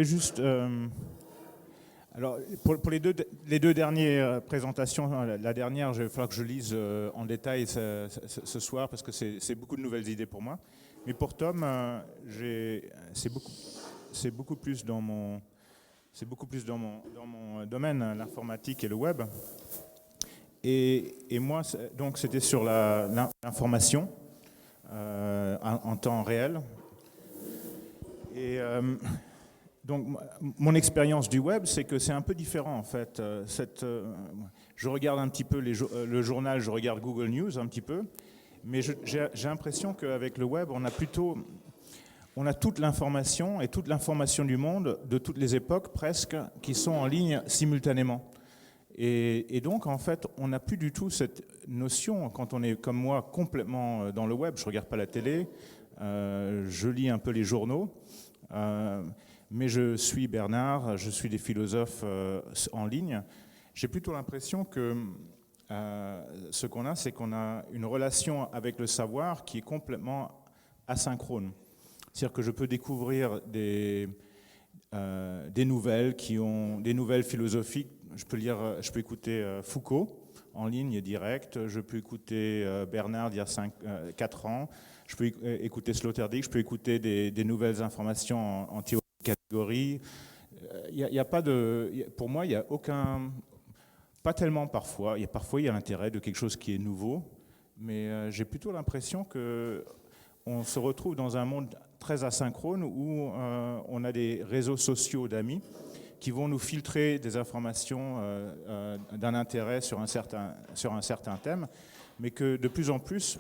voulais juste... alors, pour les deux dernières présentations, la dernière, il va falloir que je lise en détail ce soir parce que c'est beaucoup de nouvelles idées pour moi. Mais pour Tom, c'est beaucoup plus dans mon domaine, l'informatique et le web. Et moi, donc, c'était sur l'information en temps réel. Et donc, mon expérience du web, c'est que c'est un peu différent, en fait. Je regarde un petit peu le journal, je regarde Google News un petit peu, mais j'ai l'impression qu'avec le web, on a toute l'information et toute l'information du monde, de toutes les époques presque, qui sont en ligne simultanément. Et donc, en fait, on n'a plus du tout cette notion, quand on est comme moi complètement dans le web, je ne regarde pas la télé, je lis un peu les journaux, mais je suis Bernard, je suis des philosophes en ligne. J'ai plutôt l'impression que ce qu'on a, c'est qu'on a une relation avec le savoir qui est complètement asynchrone. C'est-à-dire que je peux découvrir des nouvelles des nouvelles philosophiques. Je peux écouter Foucault en ligne direct, je peux écouter Bernard il y a 4 ans, je peux écouter Sloterdijk, je peux écouter des nouvelles informations en théorie de catégorie. Y a pas pour moi, il n'y a aucun, pas tellement parfois, il y a l'intérêt de quelque chose qui est nouveau, mais j'ai plutôt l'impression qu'on se retrouve dans un monde très asynchrone où on a des réseaux sociaux d'amis qui vont nous filtrer des informations d'un intérêt sur un certain thème, mais que de plus en plus,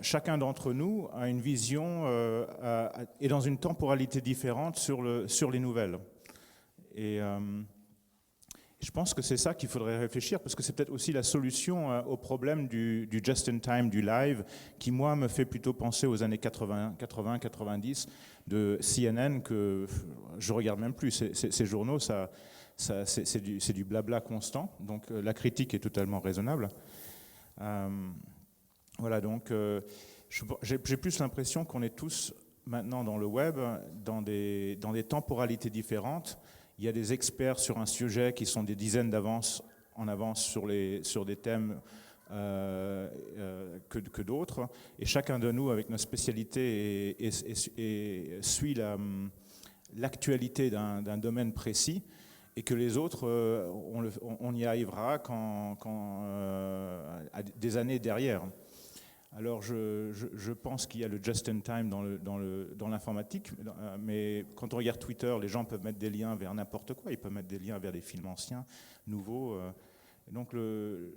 chacun d'entre nous a une vision et dans une temporalité différente sur les nouvelles. Et je pense que c'est ça qu'il faudrait réfléchir, parce que c'est peut-être aussi la solution au problème du just-in-time, du live, qui, moi, me fait plutôt penser aux années 80-90 de CNN, que je ne regarde même plus. Ces journaux, c'est du blabla constant, donc la critique est totalement raisonnable. Voilà, donc j'ai plus l'impression qu'on est tous maintenant dans le web, dans des temporalités différentes. Il y a des experts sur un sujet qui sont des dizaines en avance sur des thèmes que d'autres. Et chacun de nous, avec nos spécialités, et suit l'actualité d'un domaine précis. Et que les autres, on y arrivera des années derrière. Alors je pense qu'il y a le just-in-time dans l'informatique, mais quand on regarde Twitter, les gens peuvent mettre des liens vers n'importe quoi, ils peuvent mettre des liens vers des films anciens, nouveaux. Donc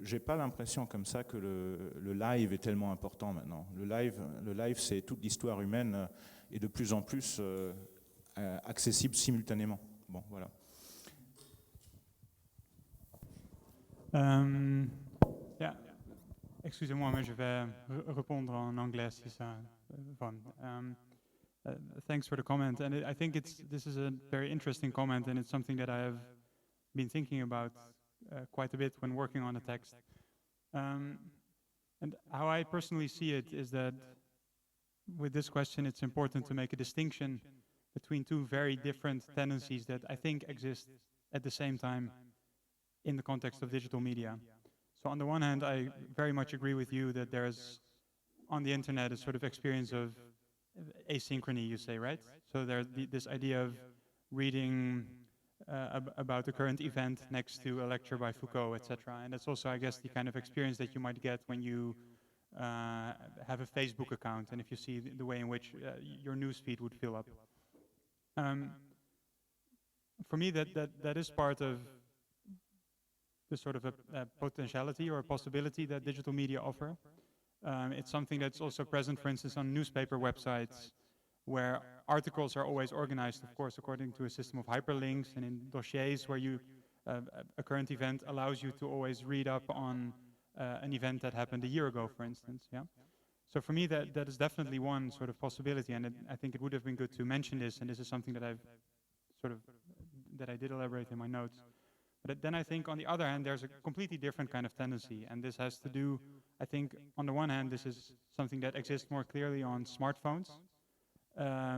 j'ai pas l'impression comme ça que le live est tellement important maintenant. Le live c'est toute l'histoire humaine et de plus en plus accessible simultanément. Bon, voilà. Yeah. Excusez-moi, mais je vais répondre en anglais si ça va. Thanks for the comment, and I think this is a very interesting comment, and it's something that I have been thinking about quite a bit when working on the text. And how I personally see it is that with this question, it's important to make a distinction between two very different tendencies that I think exist at the same time in the context of digital media. So on the one hand, I very much agree with you that there's, on the internet, a sort of experience of asynchrony, you say, right? So there's this idea of reading about the current event next to a lecture by Foucault, etc. And that's also, I guess, the kind of experience that you might get when you have a Facebook account, and if you see the way in which your newsfeed would fill up. For me, that is part of the sort of a potentiality or a possibility that digital media offer. It's something that's also present, for instance, on newspaper websites, where articles are always organized, of course, according to a system of hyperlinks, and in dossiers where a current event allows you to always read up on an event that happened a year ago, for instance. Yeah. So for me, that is definitely one sort of possibility, and I think it would have been good to mention this, and this is something that I did elaborate in my notes. But then I think, on the other hand, there's a completely different kind of tendency, and this has to do, I think, on the one hand, this is something that exists more clearly on smartphones,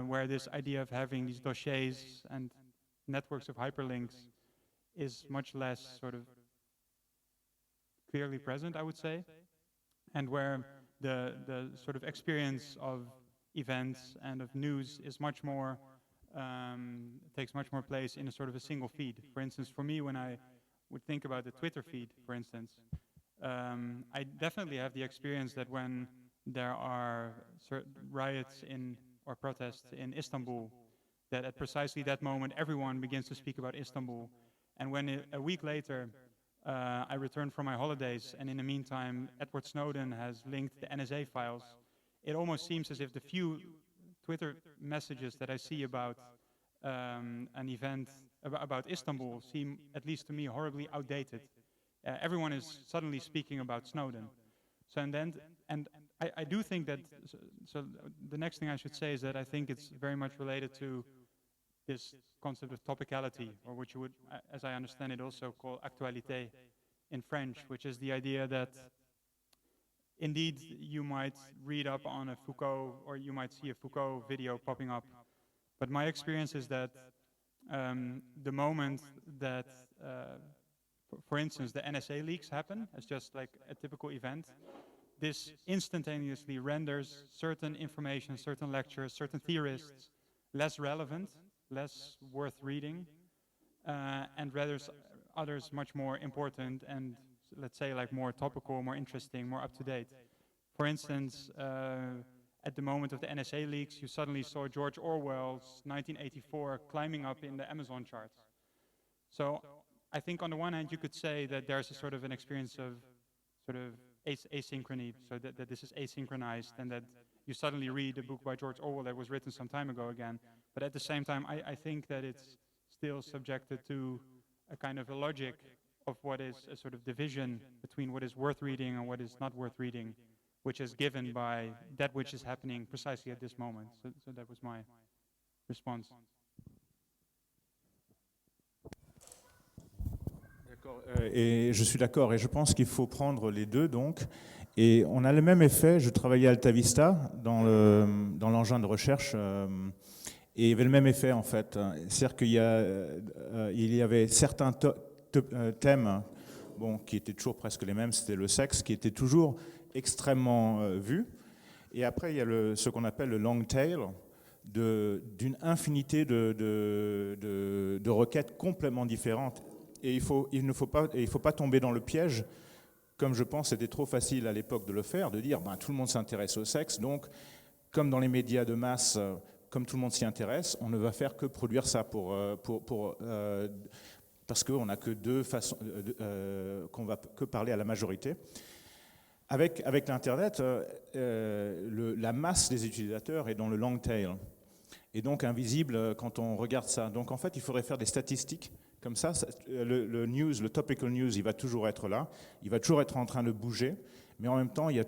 where this idea of having these dossiers and networks of hyperlinks is much less sort of clearly present, I would say, and where the sort of experience of events and of news is much more, takes much more place in a sort of a single feed. For instance, for me, when I would think about the Twitter feed, for instance, I definitely have the experience that when there are riots or protests in Istanbul, that at precisely that moment everyone begins to speak about Istanbul. And when a week later I returned from my holidays, and in the meantime Edward Snowden has linked the NSA files, it almost seems as if the few Twitter messages that I see about an event about Istanbul seem, at least to me, horribly outdated. Everyone is suddenly speaking about Snowden. So and I do think that, so the next thing I should say is that I think it's very much related to this concept of topicality, or which you would, as I understand it, also call actualité in French, which is the idea that indeed you might read up on a Foucault, or you might see a Foucault video popping up. But my experience is that the moment that, for instance, the NSA leaks happen, as just like a typical event, this instantaneously renders certain information, certain lectures, certain theorists less relevant, less worth reading, and renders others much more important and, let's say, like more topical, more interesting, more up-to-date. For instance, at the moment of the NSA leaks, you suddenly saw George Orwell's 1984 climbing up in the Amazon charts. So I think on the one hand you could say that there's a sort of an experience of sort of asynchrony, so that this is asynchronized, and that you suddenly read a book by George Orwell that was written some time ago again. But at the same time, I think that it's still subjected to a kind of a logic of what is a sort of division between what is worth reading and what is not worth reading, which is given by that which is happening precisely at this moment. So that was my response. Et je suis d'accord, et je pense qu'il faut prendre les deux, donc. Et on a le même effet. Je travaillais à Altavista dans l'engin de recherche, et il y avait le même effet en fait. C'est-à-dire qu'il y avait certains thèmes, bon, qui étaient toujours presque les mêmes. C'était le sexe, qui était toujours extrêmement vu. Et après, il y a ce qu'on appelle le long tail, d'une infinité de requêtes complètement différentes. Et il ne faut pas tomber dans le piège, comme je pense c'était trop facile à l'époque de le faire, de dire tout le monde s'intéresse au sexe, donc comme dans les médias de masse, comme tout le monde s'y intéresse, on ne va faire que produire ça parce qu'on n'a que deux façons, qu'on va que parler à la majorité. Avec l'Internet, la masse des utilisateurs est dans le long tail, et donc invisible quand on regarde ça. Donc en fait, il faudrait faire des statistiques. Comme ça, le topical news, il va toujours être là, il va toujours être en train de bouger, mais en même temps, il y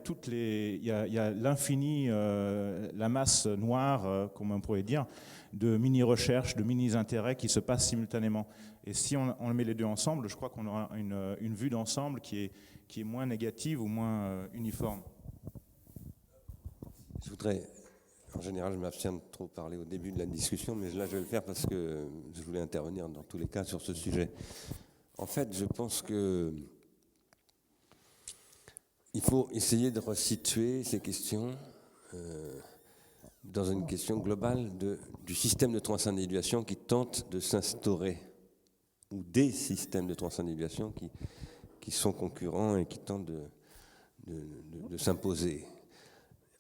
a l'infini, la masse noire, comme on pourrait dire, de mini-recherches, de mini-intérêts qui se passent simultanément. Et si on met les deux ensemble, je crois qu'on aura une vue d'ensemble qui est moins négative ou moins uniforme. Je voudrais... En général, je m'abstiens de trop parler au début de la discussion, mais là, je vais le faire parce que je voulais intervenir dans tous les cas sur ce sujet. En fait, je pense que il faut essayer de resituer ces questions dans une question globale du système de transindividuation qui tente de s'instaurer, ou des systèmes de transindividuation qui sont concurrents et qui tentent de s'imposer.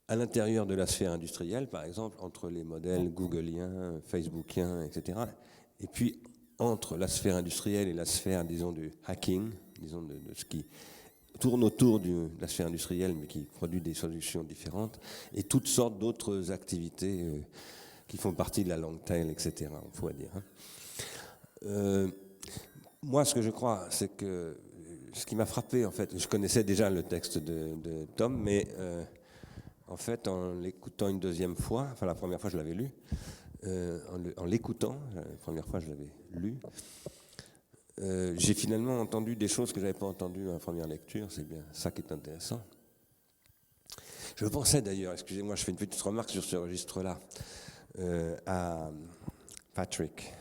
À l'intérieur de la sphère industrielle, par exemple, entre les modèles googliens, facebookiens, etc., et puis entre la sphère industrielle et la sphère, disons, du hacking, disons, de ce qui tourne autour de la sphère industrielle, mais qui produit des solutions différentes, et toutes sortes d'autres activités qui font partie de la long tail, etc., on pourrait dire. Moi, ce que je crois, c'est que ce qui m'a frappé, en fait, je connaissais déjà le texte de Tom, mais... en fait, en l'écoutant une deuxième fois, enfin la première fois je l'avais lu, en l'écoutant, la première fois je l'avais lu, j'ai finalement entendu des choses que je n'avais pas entendues en première lecture, c'est bien ça qui est intéressant. Je pensais d'ailleurs, excusez-moi, je fais une petite remarque sur ce registre-là, à Patrick.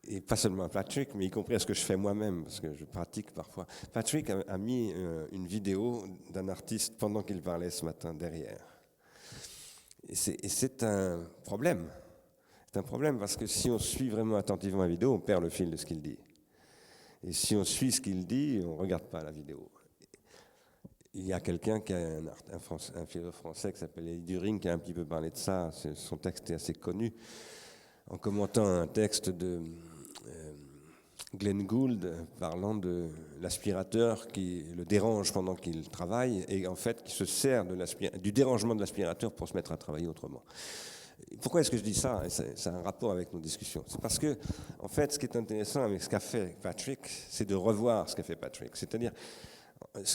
Et pas seulement à Patrick, mais y compris à ce que je fais moi-même, parce que je pratique parfois. Patrick a mis une vidéo d'un artiste pendant qu'il parlait ce matin derrière. Et c'est un problème. C'est un problème parce que si on suit vraiment attentivement la vidéo, on perd le fil de ce qu'il dit. Et si on suit ce qu'il dit, on ne regarde pas la vidéo. Il y a quelqu'un qui a un philosophe français qui s'appelle Elie During qui a un petit peu parlé de ça. Son texte est assez connu. En commentant un texte de Glenn Gould parlant de l'aspirateur qui le dérange pendant qu'il travaille et en fait qui se sert du dérangement de l'aspirateur pour se mettre à travailler autrement. Pourquoi est-ce que je dis ça? Ça a un rapport avec nos discussions. C'est parce que, en fait, ce qui est intéressant avec ce qu'a fait Patrick, c'est de revoir ce qu'a fait Patrick. C'est-à-dire,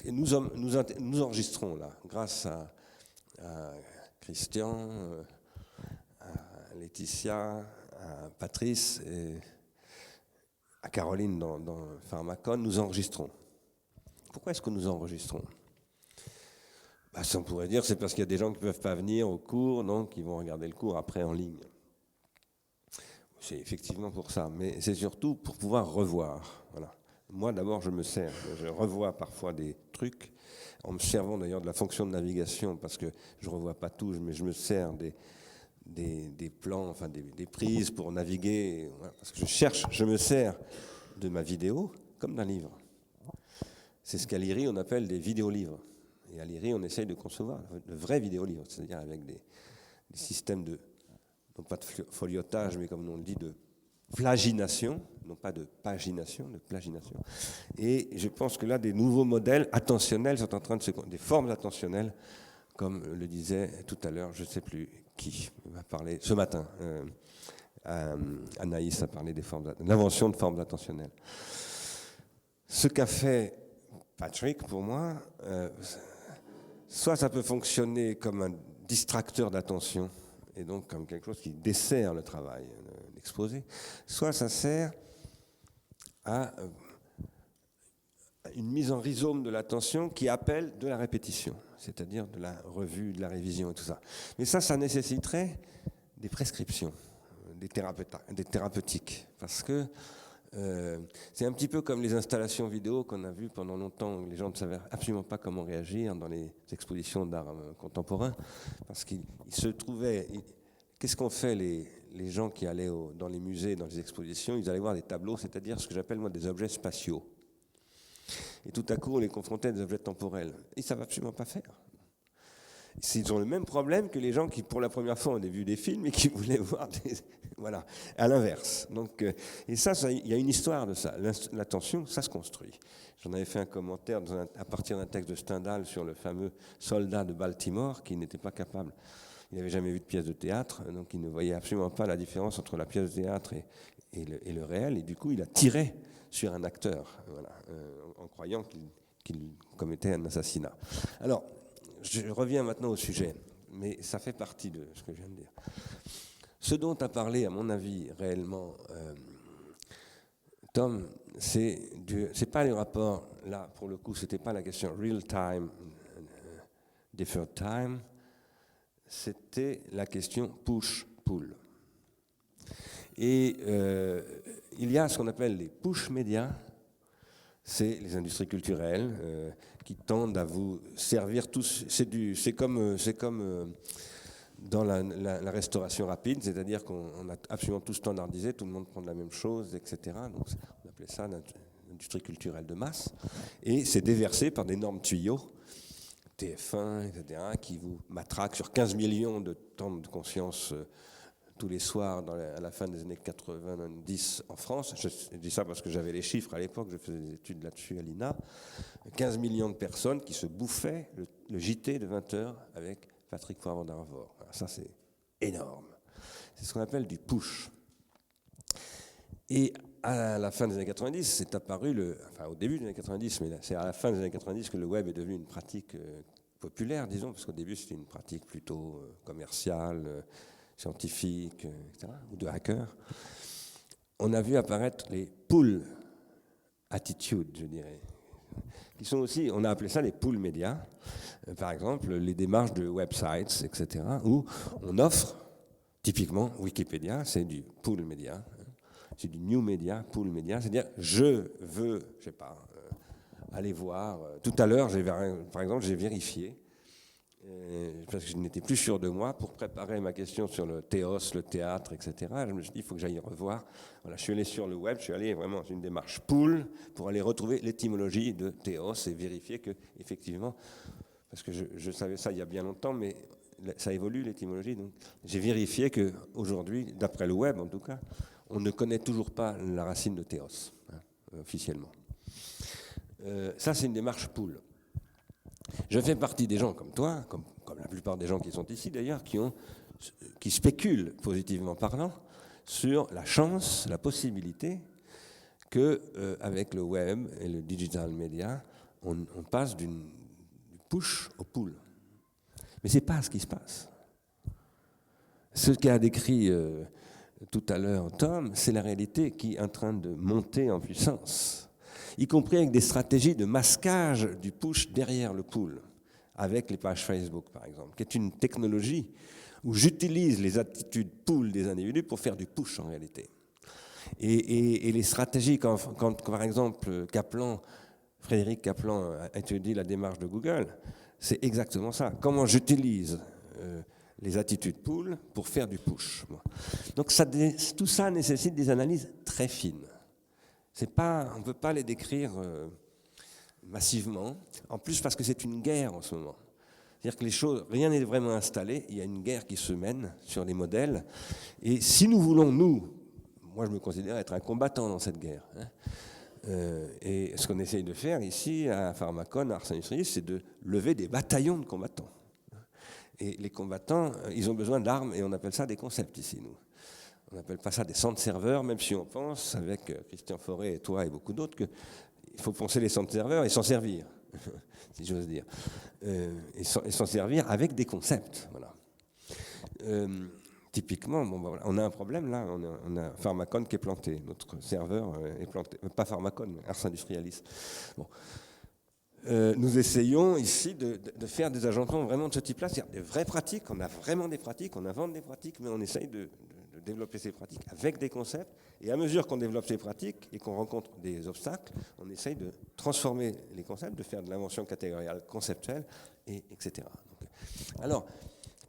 nous enregistrons là, grâce à Christian, à Laetitia, à Patrice et à Caroline dans Pharmacon, nous enregistrons. Pourquoi est-ce que nous enregistrons? Ça, on pourrait dire c'est parce qu'il y a des gens qui ne peuvent pas venir au cours, donc ils vont regarder le cours après en ligne. C'est effectivement pour ça, mais c'est surtout pour pouvoir revoir. Voilà. Moi, d'abord, je revois parfois des trucs, en me servant d'ailleurs de la fonction de navigation, parce que je ne revois pas tout, mais je me sers des plans, enfin des prises pour naviguer, voilà, parce que je me sers de ma vidéo comme d'un livre. C'est ce qu'à l'IRI on appelle des vidéolivres. Et à l'IRI, on essaye de concevoir de vrais vidéolivres, c'est-à-dire avec des systèmes non pas de foliotage, mais comme on le dit, de plagination, non pas de pagination, de plagination. Et je pense que là, des nouveaux modèles attentionnels sont en train de des formes attentionnelles, comme le disait tout à l'heure, je ne sais plus qui m'a parlé, ce matin, Anaïs a parlé de l'invention de formes attentionnelles. Ce qu'a fait Patrick, pour moi, soit ça peut fonctionner comme un distracteur d'attention, et donc comme quelque chose qui dessert le travail d'exposé, soit ça sert à une mise en rhizome de l'attention qui appelle de la répétition, c'est-à-dire de la revue, de la révision et tout ça. Mais ça nécessiterait des prescriptions, des thérapeutiques, parce que c'est un petit peu comme les installations vidéo qu'on a vues pendant longtemps, où les gens ne savaient absolument pas comment réagir dans les expositions d'art contemporain, parce qu'ils se trouvaient... Qu'est-ce qu'ont fait les gens qui allaient dans les musées, dans les expositions? Ils allaient voir des tableaux, c'est-à-dire ce que j'appelle moi des objets spatiaux. Et tout à coup, on les confrontait à des objets temporels. Ils ne savent absolument pas faire. Ils ont le même problème que les gens qui, pour la première fois, ont vu des films et qui voulaient voir des... Voilà, à l'inverse. Donc, et ça, il y a une histoire de ça. L'attention, ça se construit. J'en avais fait un commentaire à partir d'un texte de Stendhal sur le fameux soldat de Baltimore qui n'était pas capable. Il n'avait jamais vu de pièce de théâtre, donc il ne voyait absolument pas la différence entre la pièce de théâtre et le réel. Et du coup, il a tiré sur un acteur, voilà, en croyant qu'il commettait un assassinat. Alors, je reviens maintenant au sujet, mais ça fait partie de ce que je viens de dire. Ce dont a parlé, à mon avis, réellement Tom, c'est pas le rapport, là, pour le coup, c'était pas la question real time, deferred time, c'était la question push-pull. Et il y a ce qu'on appelle les push médias, c'est les industries culturelles qui tendent à vous servir tous. C'est comme dans la restauration rapide, c'est-à-dire qu'on a absolument tout standardisé, tout le monde prend la même chose, etc. Donc on appelait ça l'industrie culturelle de masse. Et c'est déversé par d'énormes tuyaux, TF1, etc., qui vous matraquent sur 15 millions de temps de conscience tous les soirs à la fin des années 90 en France. Je dis ça parce que j'avais les chiffres à l'époque, je faisais des études là-dessus à l'INA. 15 millions de personnes qui se bouffaient le JT de 20h avec Patrick Poivre d'Arvor. Ça, c'est énorme. C'est ce qu'on appelle du push. Et à la fin des années 90, c'est apparu, au début des années 90, mais c'est à la fin des années 90 que le web est devenu une pratique populaire, disons, parce qu'au début, c'était une pratique plutôt commerciale, scientifique, etc., ou de hacker. On a vu apparaître les pull attitudes, je dirais, qui sont aussi, on a appelé ça les pull médias, par exemple les démarches de websites, etc., où on offre Typiquement, Wikipédia, c'est du pool média, hein. C'est du new media, pool média, c'est-à-dire je veux, je sais pas, aller voir. Tout à l'heure, par exemple, j'ai vérifié, parce que je n'étais plus sûr de moi, pour préparer ma question sur le théos, le théâtre, etc. Je me suis dit, il faut que j'aille revoir. Voilà, je suis allé sur le web, je suis allé vraiment dans une démarche pool pour aller retrouver l'étymologie de théos et vérifier que, effectivement, parce que je savais ça il y a bien longtemps, mais ça évolue l'étymologie. Donc j'ai vérifié qu'aujourd'hui, d'après le web en tout cas, on ne connaît toujours pas la racine de théos, hein, officiellement. Ça, c'est une démarche pool. Je fais partie des gens comme toi, comme la plupart des gens qui sont ici d'ailleurs, qui spéculent, positivement parlant, sur la chance, la possibilité que, avec le web et le digital media, on passe du push au pull. Mais ce n'est pas ce qui se passe. Ce qu'a décrit tout à l'heure Tom, c'est la réalité qui est en train de monter en puissance, y compris avec des stratégies de masquage du push derrière le pull, avec les pages Facebook par exemple, qui est une technologie où j'utilise les attitudes pull des individus pour faire du push en réalité. Et les stratégies, quand par exemple Frédéric Kaplan a étudié la démarche de Google, c'est exactement ça. Comment j'utilise les attitudes pull pour faire du push. Donc tout ça nécessite des analyses très fines. On ne peut pas les décrire massivement, en plus parce que c'est une guerre en ce moment. C'est-à-dire que les choses, rien n'est vraiment installé, il y a une guerre qui se mène sur les modèles, et si nous voulons, moi je me considère être un combattant dans cette guerre, hein, et ce qu'on essaye de faire ici à Pharmacon, à Ars Industrialis, c'est de lever des bataillons de combattants. Et les combattants, ils ont besoin d'armes, et on appelle ça des concepts ici, nous. On n'appelle pas ça des centres serveurs, même si on pense, avec Christian Fauré et toi et beaucoup d'autres, qu'il faut penser les centres serveurs et s'en servir, si j'ose dire. Et s'en servir avec des concepts. Voilà. Typiquement, voilà, on a un problème là, on a Pharmacon qui est planté, notre serveur est planté, pas Pharmacon, mais Ars Industrialis. Bon. Nous essayons ici de faire des agentements vraiment de ce type-là, c'est-à-dire des vraies pratiques, on a vraiment des pratiques, on invente des pratiques, mais on essaye de développer ces pratiques avec des concepts, et à mesure qu'on développe ces pratiques et qu'on rencontre des obstacles, on essaye de transformer les concepts, de faire de l'invention catégoriale conceptuelle, etc. Donc, alors,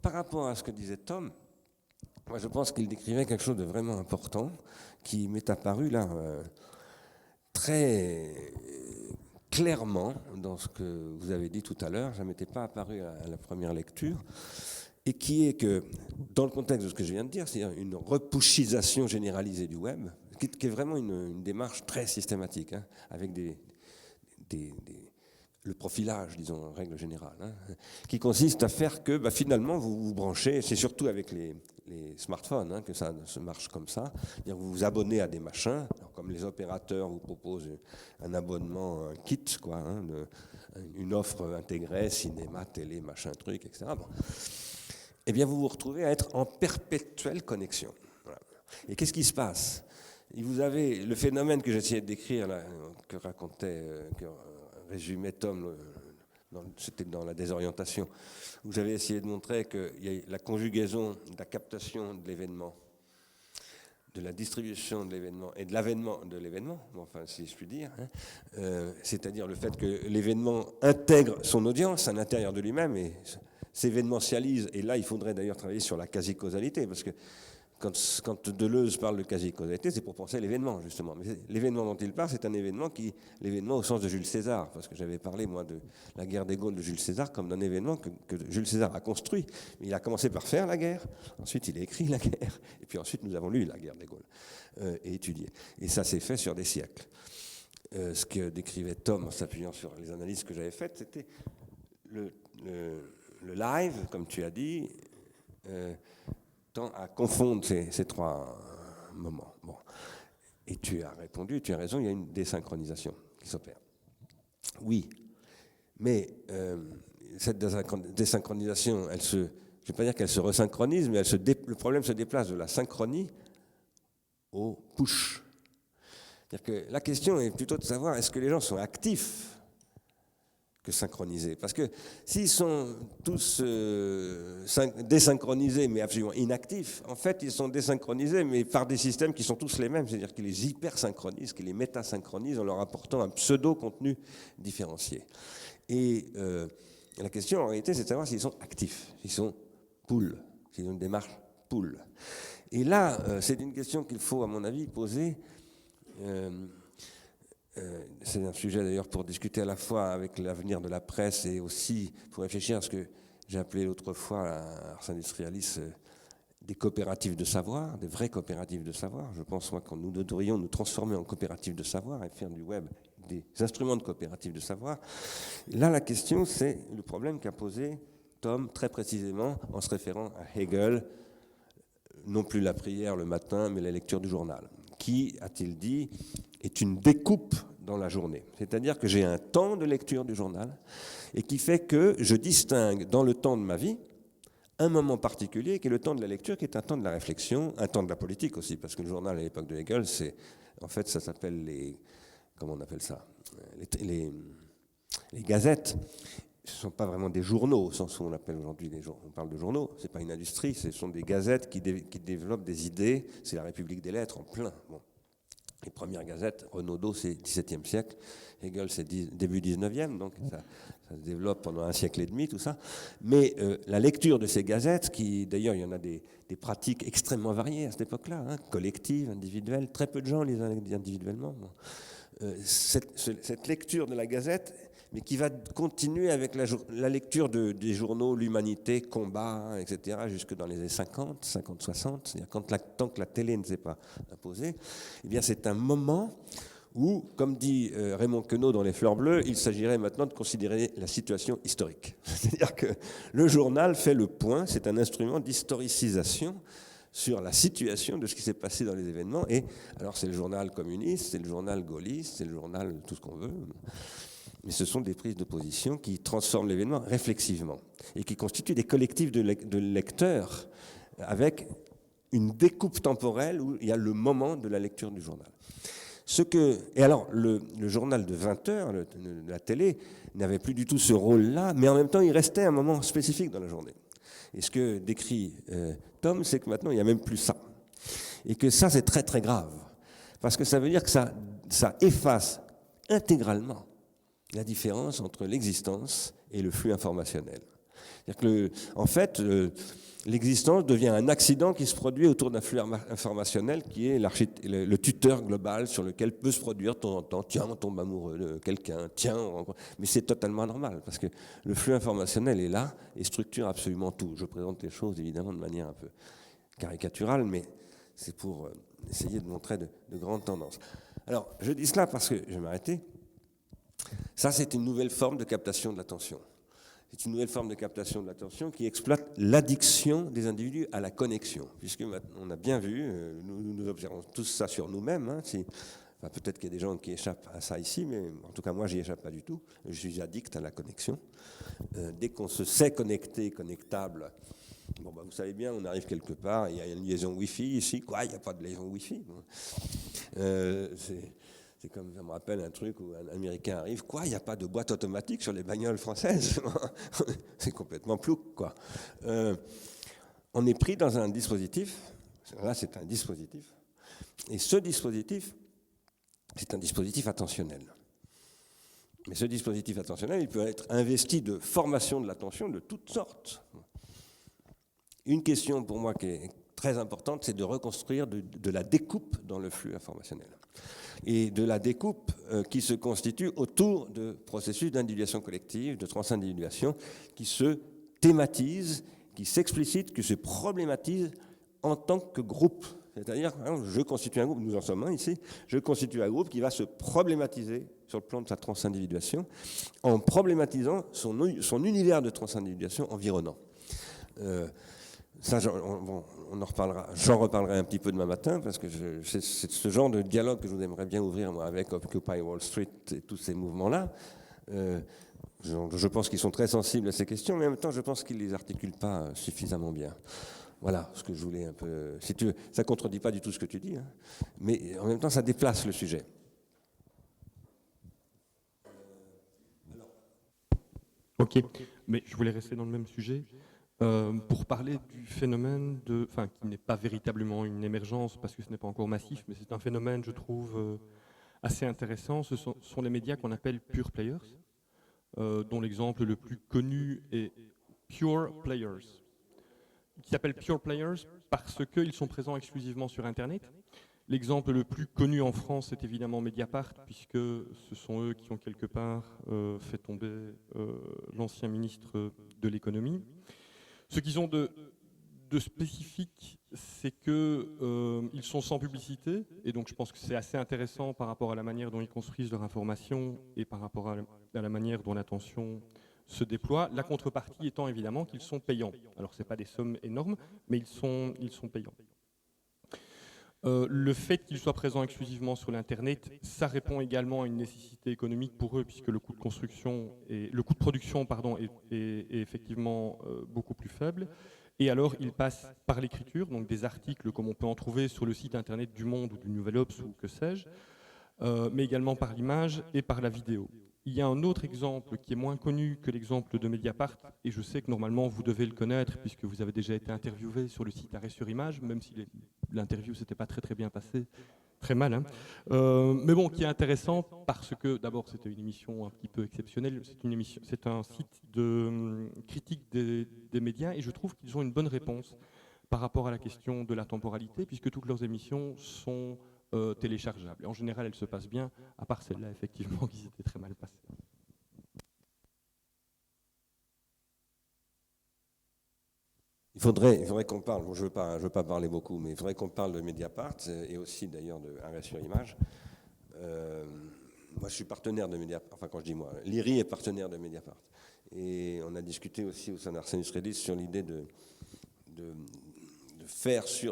par rapport à ce que disait Tom, moi je pense qu'il décrivait quelque chose de vraiment important, qui m'est apparu là très clairement dans ce que vous avez dit tout à l'heure, ça ne m'était pas apparu à la première lecture, et qui est que, dans le contexte de ce que je viens de dire, c'est-à-dire une repushisation généralisée du web, qui est vraiment une démarche très systématique, hein, avec le profilage, disons, en règle générale, hein, qui consiste à faire que finalement vous vous branchez, c'est surtout avec les smartphones hein, que ça se marche comme ça, c'est-à-dire vous vous abonnez à des machins, alors comme les opérateurs vous proposent un abonnement, un kit, quoi, hein, une offre intégrée, cinéma, télé, machin, truc, etc. Bon. Eh bien, vous vous retrouvez à être en perpétuelle connexion. Voilà. Et qu'est-ce qui se passe ? Vous avez le phénomène que j'essayais de décrire, là, que résumait Tom, c'était dans la désorientation, où j'avais essayé de montrer qu'il y a la conjugaison de la captation de l'événement, de la distribution de l'événement et de l'avènement de l'événement, enfin, si je puis dire, hein, c'est-à-dire le fait que l'événement intègre son audience à l'intérieur de lui-même et s'événementialise, et là il faudrait d'ailleurs travailler sur la quasi-causalité, parce que quand Deleuze parle de quasi-causalité, c'est pour penser à l'événement, justement. Mais l'événement dont il parle, c'est un événement l'événement au sens de Jules César, parce que j'avais parlé, moi, de la guerre des Gaules de Jules César comme d'un événement que Jules César a construit. Il a commencé par faire la guerre, ensuite il a écrit la guerre, et puis ensuite nous avons lu la guerre des Gaules, et étudié. Et ça s'est fait sur des siècles. Ce que décrivait Tom en s'appuyant sur les analyses que j'avais faites, c'était le live, comme tu as dit, tend à confondre ces trois moments. Bon. Et tu as répondu, tu as raison, il y a une désynchronisation qui s'opère. Oui, mais cette désynchronisation, je ne vais pas dire qu'elle se resynchronise, mais le problème se déplace de la synchronie au push. C'est-à-dire que la question est plutôt de savoir est-ce que les gens sont actifs que synchronisés. Parce que s'ils sont tous désynchronisés, mais absolument inactifs, en fait, ils sont désynchronisés, mais par des systèmes qui sont tous les mêmes, c'est-à-dire qu'ils les hypersynchronisent, qu'ils les métasynchronisent en leur apportant un pseudo-contenu différencié. Et la question, en réalité, c'est de savoir s'ils sont actifs, s'ils sont pool, s'ils ont une démarche pool. Et là, c'est une question qu'il faut, à mon avis, poser. C'est un sujet d'ailleurs pour discuter à la fois avec l'avenir de la presse et aussi pour réfléchir à ce que j'ai appelé l'autre fois à Ars Industrialis des coopératives de savoir, des vraies coopératives de savoir. Je pense moi que nous devrions nous transformer en coopératives de savoir et faire du web des instruments de coopératives de savoir. Là, la question, c'est le problème qu'a posé Tom très précisément en se référant à Hegel, non plus la prière le matin, mais la lecture du journal, qui, a-t-il dit, est une découpe dans la journée. C'est-à-dire que j'ai un temps de lecture du journal et qui fait que je distingue dans le temps de ma vie un moment particulier qui est le temps de la lecture, qui est un temps de la réflexion, un temps de la politique aussi, parce que le journal à l'époque de Hegel, c'est, en fait, ça s'appelle les, comment on appelle ça, les gazettes. Ce ne sont pas vraiment des journaux, au sens où on appelle aujourd'hui les journaux. On parle de journaux, ce n'est pas une industrie, ce sont des gazettes qui développent des idées. C'est la République des lettres en plein. Bon. Les premières gazettes, Renaudot, c'est XVIIe siècle, Hegel, c'est début XIXe, donc ça se développe pendant un siècle et demi, tout ça. Mais la lecture de ces gazettes, qui d'ailleurs, il y en a des pratiques extrêmement variées à cette époque-là, hein, collectives, individuelles, très peu de gens lisent individuellement. Bon. Cette lecture de la gazette, mais qui va continuer avec la lecture des journaux, l'Humanité, Combat, etc., jusque dans les années 50, 60, c'est-à-dire tant que la télé ne s'est pas imposée, eh bien c'est un moment où, comme dit Raymond Queneau dans Les Fleurs Bleues, il s'agirait maintenant de considérer la situation historique. C'est-à-dire que le journal fait le point, c'est un instrument d'historicisation sur la situation de ce qui s'est passé dans les événements. Et alors c'est le journal communiste, c'est le journal gaulliste, c'est le journal tout ce qu'on veut. Mais ce sont des prises de position qui transforment l'événement réflexivement et qui constituent des collectifs de lecteurs avec une découpe temporelle où il y a le moment de la lecture du journal. Et alors, le journal de 20 heures, la télé, n'avait plus du tout ce rôle-là, mais en même temps, il restait un moment spécifique dans la journée. Et ce que décrit Tom, c'est que maintenant, il n'y a même plus ça. Et que ça, c'est très, très grave. Parce que ça veut dire que ça efface intégralement la différence entre l'existence et le flux informationnel. C'est-à-dire que, en fait, l'existence devient un accident qui se produit autour d'un flux informationnel qui est le tuteur global sur lequel peut se produire de temps en temps, tiens, on tombe amoureux de quelqu'un, mais c'est totalement anormal parce que le flux informationnel est là et structure absolument tout. Je présente les choses évidemment de manière un peu caricaturale, mais c'est pour essayer de montrer de grandes tendances. Alors, je dis cela parce que, je vais m'arrêter, ça c'est une nouvelle forme de captation de l'attention. C'est une nouvelle forme de captation de l'attention qui exploite l'addiction des individus à la connexion. Puisque on a bien vu, nous observons tous ça sur nous-mêmes. Hein, peut-être qu'il y a des gens qui échappent à ça ici, mais en tout cas moi j'y échappe pas du tout. Je suis addict à la connexion. Dès qu'on se sait connecté, connectable, vous savez bien, on arrive quelque part, il y a une liaison Wi-Fi ici. Quoi, il n'y a pas de liaison Wi-Fi. C'est comme, ça me rappelle un truc où un Américain arrive, quoi, il n'y a pas de boîte automatique sur les bagnoles françaises. C'est complètement plouc, quoi. On est pris dans un dispositif, là c'est un dispositif, et ce dispositif, c'est un dispositif attentionnel. Mais ce dispositif attentionnel, il peut être investi de formation de l'attention de toutes sortes. Une question pour moi qui est très importante, c'est de reconstruire de la découpe dans le flux informationnel. Et de la découpe qui se constitue autour de processus d'individuation collective, de transindividuation, qui se thématisent, qui s'explicitent, qui se problématisent en tant que groupe. C'est-à-dire, je constitue un groupe, nous en sommes un ici, je constitue un groupe qui va se problématiser sur le plan de sa transindividuation, en problématisant son univers de transindividuation environnant. Ça, on en reparlera. J'en reparlerai un petit peu demain matin parce que c'est ce genre de dialogue que je vous aimerais bien ouvrir moi, avec Occupy Wall Street et tous ces mouvements-là. Je pense qu'ils sont très sensibles à ces questions, mais en même temps, je pense qu'ils ne les articulent pas suffisamment bien. Voilà ce que je voulais un peu. Si ça ne contredit pas du tout ce que tu dis, hein, mais en même temps, ça déplace le sujet. Ok, mais je voulais rester dans le même sujet. Pour parler du phénomène qui n'est pas véritablement une émergence parce que ce n'est pas encore massif, mais c'est un phénomène, je trouve, assez intéressant. Ce sont les médias qu'on appelle pure players, dont l'exemple le plus connu est Pure Players, qui s'appelle Pure Players parce qu'ils sont présents exclusivement sur Internet. L'exemple le plus connu en France, c'est évidemment Mediapart, puisque ce sont eux qui ont quelque part fait tomber l'ancien ministre de l'économie. Ce qu'ils ont de spécifique, c'est qu'ils sont sans publicité, et donc je pense que c'est assez intéressant par rapport à la manière dont ils construisent leur information et par rapport à la manière dont l'attention se déploie. La contrepartie étant évidemment qu'ils sont payants. Alors ce n'est pas des sommes énormes, mais ils sont payants. Le fait qu'ils soient présents exclusivement sur l'Internet, ça répond également à une nécessité économique pour eux, puisque le coût de production est effectivement beaucoup plus faible. Et alors, ils passent par l'écriture, donc des articles comme on peut en trouver sur le site Internet du Monde ou du Nouvel Obs ou que sais-je, mais également par l'image et par la vidéo. Il y a un autre exemple qui est moins connu que l'exemple de Mediapart, et je sais que normalement vous devez le connaître puisque vous avez déjà été interviewé sur le site Arrêt sur Image, même si l'interview s'était pas très bien passée, très mal. Hein. Mais bon, qui est intéressant parce que d'abord c'était une émission un petit peu exceptionnelle, c'est un site de critique des médias, et je trouve qu'ils ont une bonne réponse par rapport à la question de la temporalité, puisque toutes leurs émissions sont téléchargeables. Et en général, elles se passent bien, à part celle-là, effectivement, qui s'était très mal passée. Il faudrait qu'on parle, bon, je ne veux pas parler beaucoup, mais il faudrait qu'on parle de Mediapart et aussi d'ailleurs de Arrêt sur Image. Moi, je suis partenaire de Mediapart, enfin quand je dis moi, l'IRI est partenaire de Mediapart. Et on a discuté aussi au sein d'Ars Industrialis sur l'idée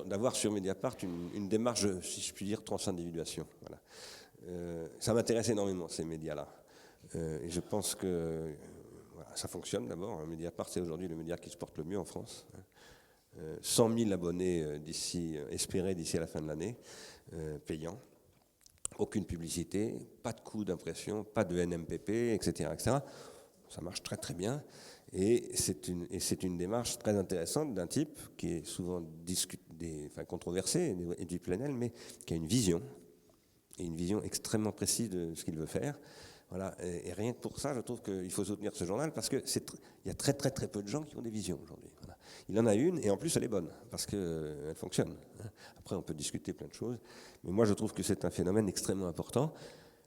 d'avoir sur Mediapart une démarche, si je puis dire, transindividuation. Voilà. Ça m'intéresse énormément, ces médias-là. Et je pense que voilà, ça fonctionne d'abord. Hein. Mediapart, c'est aujourd'hui le média qui se porte le mieux en France. 100 000 abonnés espérés d'ici à la fin de l'année, payants. Aucune publicité, pas de coût d'impression, pas de NMPP, etc., etc. Ça marche très très bien. Et c'est une démarche très intéressante d'un type qui est souvent controversé et du PNL, mais qui a une vision, et une vision extrêmement précise de ce qu'il veut faire. Voilà. Et rien que pour ça, je trouve qu'il faut soutenir ce journal, parce qu'il y a très très très peu de gens qui ont des visions aujourd'hui. Voilà. Il en a une, et en plus elle est bonne, parce qu'elle fonctionne. Après, on peut discuter plein de choses, mais moi je trouve que c'est un phénomène extrêmement important.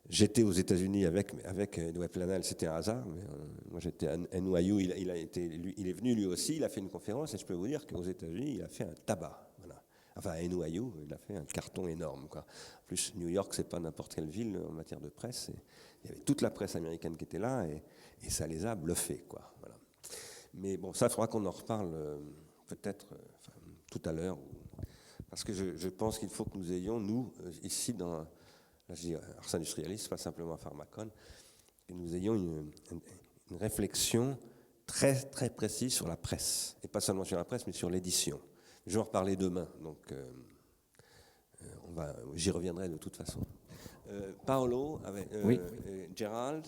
J'étais aux États-Unis avec Edouard Planel, c'était un hasard. Mais, moi, j'étais à NYU, il est venu lui aussi, il a fait une conférence, et je peux vous dire qu'aux États-Unis, il a fait un tabac. Voilà. Enfin, à NYU, il a fait un carton énorme, quoi. En plus, New York, c'est pas n'importe quelle ville en matière de presse. Il y avait toute la presse américaine qui était là, et ça les a bluffés, quoi. Voilà. Mais bon, ça, il faudra qu'on en reparle peut-être tout à l'heure, parce que je pense qu'il faut que nous ayons, nous, ici, là, je dis Ars Industrialis, pas simplement Pharmacon, que nous ayons une réflexion très, très précise sur la presse. Et pas seulement sur la presse, mais sur l'édition. Je vais en reparler demain, donc j'y reviendrai de toute façon. Paolo, oui. Gérald.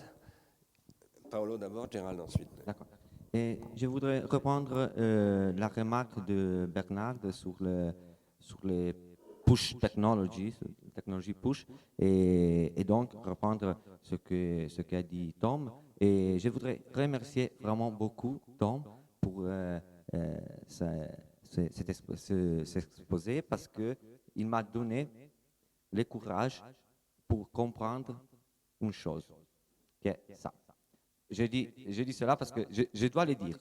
Paolo d'abord, Gérald ensuite. D'accord. Et je voudrais reprendre la remarque de Bernard sur les push technologies push, et donc reprendre ce qu'a dit Tom. Et je voudrais remercier vraiment beaucoup Tom pour cet exposé, parce qu'il m'a donné le courage pour comprendre une chose, qui est ça. Je dis cela parce que je dois le dire.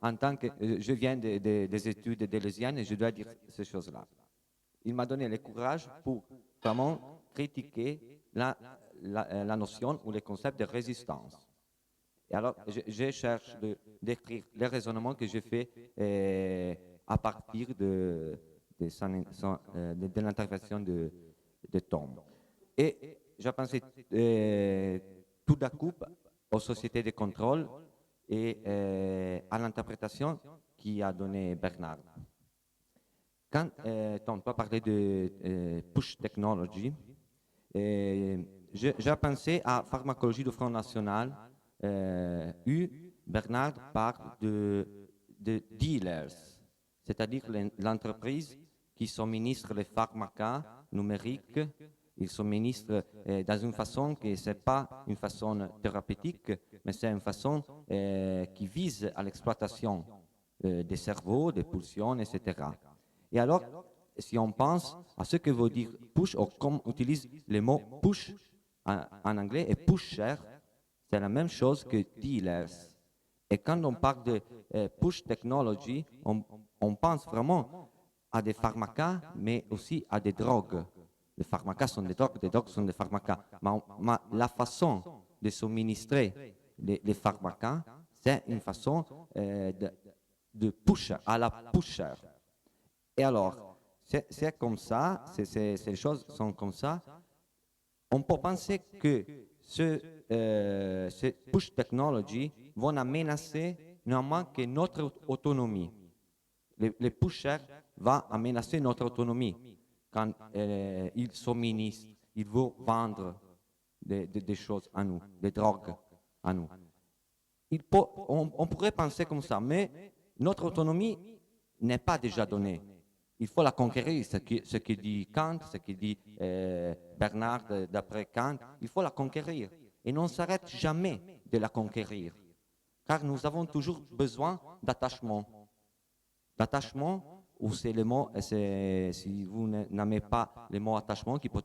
En tant que je viens des études déleuziennes, et je dois dire ces choses-là. Il m'a donné le courage pour vraiment critiquer la notion ou le concept de résistance. Et alors, je cherche d'écrire les raisonnements que j'ai fait à partir de l'intervention de Tom. Et j'ai pensé tout d'un coup aux sociétés de contrôle et à l'interprétation qu'a donnée Bernard. Quand Tom a parlé de push technology, j'ai pensé à Pharmacologie du Front National, Bernard parle de dealers, c'est-à-dire l'entreprise qui suministre les pharmacas numériques. Ils suministrent dans une façon qui ce n'est pas une façon thérapeutique, mais c'est une façon qui vise à l'exploitation des cerveaux, des pulsions, etc. Et alors, si on pense à ce que veut dire push, ou comme on utilise le mot push en anglais, et pusher, c'est la même chose que dealers. Et quand on parle de push technology, on pense vraiment à des pharmacas, mais aussi à des drogues. Les pharmacas sont des drogues sont des pharmacas. Mais la façon de suministrer les pharmacas, c'est une façon de pusher, à la pusher. Et alors, c'est comme ça, ces choses sont comme ça. On peut penser que ces push technology vont menacer néanmoins que notre autonomie. Les pushers vont menacer notre autonomie quand ils suministrent, ils vont vendre des choses à nous, des drogues à nous. On pourrait penser comme ça, mais notre autonomie n'est pas déjà donnée. Il faut la conquérir, ce que dit Kant, ce que dit Bernard d'après Kant. Il faut la conquérir. Et on ne s'arrête jamais de la conquérir. Car nous avons toujours besoin d'attachement. D'attachement, ou c'est le mot, si vous n'aimez pas le mot attachement, qui peut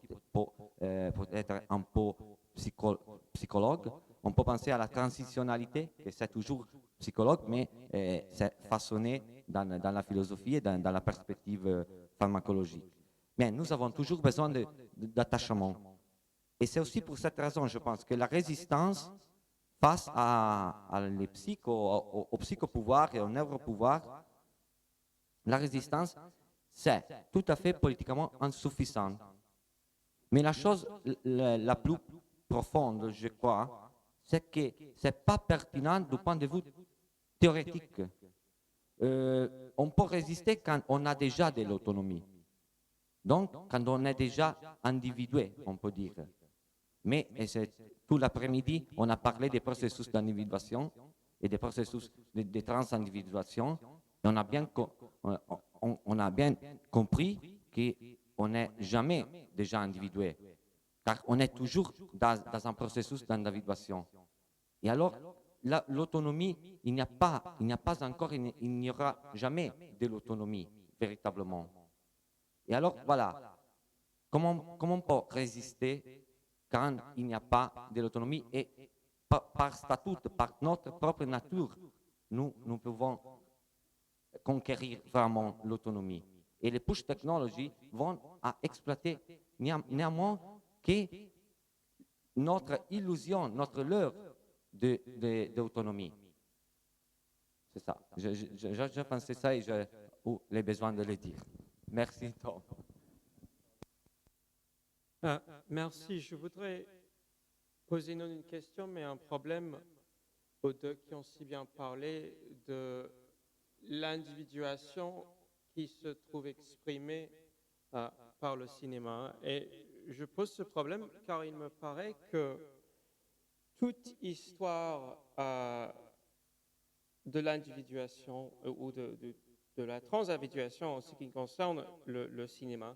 être un peu psychologue, on peut penser à la transitionnalité, que c'est toujours psychologue, mais c'est façonné dans la philosophie et dans la perspective pharmacologique. Mais nous avons toujours besoin d'attachement. Et c'est aussi pour cette raison, je pense, que la résistance face au psychopouvoir et au neuropouvoir, la résistance, c'est tout à fait politiquement insuffisant. Mais la chose la plus profonde, je crois, c'est que ce n'est pas pertinent du point de vue théorétique. On peut résister quand on a déjà de l'autonomie. Donc, quand on est déjà individué, on peut dire. Mais tout l'après-midi, on a parlé des processus d'individuation et des processus de transindividuation. Et on a bien compris qu'on n'est jamais déjà individué, car on est toujours dans un processus d'individuation. Et alors, l'autonomie, il n'y a pas encore, il n'y aura jamais de l'autonomie, véritablement. Et alors, voilà, comment on peut résister quand il n'y a pas de l'autonomie et par statut, par notre propre nature, nous pouvons conquérir vraiment l'autonomie. Et les push technologies vont à exploiter néanmoins que notre illusion, notre leurre d'autonomie. C'est ça. Je pensais ça et j'ai eu le besoin de le dire. Merci, Tom. Merci. Je voudrais poser non une question, mais un problème aux deux qui ont si bien parlé de l'individuation qui se trouve exprimée par le cinéma. Et je pose ce problème car il me paraît que toute histoire de l'individuation ou de la transindividuation en ce qui concerne le cinéma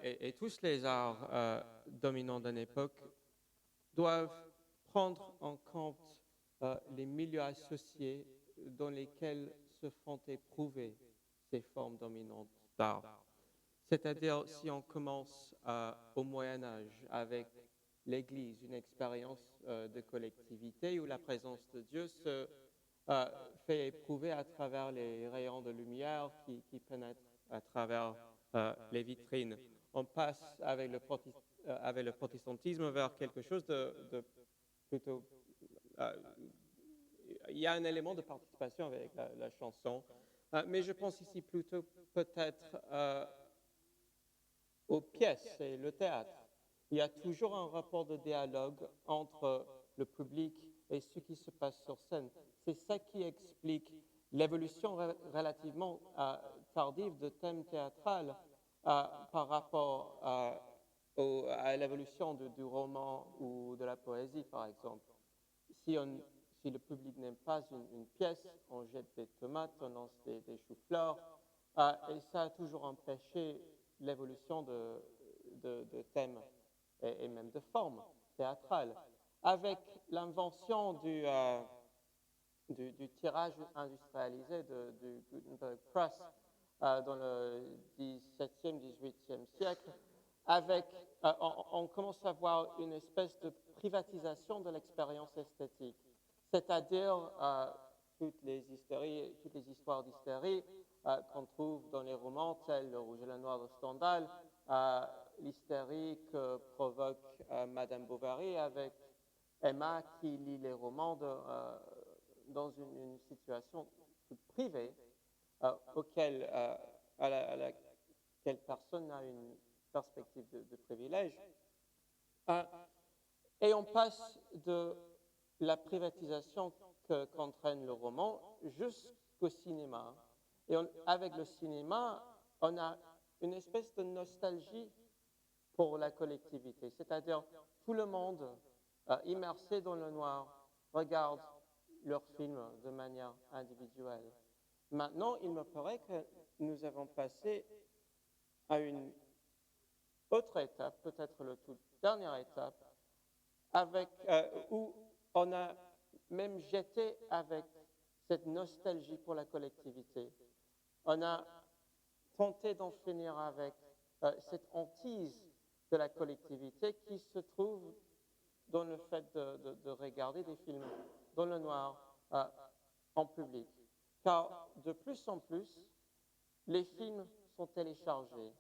et tous les arts dominants d'une époque doivent prendre en compte les milieux associés dans lesquels se font éprouver ces formes dominantes d'art. C'est-à-dire, si on commence au Moyen-Âge avec l'Église, une expérience de collectivité où la présence de Dieu se fait éprouver à travers les rayons de lumière qui pénètrent à travers les vitrines. On passe avec le protestantisme vers quelque chose de plutôt... il y a un élément de participation avec la chanson, mais je pense ici plutôt peut-être aux pièces et le théâtre. Il y a toujours un rapport de dialogue entre le public et ce qui se passe sur scène. C'est ça qui explique l'évolution relativement tardive de thèmes théâtrales par rapport à l'évolution du roman ou de la poésie, par exemple. si le public n'aime pas une pièce, on jette des tomates, on lance des choux-fleurs, et ça a toujours empêché l'évolution de thèmes et même de formes théâtrales. Avec l'invention du tirage industrialisé du Gutenberg Press dans le XVIIe, XVIIIe siècle, on commence à voir une espèce de privatisation de l'expérience esthétique, c'est-à-dire toutes les histoires d'hystérie qu'on trouve dans les romans tels Le Rouge et le Noir de Stendhal, l'hystérie que provoque Madame Bovary avec Emma qui lit les romans dans une situation toute privée à laquelle personne n'a une perspective de privilège. Et on passe de la privatisation qu'entraîne le roman jusqu'au cinéma. Et avec le cinéma, on a une espèce de nostalgie pour la collectivité, c'est-à-dire tout le monde immersé dans le noir regarde leurs films de manière individuelle. Maintenant, il me paraît que nous avons passé à une autre étape, peut-être la toute dernière étape, où on a même jeté avec cette nostalgie pour la collectivité. On a tenté d'en finir avec cette hantise de la collectivité qui se trouve dans le fait de regarder des films dans le noir en public. Car de plus en plus, les films sont téléchargés.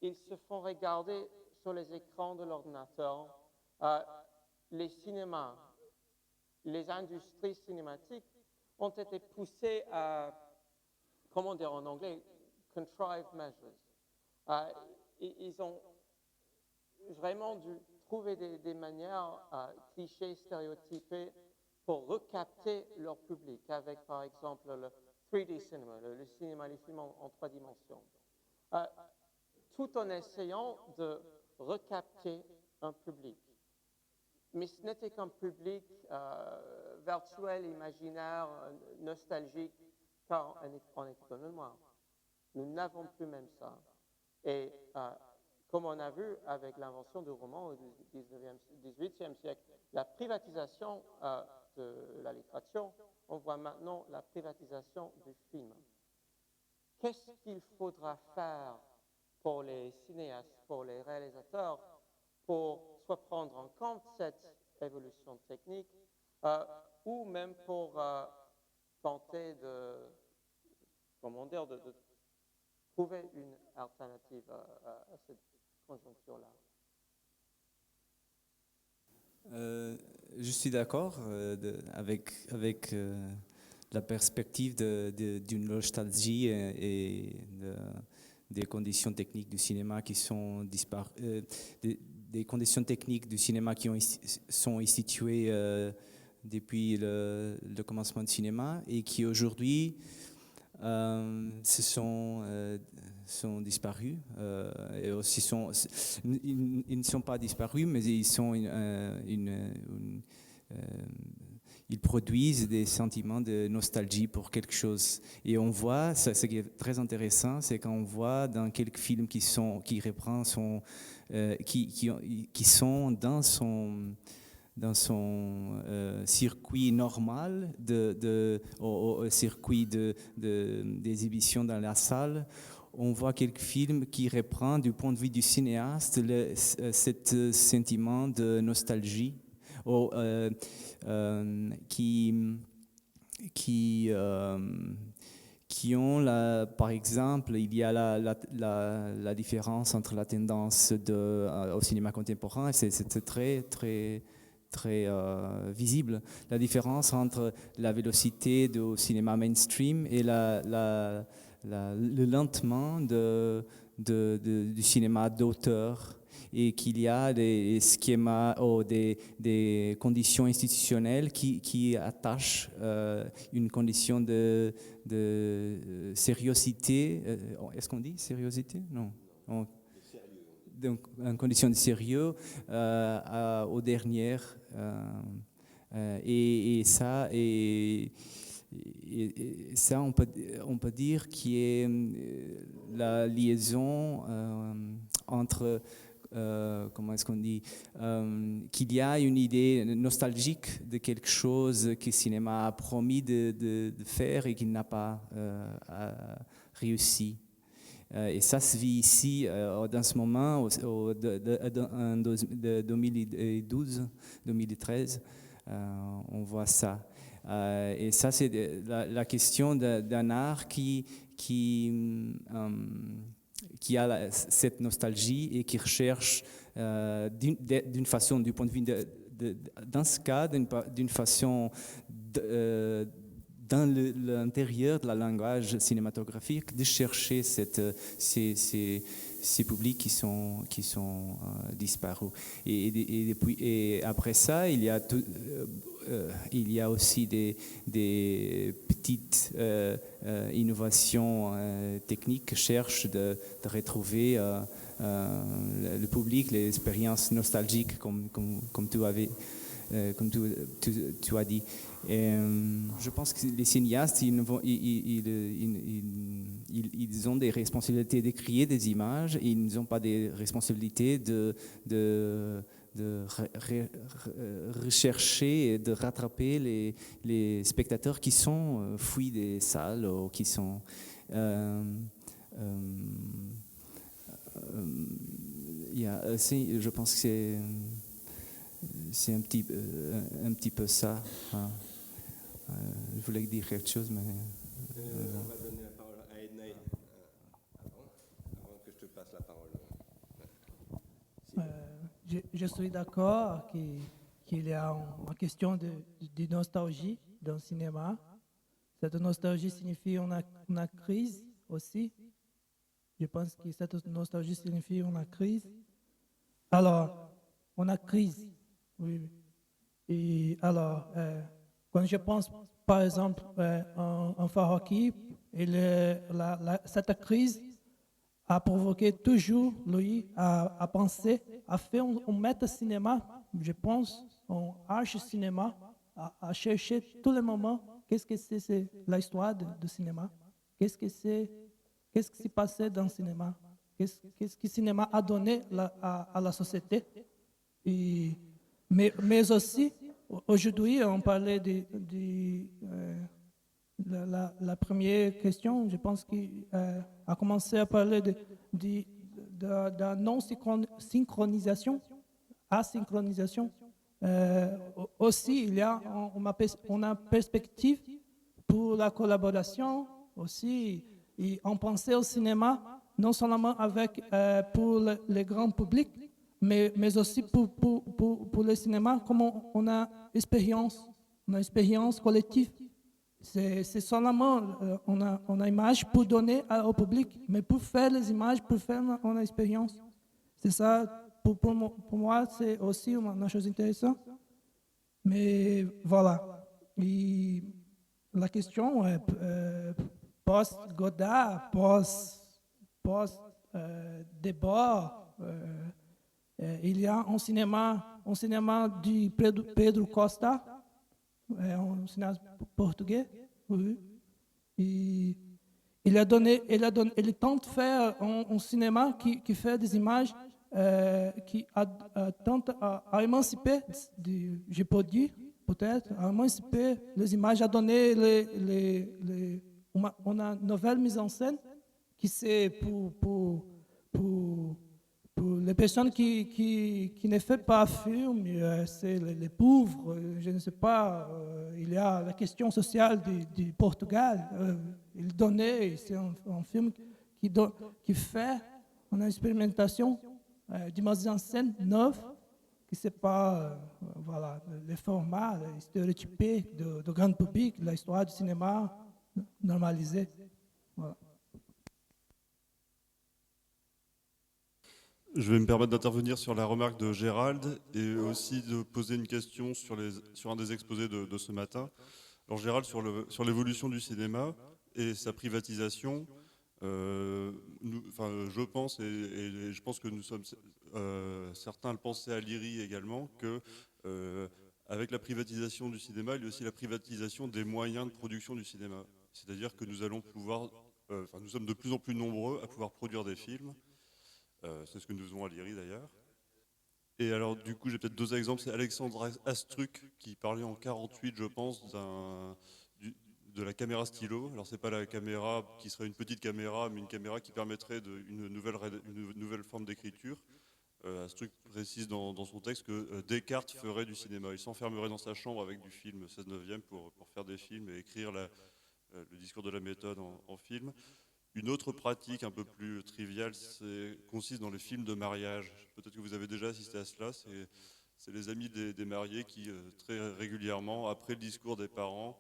Ils se font regarder sur les écrans de l'ordinateur. Les cinémas, les industries cinématiques ont été poussées à, comment dire en anglais, contrived measures. Ils ont vraiment dû trouver des manières clichés, stéréotypées pour recapter leur public avec, par exemple, le 3D cinéma, le cinéma, les films en 3 dimensions. Tout en essayant de recapter un public. Mais ce n'était qu'un public virtuel, imaginaire, nostalgique, car on était dans le noir. Nous n'avons plus même ça. Et comme on a vu avec l'invention du roman au XVIIIe siècle, la privatisation de la littérature, on voit maintenant la privatisation du film. Qu'est-ce qu'il faudra faire pour les cinéastes, pour les réalisateurs, pour soit prendre en compte cette évolution technique ou même pour tenter de trouver une alternative à cette conjoncture-là? Je suis d'accord avec la perspective d'une nostalgie et des conditions techniques du cinéma qui sont disparues, des conditions techniques du cinéma qui sont instituées depuis le commencement du cinéma et qui aujourd'hui sont disparus. Et aussi ils ne sont pas disparus, mais ils produisent des sentiments de nostalgie pour quelque chose. Et on voit, ce qui est très intéressant, c'est qu'on voit dans quelques films qui sont dans son circuit normal, au circuit d'exhibition dans la salle, on voit quelques films qui reprennent du point de vue du cinéaste ce sentiment de nostalgie qui ont, par exemple, il y a la différence entre la tendance au cinéma contemporain, c'est très visible, la différence entre la vélocité du cinéma mainstream et le lentement du cinéma d'auteur, et qu'il y a des schémas ou des conditions institutionnelles qui attachent une condition de sérieuxité. Est-ce qu'on dit sérieuxité? Non. Donc, une condition de sérieux aux dernières Et ça, ça, on peut dire qu'il est la liaison entre, comment est-ce qu'on dit, qu'il y a une idée nostalgique de quelque chose que le cinéma a promis de faire et qu'il n'a pas réussi. Et ça se vit ici, dans ce moment, de 2012-2013, on voit ça. Et ça, c'est la question d'un art qui a cette nostalgie et qui recherche d'une façon, du point de vue dans ce cas, d'une façon dans l'intérieur de la langage cinématographique, de chercher ces publics qui sont disparus. Et après ça, il y a aussi des petites innovations techniques qui cherchent de retrouver le public, l'expérience nostalgique, comme tu as dit. Et, je pense que les cinéastes, ils ont des responsabilités de créer des images, et ils n'ont pas des responsabilités de rechercher et de rattraper les spectateurs qui sont fuis des salles ou qui sont je pense que c'est un petit peu ça. Hein. Je voulais dire quelque chose, mais... On va donner la parole à Ednaï avant que je te passe la parole. Je suis d'accord qu'il y a une question de nostalgie dans le cinéma. Cette nostalgie signifie une crise aussi. Je pense que cette nostalgie signifie une crise. Alors, on a crise, oui. Et alors, quand je pense, par exemple, en Farhaki, cette crise a provoqué toujours lui à penser, à faire un méta-cinéma, je pense, un archi-cinéma, à chercher tous les moments qu'est-ce que c'est l'histoire du cinéma, qu'est-ce qui s'est passé dans le cinéma, qu'est-ce que le cinéma a donné à la société. Mais aussi, aujourd'hui, on parlait de la première question, je pense qu'il a commencé à parler de non-synchronisation, asynchronisation. Aussi, il y a une perspective pour la collaboration aussi. Et on pensait au cinéma non seulement pour le grand public, mais aussi pour le cinéma, comme on a une expérience collective. C'est seulement on a image pour donner au public, mais pour faire les images, pour faire une expérience. C'est ça, pour moi, c'est aussi une chose intéressante. Mais voilà. Et la question est post-Godard, post-débat, il y a un cinéma de Pedro Costa, un cinéaste portugais, oui. Et il tente de faire un cinéma qui fait des images qui tente à émanciper, je peux dire, peut-être, à émanciper les images, à donner une nouvelle mise en scène qui c'est pour les personnes qui ne font pas film, c'est les pauvres, je ne sais pas, il y a la question sociale du Portugal, il donnait, c'est un film qui fait une expérimentation de mise en scène neuve, qui c'est pas voilà, les formats les stéréotypés de grand public, l'histoire du cinéma normalisée. Voilà. Je vais me permettre d'intervenir sur la remarque de Gérald et aussi de poser une question sur un des exposés de ce matin. Alors Gérald, sur l'évolution du cinéma et sa privatisation, je pense, et je pense que nous sommes certains à le penser à l'IRI également, que avec la privatisation du cinéma, il y a aussi la privatisation des moyens de production du cinéma. C'est-à-dire que nous allons pouvoir, nous sommes de plus en plus nombreux à pouvoir produire des films. C'est ce que nous faisons à l'IRI d'ailleurs. Et alors du coup, j'ai peut-être 2 exemples. C'est Alexandre Astruc qui parlait en 48, je pense, de la caméra stylo. Alors c'est pas la caméra qui serait une petite caméra, mais une caméra qui permettrait une nouvelle forme d'écriture. Astruc précise dans son texte que Descartes ferait du cinéma. Il s'enfermerait dans sa chambre avec du film 16/9 pour faire des films et écrire le discours de la méthode en film. Une autre pratique un peu plus triviale consiste dans les films de mariage. Peut-être que vous avez déjà assisté à cela. C'est les amis des mariés qui, très régulièrement, après le discours des parents,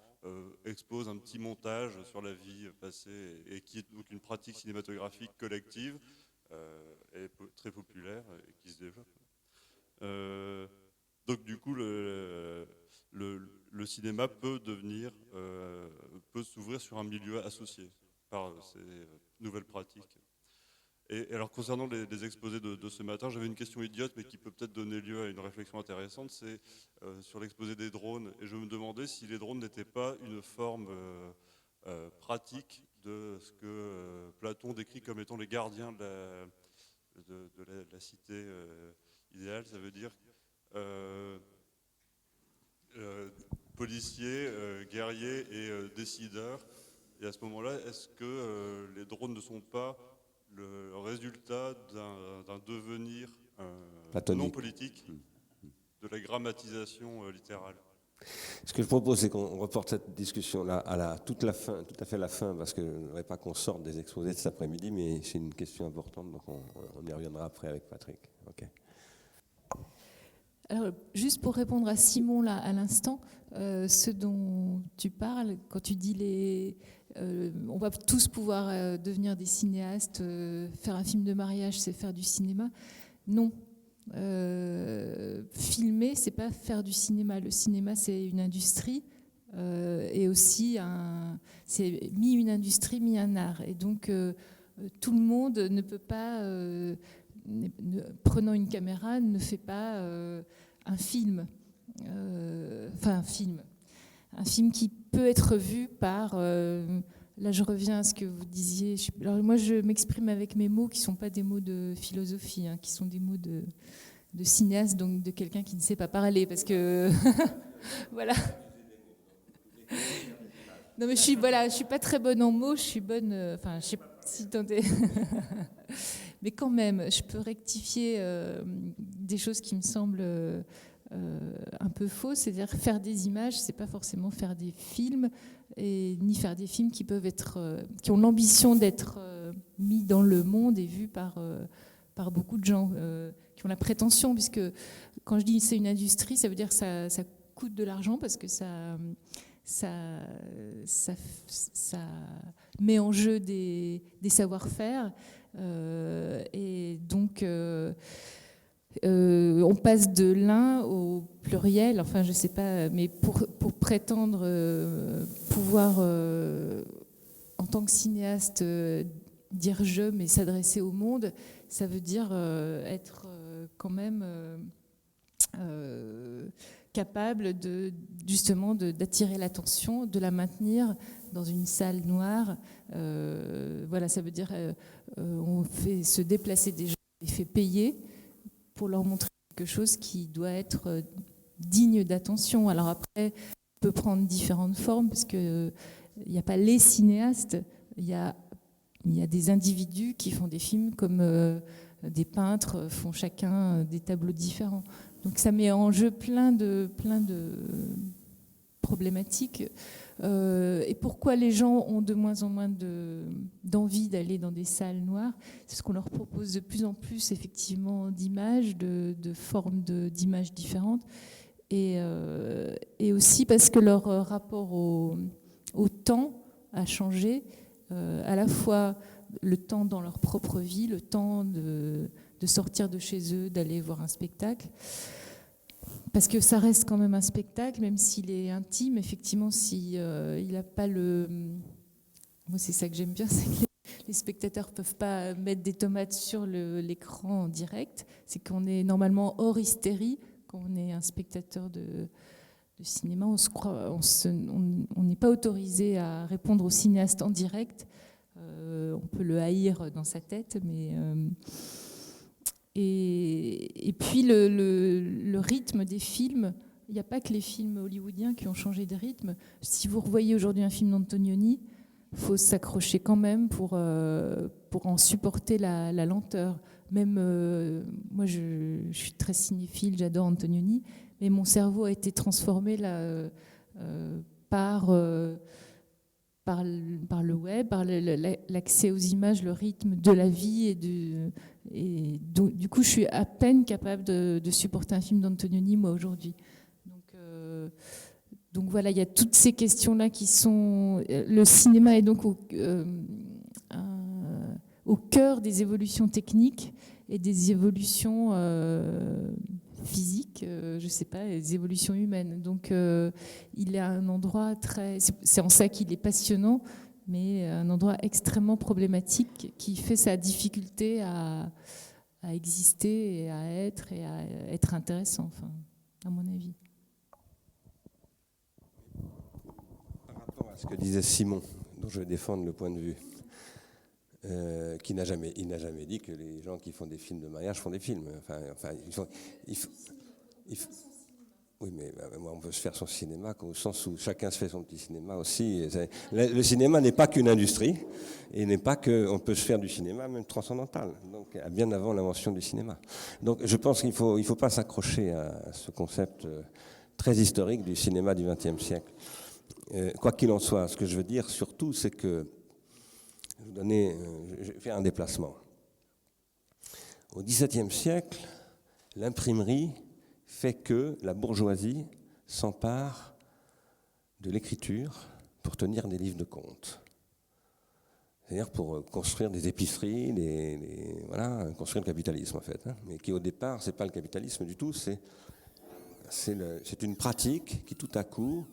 exposent un petit montage sur la vie passée et qui est donc une pratique cinématographique collective et très populaire et qui se développe. Donc du coup, le cinéma peut s'ouvrir sur un milieu associé par ces nouvelles pratiques. Et alors concernant les exposés de ce matin, j'avais une question idiote mais qui peut peut-être donner lieu à une réflexion intéressante, c'est sur l'exposé des drones. Et je me demandais si les drones n'étaient pas une forme pratique de ce que Platon décrit comme étant les gardiens de la cité idéale. Ça veut dire policiers, guerriers et décideurs. Et à ce moment-là, est-ce que les drones ne sont pas le résultat d'un devenir non politique de la grammatisation littérale? Ce que je propose, c'est qu'on reporte cette discussion-là à tout à fait la fin, parce que je ne voudrais pas qu'on sorte des exposés de cet après-midi, mais c'est une question importante, donc on y reviendra après avec Patrick. Okay. Alors, juste pour répondre à Simon là à l'instant, ce dont tu parles, quand tu dis on va tous pouvoir devenir des cinéastes, faire un film de mariage, c'est faire du cinéma. Non. Filmer, c'est pas faire du cinéma. Le cinéma, c'est une industrie et aussi c'est mi une industrie, mi un art. Et donc, tout le monde ne peut pas, prenant une caméra, ne fait pas un film. Un film qui peut être vu par... là, je reviens à ce que vous disiez. Alors, moi, je m'exprime avec mes mots qui ne sont pas des mots de philosophie, qui sont des mots de cinéaste, donc de quelqu'un qui ne sait pas parler, parce que... voilà. Non, mais je suis pas très bonne en mots, je suis bonne... je sais pas si tenter... Mais quand même, je peux rectifier des choses qui me semblent... un peu faux, c'est-à-dire faire des images, c'est pas forcément faire des films, et ni faire des films qui peuvent être, qui ont l'ambition d'être mis dans le monde et vus par beaucoup de gens, qui ont la prétention, puisque quand je dis c'est une industrie, ça veut dire que ça coûte de l'argent parce que ça met en jeu des savoir-faire, et donc on passe de l'un au pluriel, enfin je sais pas, mais pour prétendre pouvoir en tant que cinéaste dire je, mais s'adresser au monde, ça veut dire être quand même capable justement d'attirer l'attention, de la maintenir dans une salle noire. Voilà, ça veut dire on fait se déplacer des gens, on les fait payer pour leur montrer quelque chose qui doit être digne d'attention. Alors après, on peut prendre différentes formes, parce qu'il n'y a pas les cinéastes, il y a des individus qui font des films comme des peintres font chacun des tableaux différents. Donc ça met en jeu plein de problématiques. Et pourquoi les gens ont de moins en moins d'envie d'aller dans des salles noires? C'est ce qu'on leur propose de plus en plus, effectivement, d'images, de formes d'images différentes. Et aussi parce que leur rapport au temps a changé, à la fois le temps dans leur propre vie, le temps de sortir de chez eux, d'aller voir un spectacle. Parce que ça reste quand même un spectacle, même s'il est intime. Effectivement, il n'a pas le... Moi, c'est ça que j'aime bien, c'est que les spectateurs ne peuvent pas mettre des tomates sur l'écran en direct. C'est qu'on est normalement hors hystérie Quand on est un spectateur de cinéma, on n'est pas autorisé à répondre au cinéaste en direct. On peut le haïr dans sa tête, mais et puis le rythme des films. Il n'y a pas que les films hollywoodiens qui ont changé de rythme. Si vous revoyez aujourd'hui un film d'Antonioni, il faut s'accrocher quand même pour en supporter la lenteur. Même moi, je suis très cinéphile, j'adore Antonioni, mais mon cerveau a été transformé là, par le web, par l'accès aux images, le rythme de la vie. Du coup, je suis à peine capable de supporter un film d'Antonioni, moi, aujourd'hui. Donc voilà, il y a toutes ces questions-là qui sont... Le cinéma est donc au cœur des évolutions techniques et des évolutions physiques, je ne sais pas, des évolutions humaines. Donc il est à un endroit très... C'est en ça qu'il est passionnant, mais un endroit extrêmement problématique qui fait sa difficulté à exister et à être intéressant, enfin, à mon avis. Ce que disait Simon, dont je vais défendre le point de vue, il n'a jamais dit que les gens qui font des films de mariage font des films. Oui, mais moi, on peut se faire son cinéma au sens où chacun se fait son petit cinéma aussi. Le cinéma n'est pas qu'une industrie, et n'est pas qu'on peut se faire du cinéma, même transcendantal, donc bien avant l'invention du cinéma. Donc je pense qu'il faut pas s'accrocher à ce concept très historique du cinéma du XXe siècle. Quoi qu'il en soit, ce que je veux dire surtout, c'est que je vais faire un déplacement. Au XVIIe siècle, l'imprimerie fait que la bourgeoisie s'empare de l'écriture pour tenir des livres de comptes. C'est-à-dire pour construire des épiceries, construire le capitalisme en fait. Mais qui au départ, c'est pas le capitalisme du tout, c'est une pratique qui tout à coup,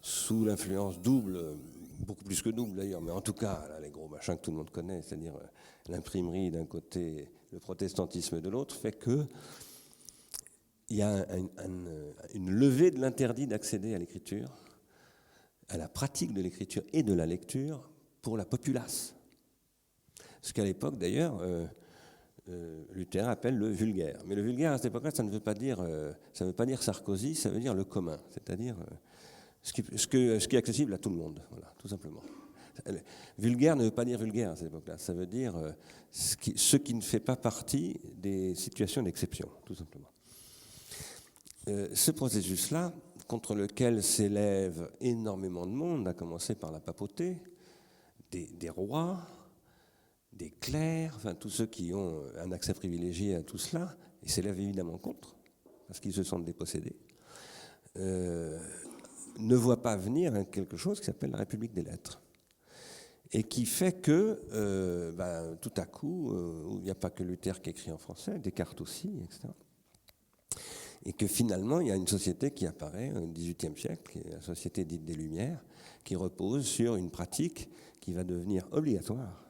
sous l'influence double, beaucoup plus que double d'ailleurs, mais en tout cas, là, les gros machins que tout le monde connaît, c'est-à-dire l'imprimerie d'un côté, le protestantisme de l'autre, fait que il y a une levée de l'interdit d'accéder à l'écriture, à la pratique de l'écriture et de la lecture pour la populace. Ce qu'à l'époque, d'ailleurs, Luther appelle le vulgaire. Mais le vulgaire, à cette époque-là, ça ne veut pas dire Sarkozy, ça veut dire le commun, c'est-à-dire ce qui est accessible à tout le monde, voilà, tout simplement. Vulgaire ne veut pas dire vulgaire à cette époque-là, ça veut dire ce qui ne fait pas partie des situations d'exception, tout simplement. Ce processus-là, contre lequel s'élève énormément de monde, à commencer par la papauté, des rois, des clercs, enfin tous ceux qui ont un accès privilégié à tout cela, ils s'élèvent évidemment contre, parce qu'ils se sentent dépossédés, ne voient pas venir quelque chose qui s'appelle la République des lettres. Et qui fait que, tout à coup, il n'y a pas que Luther qui écrit en français, Descartes aussi, etc. Et que finalement, il y a une société qui apparaît au XVIIIe siècle, qui est la société dite des Lumières, qui repose sur une pratique qui va devenir obligatoire.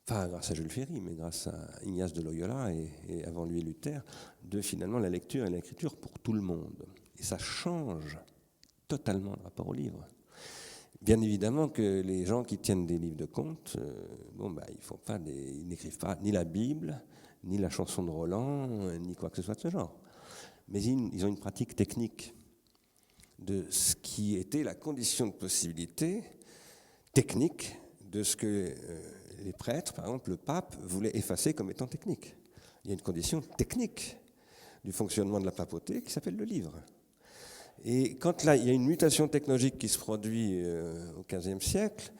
Pas grâce à Jules Ferry, mais grâce à Ignace de Loyola et avant lui Luther, de finalement la lecture et l'écriture pour tout le monde. Et ça change totalement le rapport au livre. Bien évidemment que les gens qui tiennent des livres de contes, ils n'écrivent pas ni la Bible, ni la chanson de Roland, ni quoi que ce soit de ce genre. Mais ils ont une pratique technique de ce qui était la condition de possibilité technique de ce que les prêtres, par exemple le pape, voulaient effacer comme étant technique. Il y a une condition technique du fonctionnement de la papauté qui s'appelle le livre. Et quand là, il y a une mutation technologique qui se produit au XVe siècle,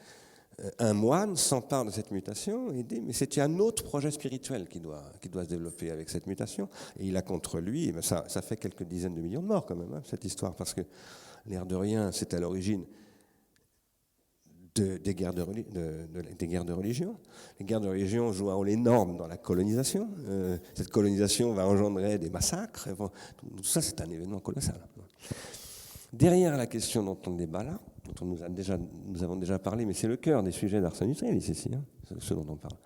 un moine s'empare de cette mutation et dit mais c'est un autre projet spirituel qui doit se développer avec cette mutation. Et il a contre lui, et ça fait quelques dizaines de millions de morts quand même, cette histoire, parce que l'air de rien, c'est à l'origine des guerres de religion. Les guerres de religion jouent un rôle énorme dans la colonisation. Cette colonisation va engendrer des massacres. Tout ça, c'est un événement colossal. Derrière la question dont on débat là, dont nous avons déjà parlé, mais c'est le cœur des sujets d'Ars Industrialis ici, ce dont on parle.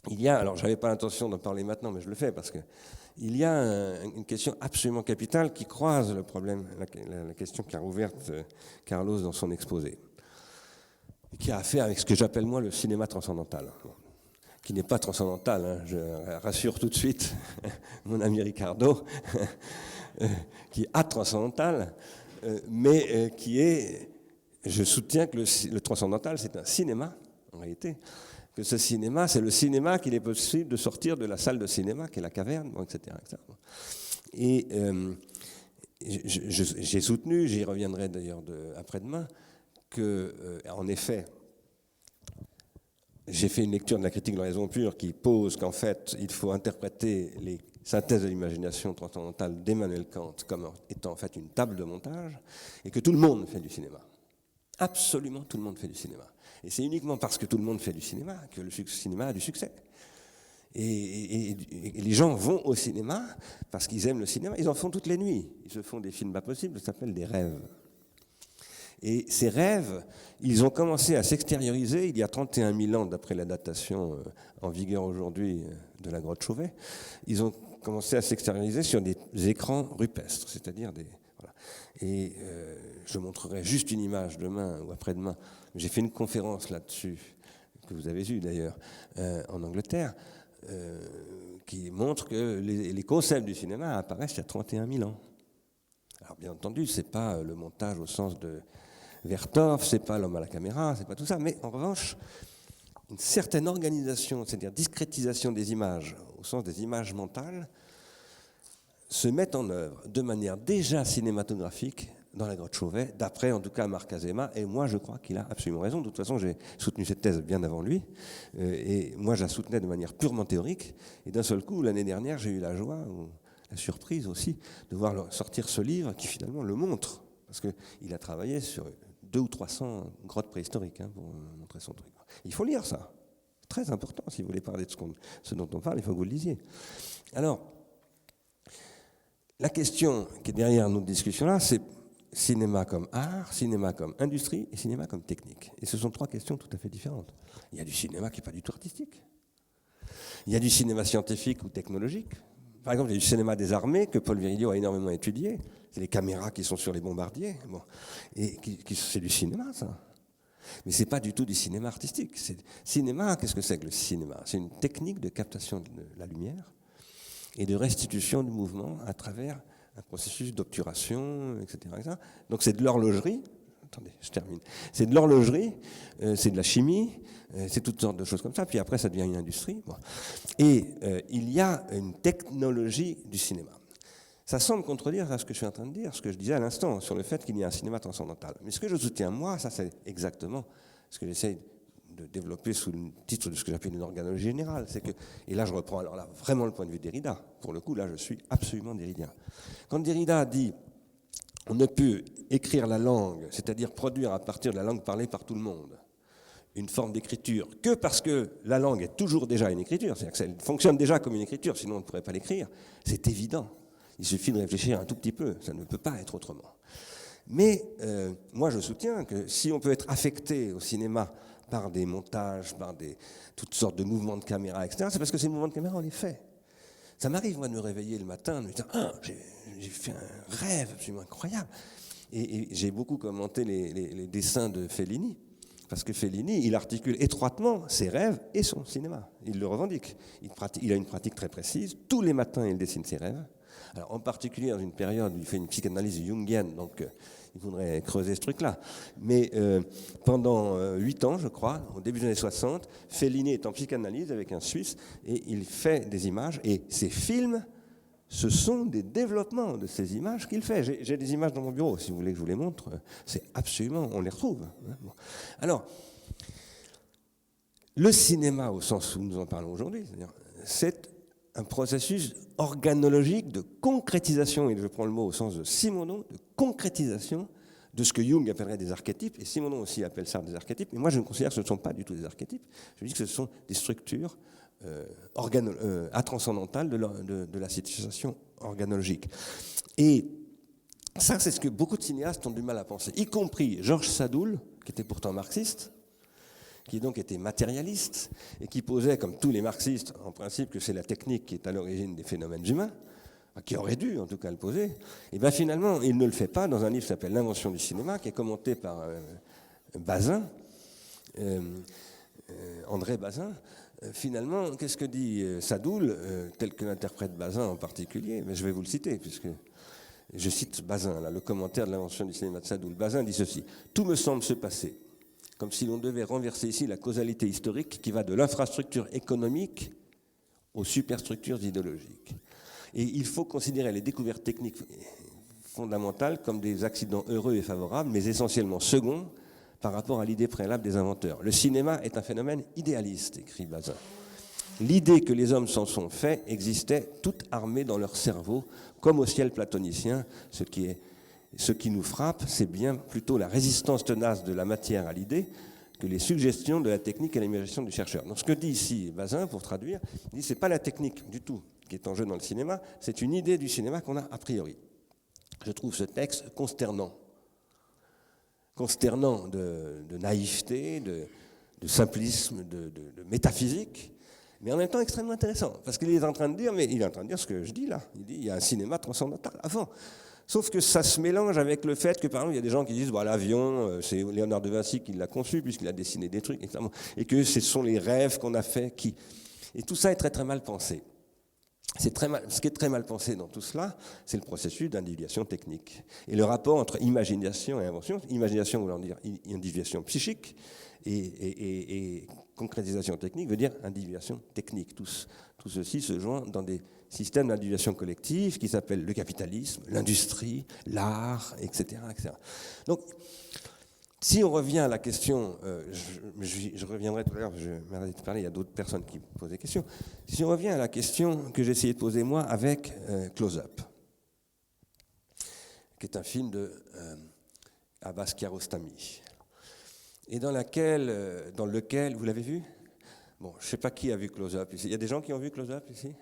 il y a, alors je n'avais pas l'intention d'en parler maintenant, mais je le fais parce que il y a une question absolument capitale qui croise le problème, la question qu'a ouverte Carlos dans son exposé, qui a à faire avec ce que j'appelle moi le cinéma transcendantal, qui n'est pas transcendantal, hein, je rassure tout de suite mon ami Ricardo, qui est atranscendantal, mais qui est, je soutiens que le transcendantal c'est un cinéma en réalité, que ce cinéma, c'est le cinéma qu'il est possible de sortir de la salle de cinéma, qui est la caverne, bon, etc., etc. Et j'ai soutenu, j'y reviendrai d'ailleurs après-demain, que, en effet, j'ai fait une lecture de la critique de la raison pure qui pose qu'en fait, il faut interpréter les synthèses de l'imagination transcendantale d'Emmanuel Kant comme étant en fait une table de montage, et que tout le monde fait du cinéma. Absolument tout le monde fait du cinéma. Et c'est uniquement parce que tout le monde fait du cinéma que le cinéma a du succès. Et les gens vont au cinéma parce qu'ils aiment le cinéma. Ils en font toutes les nuits. Ils se font des films pas possibles, ça s'appelle des rêves. Et ces rêves, ils ont commencé à s'extérioriser il y a 31 000 ans, d'après la datation en vigueur aujourd'hui de la grotte Chauvet. Ils ont commencé à s'extérioriser sur des écrans rupestres, c'est-à-dire des... Voilà. Et je montrerai juste une image demain ou après-demain. J'ai fait une conférence là-dessus, que vous avez eue d'ailleurs, en Angleterre, qui montre que les concepts du cinéma apparaissent il y a 31 000 ans. Alors bien entendu, ce n'est pas le montage au sens de Vertov, ce n'est pas l'homme à la caméra, ce n'est pas tout ça, mais en revanche, une certaine organisation, c'est-à-dire discrétisation des images, au sens des images mentales, se met en œuvre de manière déjà cinématographique dans la grotte Chauvet, d'après en tout cas Marc Azéma, et moi je crois qu'il a absolument raison. De toute façon, j'ai soutenu cette thèse bien avant lui, et moi je la soutenais de manière purement théorique, et d'un seul coup, l'année dernière, j'ai eu la joie, ou la surprise aussi, de voir sortir ce livre qui finalement le montre, parce qu'il a travaillé sur 200 ou 300 grottes préhistoriques, hein, pour montrer son truc. Il faut lire ça, c'est très important, si vous voulez parler de ce dont on parle, il faut que vous le lisiez. Alors, la question qui est derrière notre discussion-là, c'est cinéma comme art, cinéma comme industrie et cinéma comme technique. Et ce sont trois questions tout à fait différentes. Il y a du cinéma qui n'est pas du tout artistique. Il y a du cinéma scientifique ou technologique. Par exemple, il y a du cinéma des armées que Paul Virilio a énormément étudié. C'est les caméras qui sont sur les bombardiers. Bon. Et c'est du cinéma, ça. Mais ce n'est pas du tout du cinéma artistique. Cinéma, qu'est-ce que c'est que le cinéma? C'est une technique de captation de la lumière et de restitution du mouvement à travers un processus d'obturation, etc., etc. Donc c'est de l'horlogerie. Attendez, je termine. C'est de l'horlogerie, c'est de la chimie, c'est toutes sortes de choses comme ça. Puis après, ça devient une industrie. Bon. Et il y a une technologie du cinéma. Ça semble contredire à ce que je suis en train de dire, ce que je disais à l'instant, sur le fait qu'il y a un cinéma transcendantal. Mais ce que je soutiens, moi, ça c'est exactement ce que j'essaye de développer sous le titre de ce que j'appelle une organologie générale. C'est que, et là je reprends alors là, vraiment le point de vue de Derrida. Pour le coup, là je suis absolument derridien. Quand Derrida dit on ne peut écrire la langue, c'est-à-dire produire à partir de la langue parlée par tout le monde, une forme d'écriture, que parce que la langue est toujours déjà une écriture, c'est-à-dire qu'elle fonctionne déjà comme une écriture, sinon on ne pourrait pas l'écrire, c'est évident. Il suffit de réfléchir un tout petit peu, ça ne peut pas être autrement. Mais moi je soutiens que si on peut être affecté au cinéma par des montages, par toutes sortes de mouvements de caméra, etc., c'est parce que ces mouvements de caméra, on les fait. Ça m'arrive, moi, de me réveiller le matin, de me dire « Ah, j'ai fait un rêve absolument incroyable !» Et j'ai beaucoup commenté les dessins de Fellini, parce que Fellini, il articule étroitement ses rêves et son cinéma. Il le revendique. Il a une pratique très précise. Tous les matins, il dessine ses rêves. Alors, en particulier, dans une période où il fait une psychanalyse jungienne, donc il faudrait creuser ce truc-là. Mais pendant 8 ans, je crois, au début des années 60, Fellini est en psychanalyse avec un Suisse et il fait des images. Et ces films, ce sont des développements de ces images qu'il fait. J'ai des images dans mon bureau, si vous voulez que je vous les montre. C'est absolument, on les retrouve. Alors, le cinéma, au sens où nous en parlons aujourd'hui, c'est un processus organologique de concrétisation, et je prends le mot au sens de Simondon, de concrétisation de ce que Jung appellerait des archétypes, et Simondon aussi appelle ça des archétypes, mais moi je considère que ce ne sont pas du tout des archétypes, je dis que ce sont des structures atranscendantales de la situation organologique. Et ça, c'est ce que beaucoup de cinéastes ont du mal à penser, y compris Georges Sadoul, qui était pourtant marxiste, qui donc était matérialiste et qui posait, comme tous les marxistes, en principe que c'est la technique qui est à l'origine des phénomènes humains, qui aurait dû en tout cas le poser, et bien finalement il ne le fait pas dans un livre qui s'appelle L'invention du cinéma, qui est commenté par Bazin, André Bazin. Finalement, qu'est-ce que dit Sadoul, tel que l'interprète Bazin en particulier? Mais je vais vous le citer, puisque je cite Bazin, là, le commentaire de l'invention du cinéma de Sadoul. Bazin dit ceci: « Tout me semble se passer, comme si l'on devait renverser ici la causalité historique qui va de l'infrastructure économique aux superstructures idéologiques. Et il faut considérer les découvertes techniques fondamentales comme des accidents heureux et favorables, mais essentiellement seconds, par rapport à l'idée préalable des inventeurs. Le cinéma est un phénomène idéaliste, écrit Bazin. L'idée que les hommes s'en sont faits existait toute armée dans leur cerveau, comme au ciel platonicien. Ce qui nous frappe, c'est bien plutôt la résistance tenace de la matière à l'idée que les suggestions de la technique et l'imagination du chercheur. » Donc ce que dit ici Bazin, pour traduire, il dit c'est pas la technique du tout qui est en jeu dans le cinéma, c'est une idée du cinéma qu'on a a priori. Je trouve ce texte consternant de naïveté, de simplisme, de métaphysique, mais en même temps extrêmement intéressant, parce qu'il est en train de dire, ce que je dis là, il dit il y a un cinéma transcendantal avant. Sauf que ça se mélange avec le fait que, par exemple, il y a des gens qui disent bah, l'avion, c'est Léonard de Vinci qui l'a conçu, puisqu'il a dessiné des trucs, etc., et que ce sont les rêves qu'on a faits qui... Et tout ça est très très mal pensé. Ce qui est très mal pensé dans tout cela, c'est le processus d'individuation technique. Et le rapport entre imagination et invention, imagination voulant dire individuation psychique, et concrétisation technique veut dire individuation technique. Tout ceci se joint dans des systèmes d'individuation collective qui s'appellent le capitalisme, l'industrie, l'art, etc., etc. Donc, si on revient à la question, je reviendrai tout à l'heure, je m'arrête de parler, il y a d'autres personnes qui posent des questions. Si on revient à la question que j'ai essayé de poser moi avec Close Up, qui est un film de Abbas Kiarostami, et dans lequel, vous l'avez vu? Bon, je ne sais pas qui a vu Close Up ici. Il y a des gens qui ont vu Close Up ici?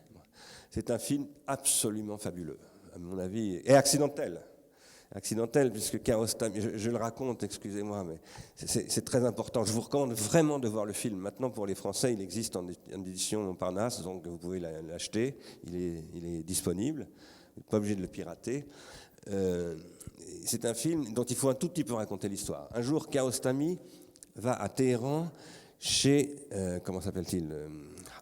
C'est un film absolument fabuleux, à mon avis, et accidentel. Accidentel, puisque Kiarostami, je le raconte, excusez-moi, mais c'est très important. Je vous recommande vraiment de voir le film. Maintenant, pour les Français, il existe en édition Montparnasse, donc vous pouvez l'acheter, il est disponible, vous n'êtes pas obligé de le pirater. C'est un film dont il faut un tout petit peu raconter l'histoire. Un jour, Kiarostami va à Téhéran chez, comment s'appelle-t-il,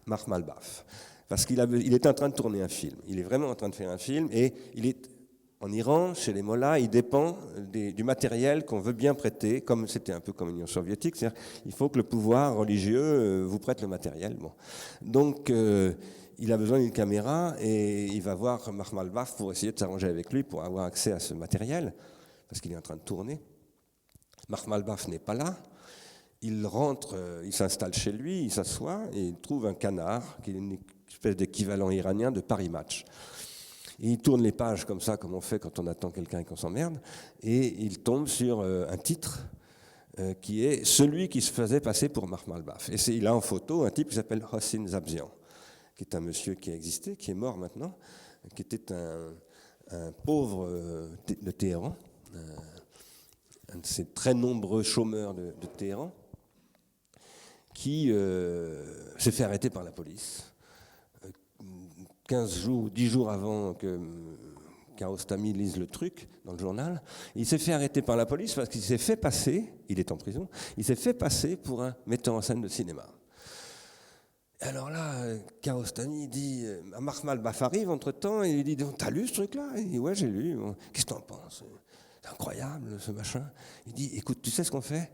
Marc Malbaf, parce qu'il est en train de tourner un film. Il est vraiment en train de faire un film, et il est en Iran, chez les mollahs, il dépend du matériel qu'on veut bien prêter, comme c'était un peu comme l'Union soviétique, c'est-à-dire il faut que le pouvoir religieux vous prête le matériel. Bon. Donc, il a besoin d'une caméra et il va voir Marc Malbaf pour essayer de s'arranger avec lui pour avoir accès à ce matériel, parce qu'il est en train de tourner. Marc Malbaf n'est pas là. Il rentre, il s'installe chez lui, il s'assoit et il trouve un canard, qui est une espèce d'équivalent iranien de Paris Match. Et il tourne les pages comme ça, comme on fait quand on attend quelqu'un et qu'on s'emmerde, et il tombe sur un titre qui est celui qui se faisait passer pour Marc Malbaf. Et il a en photo un type qui s'appelle Hossein Zabzian, qui est un monsieur qui a existé, qui est mort maintenant, qui était un pauvre de Téhéran, un de ces très nombreux chômeurs de Téhéran, qui s'est fait arrêter par la police. 15 jours, 10 jours avant que Kiarostami lise le truc dans le journal, il s'est fait arrêter par la police parce qu'il s'est fait passer, il est en prison, il s'est fait passer pour un metteur en scène de cinéma. Alors là, Kiarostami dit, Marc Malbaf arrive entre-temps et il dit, t'as lu ce truc-là? Il dit, ouais, j'ai lu. Qu'est-ce que t'en penses? C'est incroyable, ce machin. Il dit, écoute, tu sais ce qu'on fait?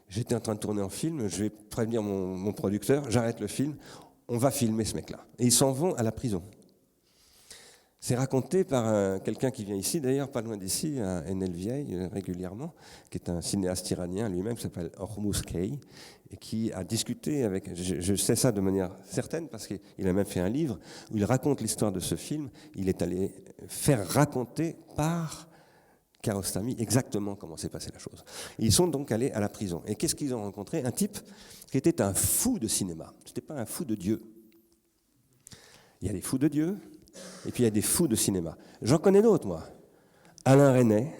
J'étais en train de tourner un film, je vais prévenir mon producteur, j'arrête le film, on va filmer ce mec-là. Et ils s'en vont à la prison. C'est raconté par quelqu'un qui vient ici, d'ailleurs, pas loin d'ici, à Enel Vieille, régulièrement, qui est un cinéaste iranien lui-même, qui s'appelle Hormuz Key, et qui a discuté avec... Je sais ça de manière certaine, parce qu'il a même fait un livre où il raconte l'histoire de ce film. Il est allé faire raconter par Kiarostami exactement comment s'est passée la chose. Et ils sont donc allés à la prison. Et qu'est-ce qu'ils ont rencontré? Un type qui était un fou de cinéma. Ce n'était pas un fou de Dieu. Il y a des fous de Dieu, et puis il y a des fous de cinéma. J'en connais d'autres, moi. Alain Resnais,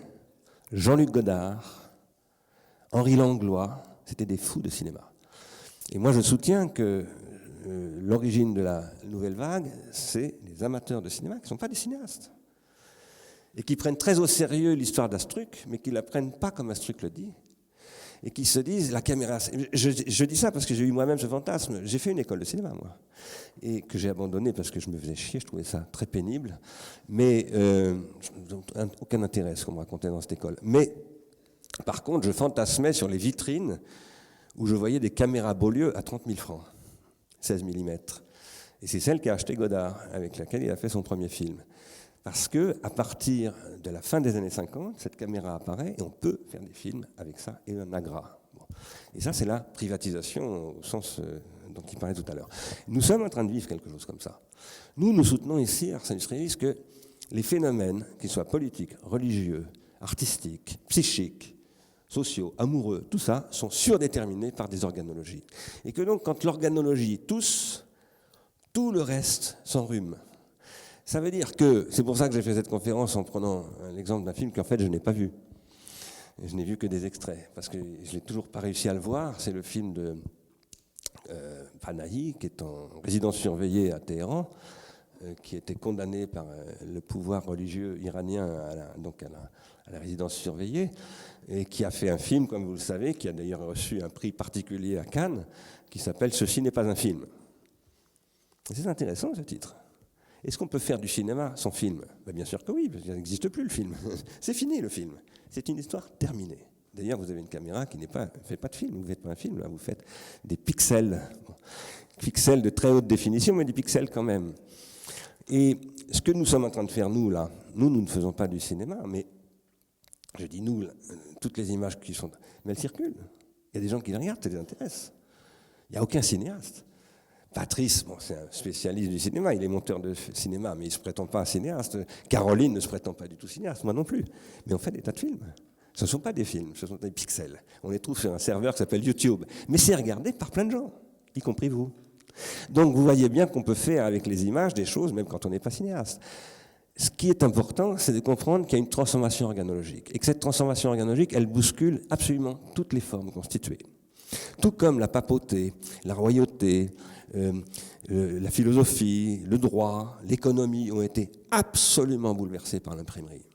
Jean-Luc Godard, Henri Langlois, c'était des fous de cinéma. Et moi, je soutiens que l'origine de la nouvelle vague, c'est les amateurs de cinéma qui ne sont pas des cinéastes. Et qui prennent très au sérieux l'histoire d'Astruc, mais qui ne la prennent pas comme Astruc le dit. Et qui se disent, la caméra... Je dis ça parce que j'ai eu moi-même ce fantasme. J'ai fait une école de cinéma, moi. Et que j'ai abandonné parce que je me faisais chier, je trouvais ça très pénible. Mais aucun intérêt à ce qu'on me racontait dans cette école. Mais, par contre, je fantasmais sur les vitrines où je voyais des caméras Beaulieu à 30 000 francs, 16 mm. Et c'est celle qu'a acheté Godard, avec laquelle il a fait son premier film. Parce qu'à partir de la fin des années 50, cette caméra apparaît et on peut faire des films avec ça et un agra. Bon. Et ça, c'est la privatisation au sens dont il parlait tout à l'heure. Nous sommes en train de vivre quelque chose comme ça. Nous soutenons ici, Ars Industrialis, que les phénomènes, qu'ils soient politiques, religieux, artistiques, psychiques, sociaux, amoureux, tout ça, sont surdéterminés par des organologies. Et que donc, quand l'organologie tousse, tout le reste s'enrhume. Ça veut dire que, c'est pour ça que j'ai fait cette conférence en prenant l'exemple d'un film qu'en fait je n'ai pas vu. Je n'ai vu que des extraits, parce que je n'ai toujours pas réussi à le voir. C'est le film de Panahi, qui est en résidence surveillée à Téhéran, qui a été condamné par le pouvoir religieux iranien à la résidence surveillée, et qui a fait un film, comme vous le savez, qui a d'ailleurs reçu un prix particulier à Cannes, qui s'appelle « Ceci n'est pas un film ». C'est intéressant ce titre. Est-ce qu'on peut faire du cinéma sans film? Bien sûr que oui, parce qu'il n'existe plus le film. C'est fini le film. C'est une histoire terminée. D'ailleurs, vous avez une caméra qui ne fait pas de film. Vous ne faites pas un film, là, vous faites des pixels. Pixels de très haute définition, mais des pixels quand même. Et ce que nous sommes en train de faire, nous, là, nous ne faisons pas du cinéma, mais je dis nous, là, toutes les images qui sont... Mais elles circulent. Il y a des gens qui les regardent, ça les intéresse. Il n'y a aucun cinéaste. Patrice, bon, c'est un spécialiste du cinéma, il est monteur de cinéma, mais il ne se prétend pas cinéaste. Caroline ne se prétend pas du tout cinéaste, moi non plus. Mais on fait des tas de films. Ce ne sont pas des films, ce sont des pixels. On les trouve sur un serveur qui s'appelle YouTube. Mais c'est regardé par plein de gens, y compris vous. Donc vous voyez bien qu'on peut faire avec les images des choses, même quand on n'est pas cinéaste. Ce qui est important, c'est de comprendre qu'il y a une transformation organologique. Et que cette transformation organologique, elle bouscule absolument toutes les formes constituées. Tout comme la papauté, la royauté, la philosophie, le droit, l'économie ont été absolument bouleversés par l'imprimerie.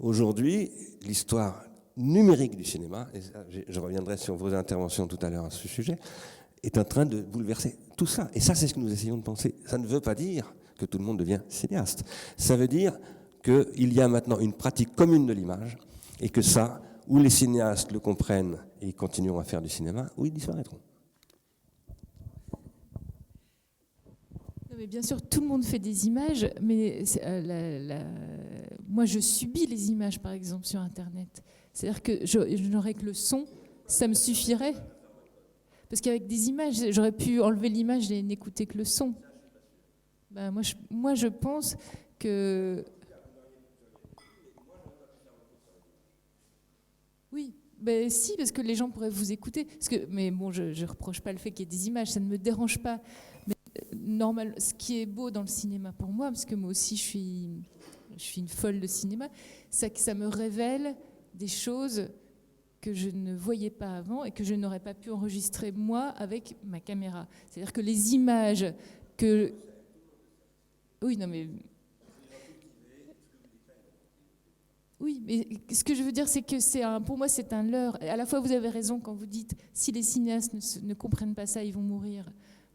Aujourd'hui, l'histoire numérique du cinéma, et je reviendrai sur vos interventions tout à l'heure à ce sujet, est en train de bouleverser tout ça. Et ça, c'est ce que nous essayons de penser. Ça ne veut pas dire que tout le monde devient cinéaste. Ça veut dire qu'il y a maintenant une pratique commune de l'image et que ça, où les cinéastes le comprennent et ils continueront à faire du cinéma, ou ils disparaîtront. Mais bien sûr, tout le monde fait des images, mais moi, je subis les images, par exemple, sur Internet. C'est-à-dire que je n'aurais que le son, ça me suffirait. Parce qu'avec des images, j'aurais pu enlever l'image et n'écouter que le son. Ben, moi, je pense que... Oui, ben si, parce que les gens pourraient vous écouter. Mais bon, je ne reproche pas le fait qu'il y ait des images, ça ne me dérange pas. Mais normal, ce qui est beau dans le cinéma pour moi, parce que moi aussi je suis une folle de cinéma, c'est que ça me révèle des choses que je ne voyais pas avant et que je n'aurais pas pu enregistrer moi avec ma caméra. C'est-à-dire que les images que... Oui, non mais... Oui, mais ce que je veux dire, c'est que pour moi, c'est un leurre. À la fois, vous avez raison quand vous dites si les cinéastes ne comprennent pas ça, ils vont mourir.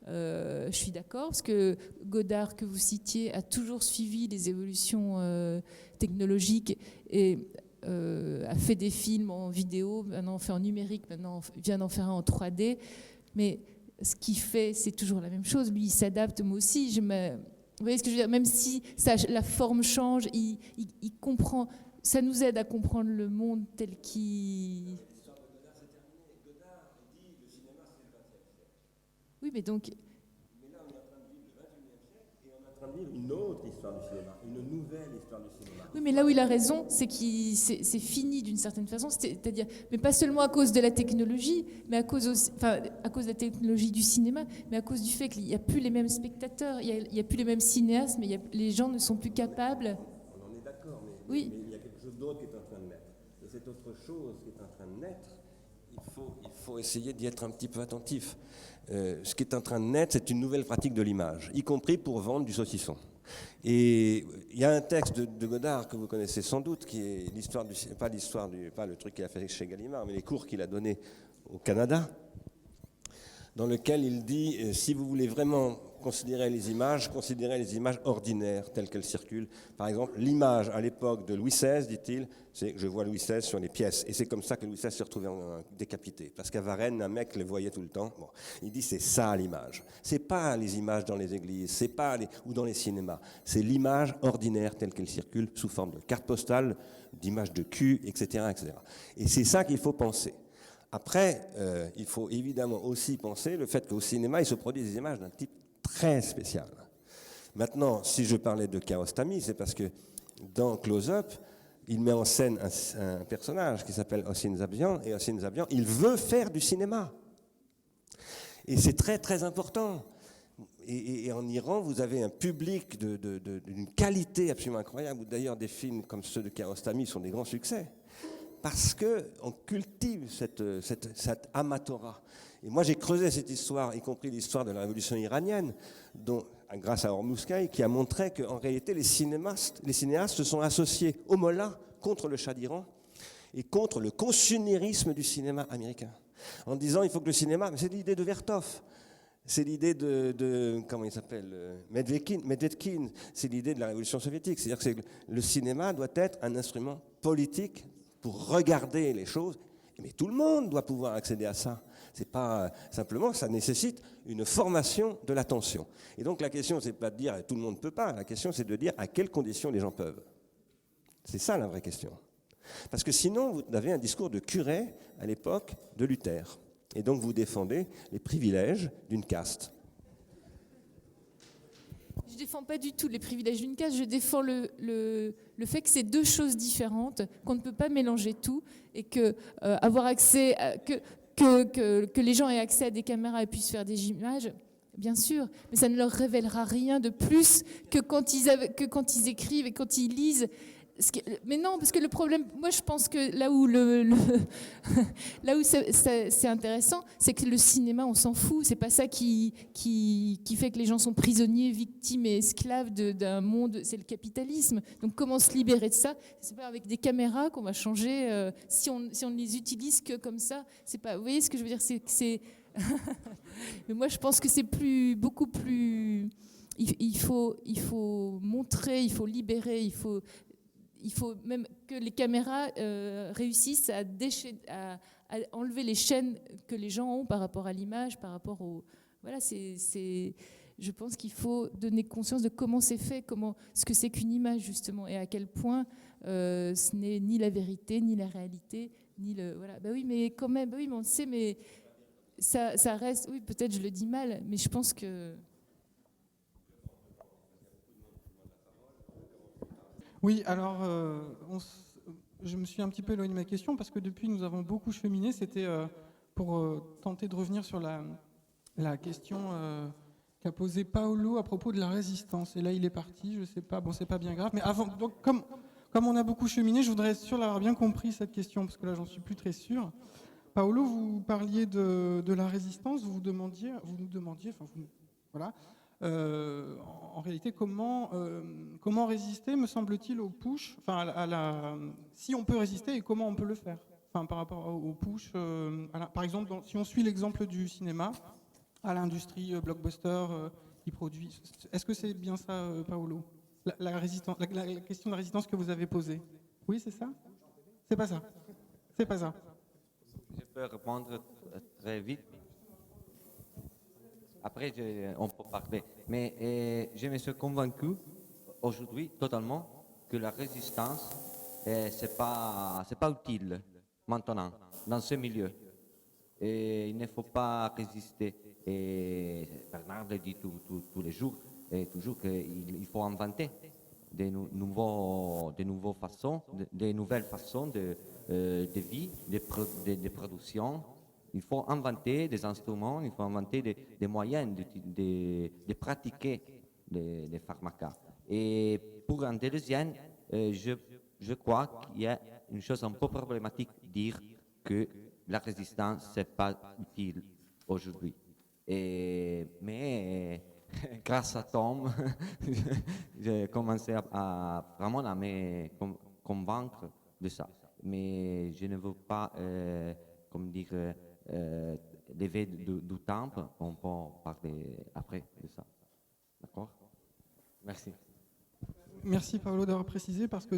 Je suis d'accord, parce que Godard, que vous citiez, a toujours suivi les évolutions technologiques et a fait des films en vidéo, maintenant on fait en numérique, maintenant on vient d'en faire un en 3D. Mais ce qu'il fait, c'est toujours la même chose. Lui, il s'adapte, moi aussi. Vous voyez ce que je veux dire? Même si la forme change, il comprend... Ça nous aide à comprendre le monde tel qu'il... Oui, mais donc... Mais là, on est en train de vivre le 21e siècle et on est en train de vivre une autre histoire du cinéma, une nouvelle histoire du cinéma. Oui, mais là où il a raison, c'est que c'est fini d'une certaine façon. C'est-à-dire, mais pas seulement à cause de la technologie, mais à cause de la technologie du cinéma, mais à cause du fait qu'il n'y a plus les mêmes spectateurs, il n'y a plus les mêmes cinéastes, mais les gens ne sont plus capables... On en est d'accord, mais, oui. Mais il y a quelque chose d'autre qui est en train de naître. Et cette autre chose qui est en train de naître, Il faut essayer d'y être un petit peu attentif. Ce qui est en train de naître, c'est une nouvelle pratique de l'image, y compris pour vendre du saucisson. Et il y a un texte de Godard que vous connaissez sans doute, qui est l'histoire pas le truc qu'il a fait chez Gallimard, mais les cours qu'il a donnés au Canada, dans lequel il dit, si vous voulez vraiment considérez les images ordinaires telles qu'elles circulent. Par exemple, l'image à l'époque de Louis XVI, dit-il, c'est que je vois Louis XVI sur les pièces. Et c'est comme ça que Louis XVI s'est retrouvé décapité. Parce qu'à Varennes, un mec les voyait tout le temps. Bon, il dit c'est ça l'image. C'est pas les images dans les églises, c'est pas ou dans les cinémas. C'est l'image ordinaire telle qu'elle circule sous forme de carte postale, d'images de cul, etc., etc. Et c'est ça qu'il faut penser. Après, il faut évidemment aussi penser le fait qu'au cinéma, il se produit des images d'un type très spécial. Maintenant, si je parlais de Kiarostami, c'est parce que dans Close-Up, il met en scène un personnage qui s'appelle Hossein Zabian, et Hossein Zabian, il veut faire du cinéma. Et c'est très très important. Et en Iran, vous avez un public d'une qualité absolument incroyable, où d'ailleurs des films comme ceux de Kiarostami sont des grands succès. Parce qu'on cultive cette amatora. Et moi, j'ai creusé cette histoire, y compris l'histoire de la révolution iranienne, grâce à Hormuzkay, qui a montré qu'en réalité, les cinéastes se sont associés au Mollah contre le Shah d'Iran et contre le consumérisme du cinéma américain. En disant, il faut que le cinéma... C'est l'idée de Vertov. C'est l'idée de comment il s'appelle, Medvedkin. C'est l'idée de la révolution soviétique. C'est-à-dire que le cinéma doit être un instrument politique pour regarder les choses, mais tout le monde doit pouvoir accéder à ça. C'est pas simplement, ça nécessite une formation de l'attention. Et donc la question, c'est pas de dire tout le monde ne peut pas. La question, c'est de dire à quelles conditions les gens peuvent. C'est ça la vraie question. Parce que sinon, vous avez un discours de curé à l'époque de Luther. Et donc vous défendez les privilèges d'une caste. Je ne défends pas du tout les privilèges d'une caste, je défends le fait que c'est deux choses différentes, qu'on ne peut pas mélanger tout, et que avoir accès, que les gens aient accès à des caméras et puissent faire des images, bien sûr, mais ça ne leur révélera rien de plus que quand ils écrivent et quand ils lisent. Mais non, parce que le problème, moi je pense que là où c'est intéressant, c'est que le cinéma, on s'en fout. C'est pas ça qui fait que les gens sont prisonniers, victimes et esclaves d'un monde. C'est le capitalisme. Donc comment se libérer de ça? C'est pas avec des caméras qu'on va changer. Si on ne les utilise que comme ça, c'est pas. Vous voyez ce que je veux dire? C'est. Mais moi je pense que c'est beaucoup plus. Il faut montrer, il faut libérer, il faut même que les caméras réussissent à enlever les chaînes que les gens ont par rapport à l'image, par rapport au... Voilà, je pense qu'il faut donner conscience de comment c'est fait, ce que c'est qu'une image, justement, et à quel point ce n'est ni la vérité, ni la réalité, ni le... Voilà. Bah oui, mais quand même, bah oui, mais on sait, mais ça reste... Oui, peut-être je le dis mal, mais je pense que... Oui, alors je me suis un petit peu éloigné de ma question parce que depuis nous avons beaucoup cheminé. C'était pour tenter de revenir sur la question qu'a posée Paolo à propos de la résistance. Et là il est parti, je sais pas, bon c'est pas bien grave. Mais avant, donc comme on a beaucoup cheminé, je voudrais être sûr d'avoir bien compris cette question parce que là j'en suis plus très sûr. Paolo, vous parliez de la résistance, vous nous demandiez, voilà. En réalité, comment résister, me semble-t-il, au push, si on peut résister et comment on peut le faire, par rapport au push. Par exemple, si on suit l'exemple du cinéma, à l'industrie blockbuster qui produit. Est-ce que c'est bien ça, Paolo, la question de la résistance que vous avez posée? Oui, c'est ça? C'est pas ça. C'est pas ça. Je peux répondre très vite. Après, on peut parler. Mais je me suis convaincu aujourd'hui totalement que la résistance, c'est pas utile maintenant, dans ce milieu. Et il ne faut pas résister. Et Bernard le dit tous les jours, et toujours qu'il faut inventer des nouvelles façons de vie, de production. Il faut inventer des instruments, il faut inventer des moyens de pratiquer les pharmacas. Et pour un deuxième, je crois qu'il y a une chose un peu problématique, dire que la résistance, c'est pas utile aujourd'hui. Mais grâce à Tom, j'ai commencé vraiment à me convaincre de ça. Mais je ne veux pas, lever du temps. On peut parler après de ça. D'accord? Merci. Merci Paolo d'avoir précisé, parce que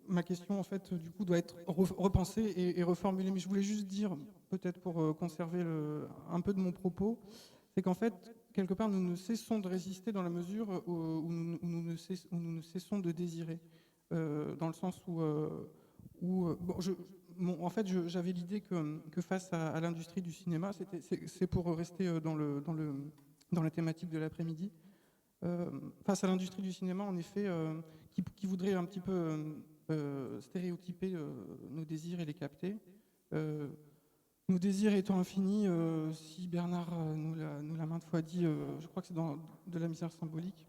ma question en fait du coup doit être repensée et reformulée. Mais je voulais juste dire, peut-être pour conserver un peu de mon propos, c'est qu'en fait quelque part nous ne cessons de résister dans la mesure où nous ne cessons de désirer, dans le sens où en fait j'avais l'idée que face à l'industrie du cinéma, c'est pour rester dans la thématique de l'après-midi. Face à l'industrie du cinéma, en effet, qui voudrait un petit peu stéréotyper nos désirs et les capter. Nos désirs étant infinis, si Bernard nous l'a maintes fois dit, je crois que c'est dans De la misère symbolique,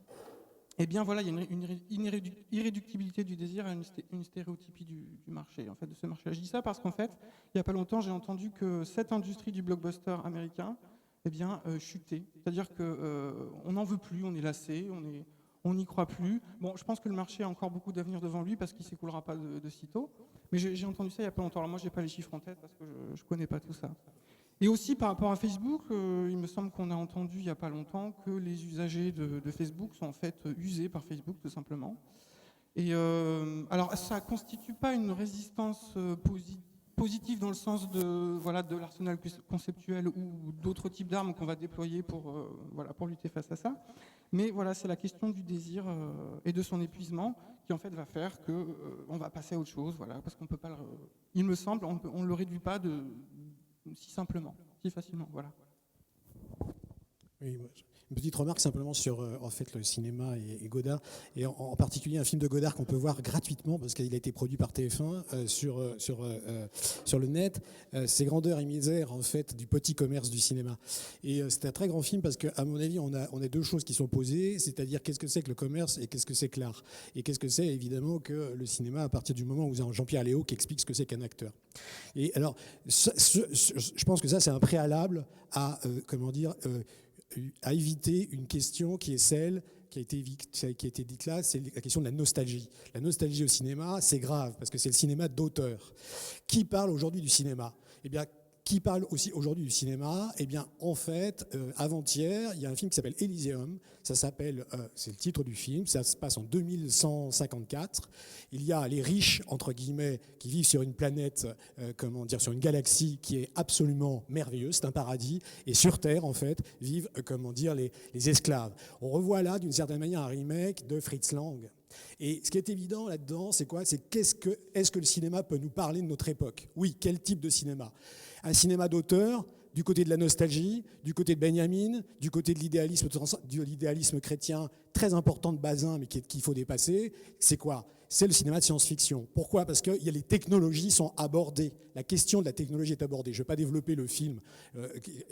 eh bien voilà, il y a une irréductibilité du désir à une stéréotypie du marché, en fait, de ce marché. Je dis ça parce qu'en fait, il n'y a pas longtemps, j'ai entendu que cette industrie du blockbuster américain chuter. C'est-à-dire qu'on n'en veut plus, on est lassé, on n'y croit plus. Bon, je pense que le marché a encore beaucoup d'avenir devant lui parce qu'il ne s'écoulera pas de sitôt. Mais j'ai entendu ça il n'y a pas longtemps. Alors moi, je n'ai pas les chiffres en tête parce que je ne connais pas tout ça. Et aussi, par rapport à Facebook, il me semble qu'on a entendu il n'y a pas longtemps que les usagers de Facebook sont en fait usés par Facebook, tout simplement. Et alors, ça ne constitue pas une résistance positive dans le sens de l'arsenal conceptuel ou d'autres types d'armes qu'on va déployer pour lutter face à ça. Mais voilà, c'est la question du désir et de son épuisement qui en fait va faire qu'on va passer à autre chose, voilà, parce qu'on peut pas il me semble, on ne le réduit pas si simplement, si facilement, voilà. Oui, une petite remarque simplement sur en fait le cinéma et Godard, et en particulier un film de Godard qu'on peut voir gratuitement parce qu'il a été produit par TF1 sur le net. C'est Grandeur et misère en fait du petit commerce du cinéma. Et c'est un très grand film parce qu'à mon avis on a deux choses qui sont posées, c'est-à-dire qu'est-ce que c'est que le commerce et qu'est-ce que c'est que l'art, et qu'est-ce que c'est évidemment que le cinéma à partir du moment où vous avez Jean-Pierre Léaud qui explique ce que c'est qu'un acteur. Et alors je pense que ça c'est un préalable à à éviter une question qui est celle qui a été dite là, c'est la question de la nostalgie. La nostalgie au cinéma, c'est grave, parce que c'est le cinéma d'auteur. Qui parle aujourd'hui du cinéma ? Eh bien, qui parle aussi aujourd'hui du cinéma ? Eh bien, en fait, avant-hier, il y a un film qui s'appelle Elysium. Ça s'appelle, c'est le titre du film. Ça se passe en 2154. Il y a les riches, entre guillemets, qui vivent sur une planète, sur une galaxie qui est absolument merveilleuse. C'est un paradis. Et sur Terre, en fait, vivent, les esclaves. On revoit là, d'une certaine manière, un remake de Fritz Lang. Et ce qui est évident là-dedans, c'est quoi ? C'est est-ce que le cinéma peut nous parler de notre époque ? Oui, quel type de cinéma ? Un cinéma d'auteur, du côté de la nostalgie, du côté de Benjamin, du côté de l'idéalisme chrétien très important de Bazin, mais qu'il faut dépasser. C'est quoi ? C'est le cinéma de science-fiction. Pourquoi ? Parce que les technologies sont abordées. La question de la technologie est abordée. Je ne vais pas développer le film.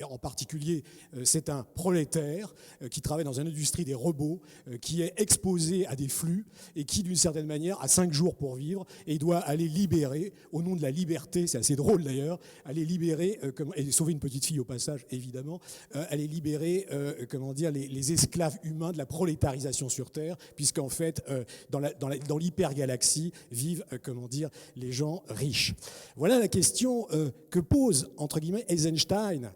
En particulier, c'est un prolétaire qui travaille dans une industrie des robots, qui est exposé à des flux et qui, d'une certaine manière, a 5 jours pour vivre et doit aller libérer, au nom de la liberté, c'est assez drôle d'ailleurs, aller libérer, et sauver une petite fille au passage, évidemment, aller libérer, les esclaves humains de la prolétarisation sur Terre, puisqu'en fait, dans l'hypergalaxie vivent, les gens riches. Voilà la question que pose, entre guillemets, Eisenstein,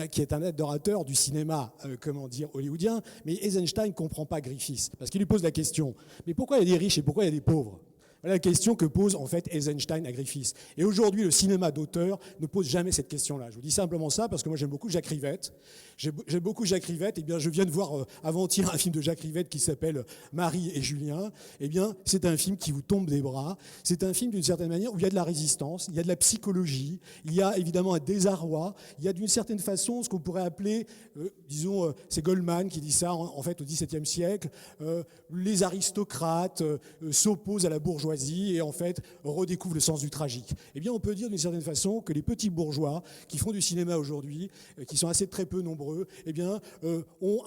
qui est un adorateur du cinéma, hollywoodien, mais Eisenstein ne comprend pas Griffith, parce qu'il lui pose la question, mais pourquoi il y a des riches et pourquoi il y a des pauvres ? Voilà la question que pose en fait Eisenstein à Griffith. Et aujourd'hui, le cinéma d'auteur ne pose jamais cette question-là. Je vous dis simplement ça parce que moi j'aime beaucoup Jacques Rivette. J'aime beaucoup Jacques Rivette. Eh bien, je viens de voir avant-hier un film de Jacques Rivette qui s'appelle Marie et Julien. Eh bien, c'est un film qui vous tombe des bras. C'est un film d'une certaine manière où il y a de la résistance, il y a de la psychologie, il y a évidemment un désarroi, il y a d'une certaine façon ce qu'on pourrait appeler, c'est Goldman qui dit ça en fait au XVIIe siècle, les aristocrates s'opposent à la bourgeoisie et en fait redécouvrent le sens du tragique. Eh bien, on peut dire d'une certaine façon que les petits bourgeois qui font du cinéma aujourd'hui, qui sont assez très peu nombreux, eh bien, ont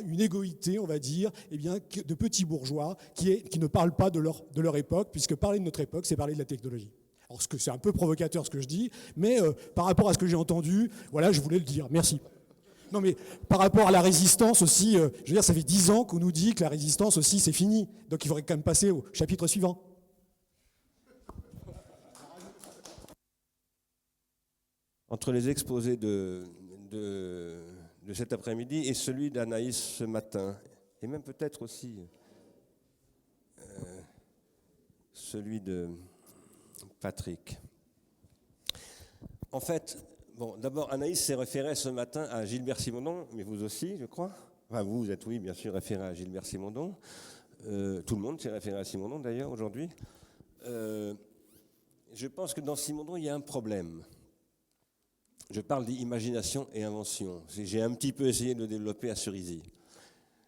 une égoïté, on va dire, eh bien, de petits bourgeois qui ne parlent pas de leur époque, puisque parler de notre époque, c'est parler de la technologie. Alors, c'est un peu provocateur ce que je dis, mais par rapport à ce que j'ai entendu, voilà, je voulais le dire. Merci. Non, mais par rapport à la résistance aussi, je veux dire, ça fait 10 ans qu'on nous dit que la résistance aussi, c'est fini. Donc il faudrait quand même passer au chapitre suivant. Entre les exposés de cet après-midi et celui d'Anaïs ce matin, et même peut-être aussi celui de Patrick. En fait, bon, d'abord, Anaïs s'est référée ce matin à Gilbert Simondon, mais vous aussi, je crois. Enfin, vous êtes, oui, bien sûr, référé à Gilbert Simondon. Tout le monde s'est référé à Simondon, d'ailleurs, aujourd'hui. Je pense que dans Simondon, il y a un problème. Je parle d'imagination et invention. J'ai un petit peu essayé de le développer à Cerisy.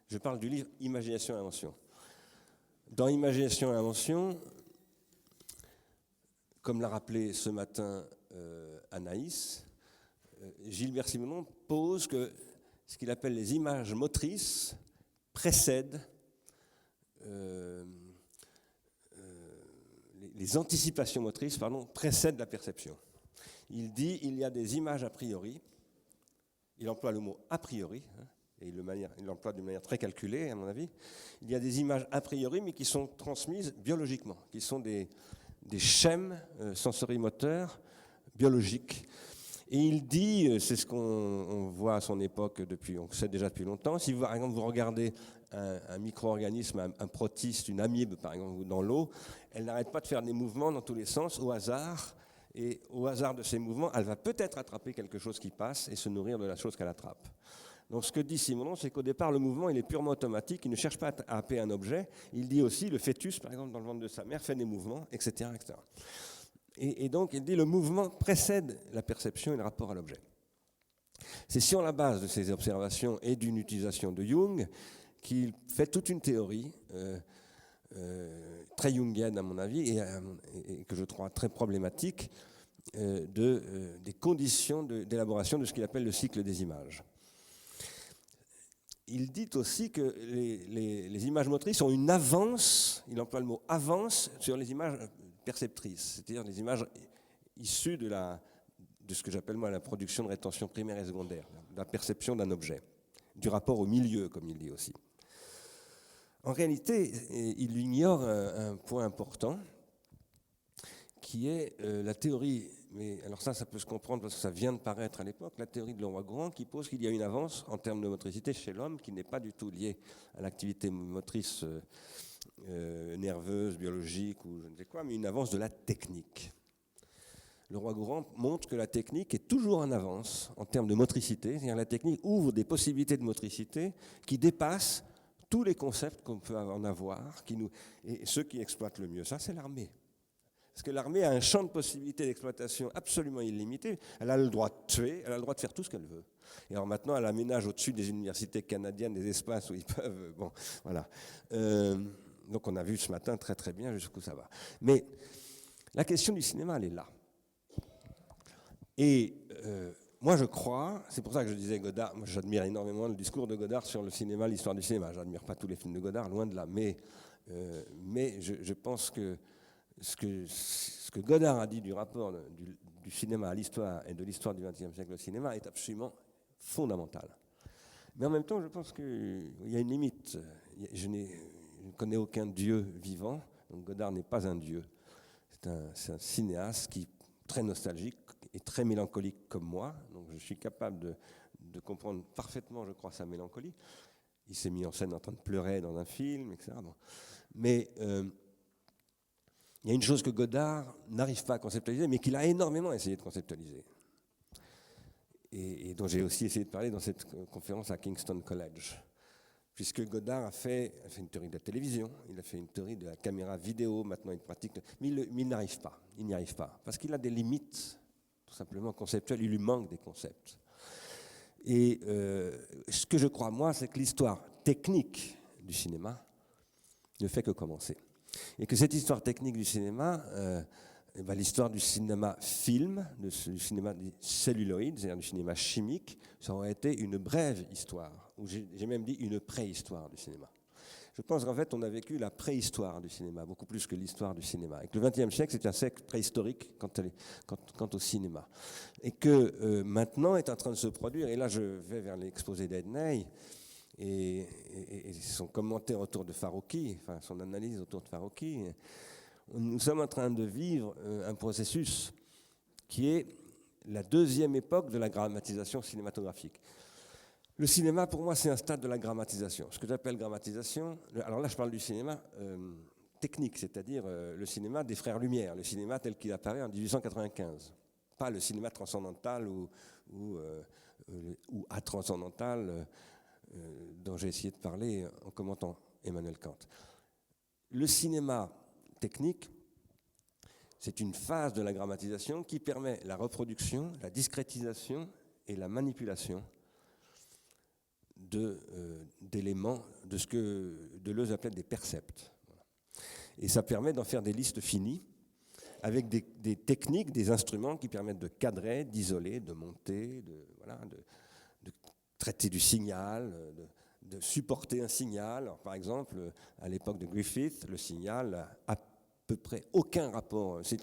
Je parle du livre Imagination et invention. Dans Imagination et invention, comme l'a rappelé ce matin Anaïs, Gilbert Simondon pose que ce qu'il appelle les images motrices précèdent les anticipations motrices, précèdent la perception. Il dit il y a des images a priori. Il emploie le mot a priori, et il l'emploie d'une manière très calculée, à mon avis. Il y a des images a priori, mais qui sont transmises biologiquement, qui sont des schèmes sensorimoteurs biologiques. Et il dit, c'est ce qu'on voit à son époque, on sait déjà depuis longtemps, si par exemple vous regardez un micro-organisme, un protiste, une amibe par exemple, dans l'eau, elle n'arrête pas de faire des mouvements dans tous les sens, au hasard, et au hasard de ces mouvements, elle va peut-être attraper quelque chose qui passe et se nourrir de la chose qu'elle attrape. Donc ce que dit Simondon, c'est qu'au départ, le mouvement, il est purement automatique, il ne cherche pas à happer un objet. Il dit aussi, le fœtus, par exemple, dans le ventre de sa mère, fait des mouvements, etc. etc. Et donc, il dit, le mouvement précède la perception et le rapport à l'objet. C'est sur la base de ces observations et d'une utilisation de Jung qu'il fait toute une théorie très jungienne, à mon avis, et que je trouve très problématique, des conditions d'élaboration de ce qu'il appelle le cycle des images. Il dit aussi que les images motrices ont une avance, il emploie le mot avance, sur les images perceptrices, c'est-à-dire les images issues de ce que j'appelle moi la production de rétention primaire et secondaire, de la perception d'un objet, du rapport au milieu, comme il dit aussi. En réalité, il ignore un point important, qui est la théorie, mais alors ça peut se comprendre parce que ça vient de paraître à l'époque, la théorie de Leroy-Gourhan qui pose qu'il y a une avance en termes de motricité chez l'homme qui n'est pas du tout liée à l'activité motrice nerveuse, biologique ou je ne sais quoi, mais une avance de la technique. Leroy-Gourhan montre que la technique est toujours en avance en termes de motricité, c'est-à-dire la technique ouvre des possibilités de motricité qui dépassent tous les concepts qu'on peut en avoir, et ceux qui exploitent le mieux ça, c'est l'armée. Parce que l'armée a un champ de possibilités d'exploitation absolument illimité. Elle a le droit de tuer, elle a le droit de faire tout ce qu'elle veut. Et alors maintenant, elle aménage au-dessus des universités canadiennes des espaces où ils peuvent... Bon, voilà. Donc on a vu ce matin très très bien jusqu'où ça va. Mais la question du cinéma, elle est là. Et moi je crois, c'est pour ça que je disais Godard, moi j'admire énormément le discours de Godard sur le cinéma, l'histoire du cinéma. Je n'admire pas tous les films de Godard, loin de là. Mais je pense que ce que Godard a dit du rapport du cinéma à l'histoire et de l'histoire du XXe siècle au cinéma est absolument fondamental. Mais en même temps, je pense qu'il y a une limite. Je ne connais aucun dieu vivant, donc Godard n'est pas un dieu. C'est un cinéaste qui est très nostalgique et très mélancolique comme moi, donc je suis capable de comprendre parfaitement, je crois, sa mélancolie. Il s'est mis en scène en train de pleurer dans un film, etc. Bon. Mais il y a une chose que Godard n'arrive pas à conceptualiser, mais qu'il a énormément essayé de conceptualiser. Et dont j'ai aussi essayé de parler dans cette conférence à Kingston College. Puisque Godard a fait une théorie de la télévision, il a fait une théorie de la caméra vidéo, maintenant il pratique, mais il n'arrive pas, il n'y arrive pas, parce qu'il a des limites, tout simplement conceptuelles, il lui manque des concepts. Et ce que je crois, moi, c'est que l'histoire technique du cinéma ne fait que commencer. Et que cette histoire technique du cinéma, l'histoire du cinéma film, du cinéma celluloïde, c'est-à-dire du cinéma chimique, ça aurait été une brève histoire, ou j'ai même dit une préhistoire du cinéma. Je pense qu'en fait, on a vécu la préhistoire du cinéma, beaucoup plus que l'histoire du cinéma. Et que le XXe siècle, c'est un siècle préhistorique quant au cinéma. Et que maintenant est en train de se produire, et là je vais vers l'exposé d'Edney, et son commentaire autour de Farocki, enfin son analyse autour de Farocki, nous sommes en train de vivre un processus qui est la deuxième époque de la grammatisation cinématographique. Le cinéma, pour moi, c'est un stade de la grammatisation. Ce que j'appelle grammatisation, alors là, je parle du cinéma technique, c'est-à-dire le cinéma des Frères Lumière, le cinéma tel qu'il apparaît en 1895. Pas le cinéma transcendantal ou atranscendantal dont j'ai essayé de parler en commentant Emmanuel Kant. Le cinéma technique, c'est une phase de la grammatisation qui permet la reproduction, la discrétisation et la manipulation d'éléments de ce que Deleuze appelait des percepts. Voilà. Et ça permet d'en faire des listes finies avec des techniques, des instruments qui permettent de cadrer, d'isoler, de monter, de traiter du signal, de supporter un signal. Alors, par exemple, à l'époque de Griffith, le signal a à peu près aucun rapport, c'est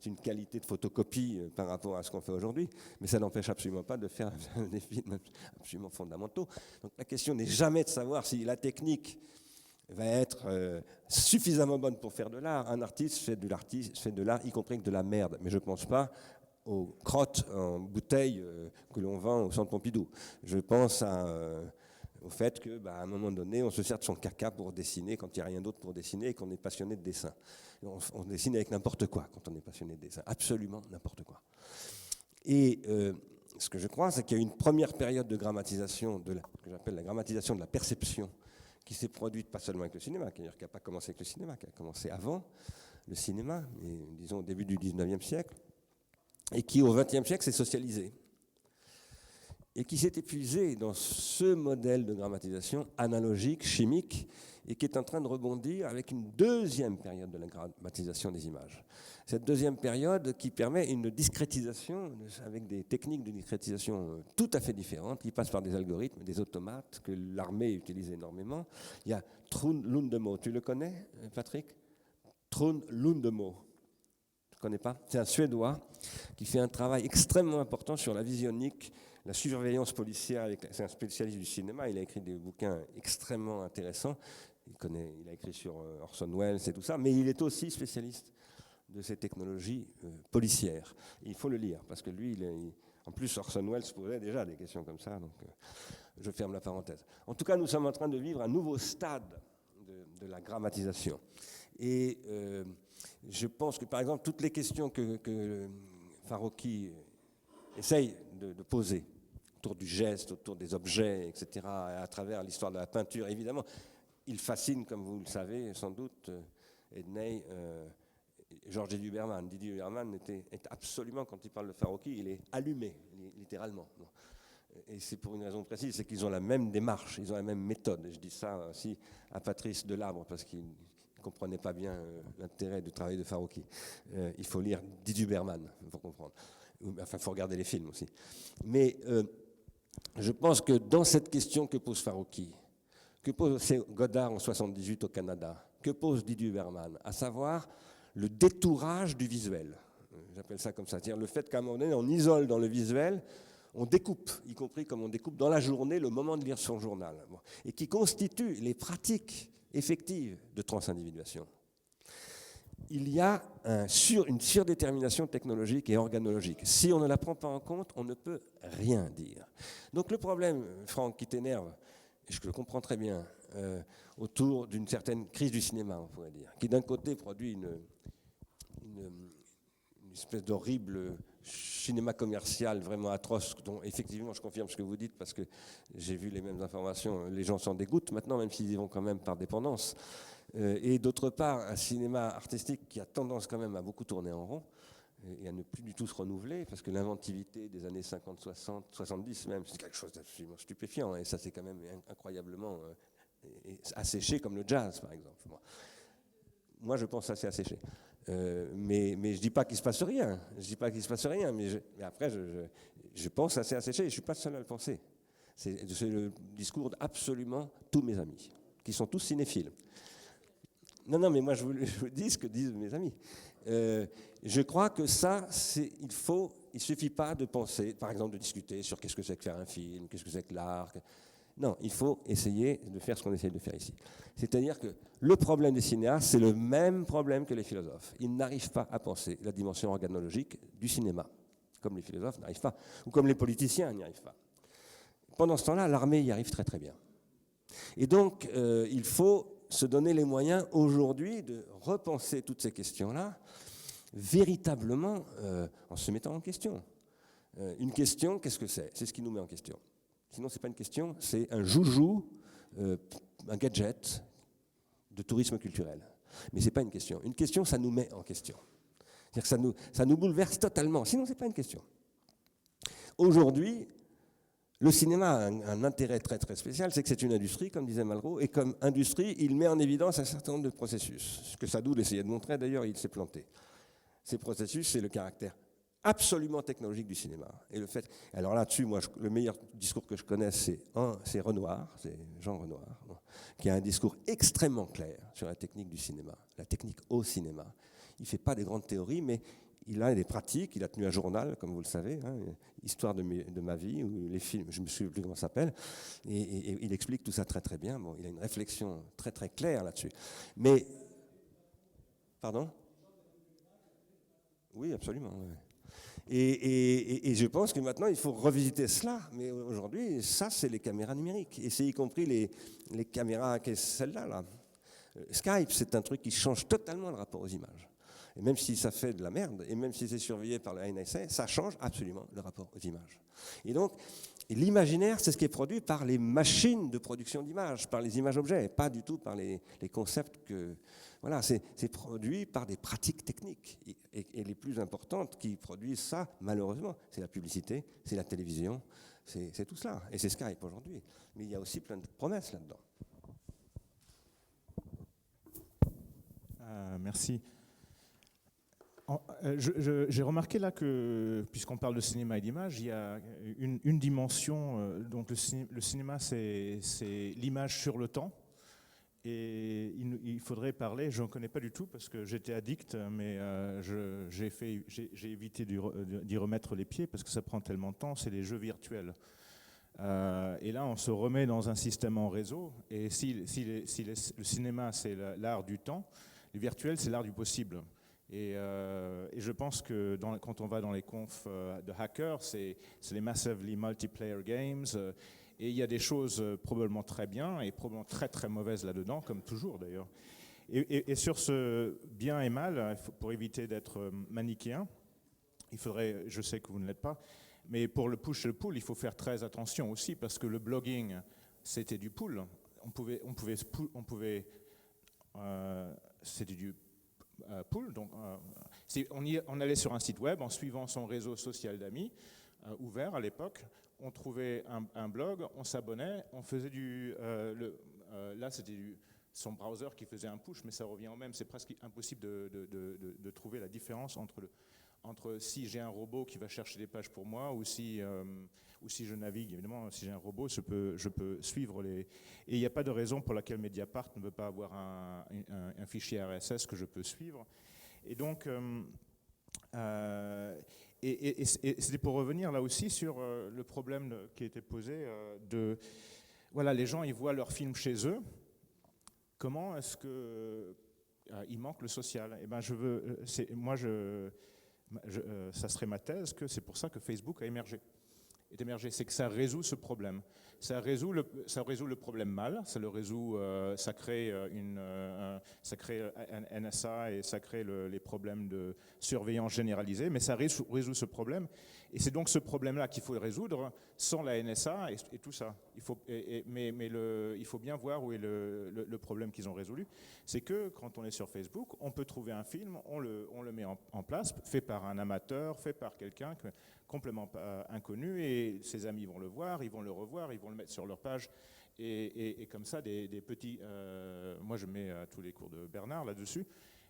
une qualité de photocopie par rapport à ce qu'on fait aujourd'hui, mais ça n'empêche absolument pas de faire des films absolument fondamentaux. Donc la question n'est jamais de savoir si la technique va être suffisamment bonne pour faire de l'art. Un artiste fait de l'art, y compris que de la merde, mais je ne pense pas aux crottes en bouteille que l'on vend au Centre Pompidou. Je pense au fait qu'à un moment donné, on se sert de son caca pour dessiner quand il n'y a rien d'autre pour dessiner et qu'on est passionné de dessin. On dessine avec n'importe quoi quand on est passionné de dessin, absolument n'importe quoi. Et ce que je crois, c'est qu'il y a une première période de grammatisation, que j'appelle la grammatisation de la perception, qui s'est produite pas seulement avec le cinéma, qui n'a pas commencé avec le cinéma, qui a commencé avant le cinéma, mais disons au début du 19e siècle, et qui au 20e siècle s'est socialisée. Et qui s'est épuisé dans ce modèle de grammatisation analogique, chimique, et qui est en train de rebondir avec une deuxième période de la grammatisation des images. Cette deuxième période qui permet une discrétisation, avec des techniques de discrétisation tout à fait différentes, qui passent par des algorithmes, des automates, que l'armée utilise énormément. Il y a Trond Lundemo, tu le connais, Patrick? Trond Lundemo. Tu ne connais pas? C'est un Suédois qui fait un travail extrêmement important sur la visionique, la surveillance policière. C'est un spécialiste du cinéma, il a écrit des bouquins extrêmement intéressants. Il a écrit sur Orson Welles et tout ça, mais il est aussi spécialiste de ces technologies policières. Et il faut le lire, parce que lui, en plus, Orson Welles posait déjà des questions comme ça, donc je ferme la parenthèse. En tout cas, nous sommes en train de vivre un nouveau stade de la grammatisation. Et je pense que, par exemple, toutes les questions que Farocki essaye de poser autour du geste, autour des objets, etc., à travers l'histoire de la peinture, évidemment, il fascine, comme vous le savez, sans doute, Edney, Georges Huberman. Didier Huberman est absolument, quand il parle de Farocki, il est allumé, littéralement. Et c'est pour une raison précise, c'est qu'ils ont la même démarche, ils ont la même méthode. Et je dis ça aussi à Patrice Delabre, parce qu'il ne comprenait pas bien l'intérêt du travail de Farocki. Il faut lire Didier Huberman pour comprendre. Enfin, il faut regarder les films aussi. Mais je pense que dans cette question que pose Farocki, que pose Godard en 1978 au Canada, que pose Didier Huberman, à savoir le détourage du visuel. J'appelle ça comme ça. C'est-à-dire le fait qu'à un moment donné, on isole dans le visuel, on découpe, y compris comme on découpe dans la journée le moment de lire son journal, et qui constitue les pratiques effectives de transindividuation. Il y a une surdétermination technologique et organologique. Si on ne la prend pas en compte, on ne peut rien dire. Donc le problème, Franck, qui t'énerve, et je le comprends très bien, autour d'une certaine crise du cinéma, on pourrait dire, qui d'un côté produit une espèce d'horrible cinéma commercial vraiment atroce, dont effectivement je confirme ce que vous dites, parce que j'ai vu les mêmes informations, les gens s'en dégoûtent maintenant, même s'ils y vont quand même par dépendance. Et d'autre part, un cinéma artistique qui a tendance quand même à beaucoup tourner en rond et à ne plus du tout se renouveler, parce que l'inventivité des années 50, 60, 70 même, c'est quelque chose d'absolument stupéfiant, et ça c'est quand même incroyablement asséché, comme le jazz par exemple. Moi je pense que ça c'est asséché. Mais je ne dis pas qu'il ne se passe rien, mais après je pense que ça c'est asséché, et je ne suis pas seul à le penser. C'est le discours d'absolument tous mes amis. qui sont tous cinéphiles. Non, mais moi je vous dis ce que disent mes amis. Je crois que ça, il ne suffit pas de penser, par exemple de discuter sur qu'est-ce que c'est que faire un film, qu'est-ce que c'est que l'art. Non, il faut essayer de faire ce qu'on essaye de faire ici. C'est-à-dire que le problème des cinéastes, c'est le même problème que les philosophes. Ils n'arrivent pas à penser la dimension organologique du cinéma, comme les philosophes n'arrivent pas, ou comme les politiciens n'y arrivent pas. Pendant ce temps-là, l'armée y arrive très très bien. Et donc, il faut se donner les moyens aujourd'hui de repenser toutes ces questions-là, véritablement en se mettant en question. Une question, qu'est-ce que c'est? C'est ce qui nous met en question. Sinon, ce n'est pas une question, c'est un joujou, un gadget de tourisme culturel. Mais ce n'est pas une question. Une question, ça nous met en question. C'est-à-dire que ça nous bouleverse totalement. Sinon, ce n'est pas une question. Aujourd'hui, le cinéma a un intérêt très très spécial, c'est que c'est une industrie, comme disait Malraux, et comme industrie, il met en évidence un certain nombre de processus. Ce que Sadoul essayait de montrer, d'ailleurs, il s'est planté. Ces processus, c'est le caractère absolument technologique du cinéma. Et le fait, alors là-dessus, moi, le meilleur discours que je connais, c'est Renoir, c'est Jean Renoir, qui a un discours extrêmement clair sur la technique du cinéma, la technique au cinéma. Il ne fait pas des grandes théories, mais il a des pratiques. Il a tenu un journal, comme vous le savez, Histoire de ma vie, ou les films, je ne me souviens plus comment ça s'appelle, et il explique tout ça très très bien. Bon, il a une réflexion très très claire là-dessus. Mais, pardon ? Oui, absolument. Ouais. Et je pense que maintenant, il faut revisiter cela. Mais aujourd'hui, ça, c'est les caméras numériques. Et c'est y compris les caméras, celle-là. Là. Skype, c'est un truc qui change totalement le rapport aux images. Et même si ça fait de la merde, et même si c'est surveillé par la NSA, ça change absolument le rapport aux images. Et donc, l'imaginaire, c'est ce qui est produit par les machines de production d'images, par les images-objets, pas du tout par les concepts que... Voilà, c'est produit par des pratiques techniques. Et les plus importantes qui produisent ça, malheureusement, c'est la publicité, c'est la télévision, c'est tout cela. Et c'est Skype aujourd'hui. Mais il y a aussi plein de promesses là-dedans. Merci. J'ai remarqué là que, puisqu'on parle de cinéma et d'image, il y a une dimension. Donc le cinéma, c'est l'image sur le temps. Et il faudrait parler, je ne connais pas du tout parce que j'étais addict, mais j'ai évité d'y remettre les pieds parce que ça prend tellement de temps, c'est les jeux virtuels. Et là, on se remet dans un système en réseau. Et si le cinéma, c'est l'art du temps, le virtuel, c'est l'art du possible. Et je pense que quand on va dans les confs de hackers, c'est les massively multiplayer games. Et il y a des choses probablement très bien et probablement très très mauvaises là-dedans, comme toujours d'ailleurs. Et sur ce bien et mal, pour éviter d'être manichéen, il faudrait, je sais que vous ne l'êtes pas, mais pour le push et le pull, il faut faire très attention aussi parce que le blogging, c'était du pull. C'était du pull. Donc, on allait sur un site web en suivant son réseau social d'amis ouvert à l'époque. On trouvait un blog, on s'abonnait, on faisait là, c'était son browser qui faisait un push, mais ça revient au même. C'est presque impossible de trouver la différence entre si j'ai un robot qui va chercher des pages pour moi ou si je navigue. Évidemment, si j'ai un robot, je peux suivre les... Et il n'y a pas de raison pour laquelle Mediapart ne veut pas avoir un fichier RSS que je peux suivre. Et donc... Et c'était pour revenir là aussi sur le problème qui a été posé de... Voilà, les gens, ils voient leurs films chez eux. Comment est-ce que il manque le social? Eh ben, ça serait ma thèse que c'est pour ça que Facebook a émergé. C'est que ça résout ce problème. Ça résout le problème mal, ça crée un NSA et ça crée les problèmes de surveillance généralisée, mais ça résout ce problème. Et c'est donc ce problème-là qu'il faut résoudre sans la NSA et tout ça. Mais il faut bien voir où est le problème qu'ils ont résolu. C'est que quand on est sur Facebook, on peut trouver un film, on le met en place, fait par un amateur, fait par quelqu'un complètement inconnu, et ses amis vont le voir, ils vont le revoir, ils vont le mettre sur leur page, et comme ça, des petits... moi, je mets tous les cours de Bernard là-dessus,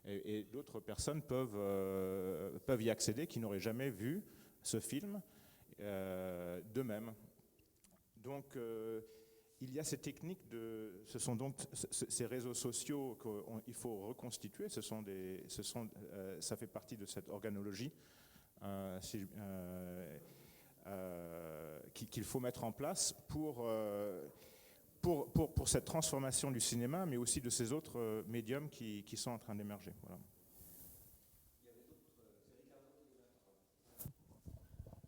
et d'autres personnes peuvent y accéder qui n'auraient jamais vu ce film d'eux-mêmes. Donc, il y a ces techniques ce sont donc ces réseaux sociaux qu'il faut reconstituer. Ça fait partie de cette organologie qu'il faut mettre en place pour cette transformation du cinéma, mais aussi de ces autres médiums qui sont en train d'émerger. Voilà.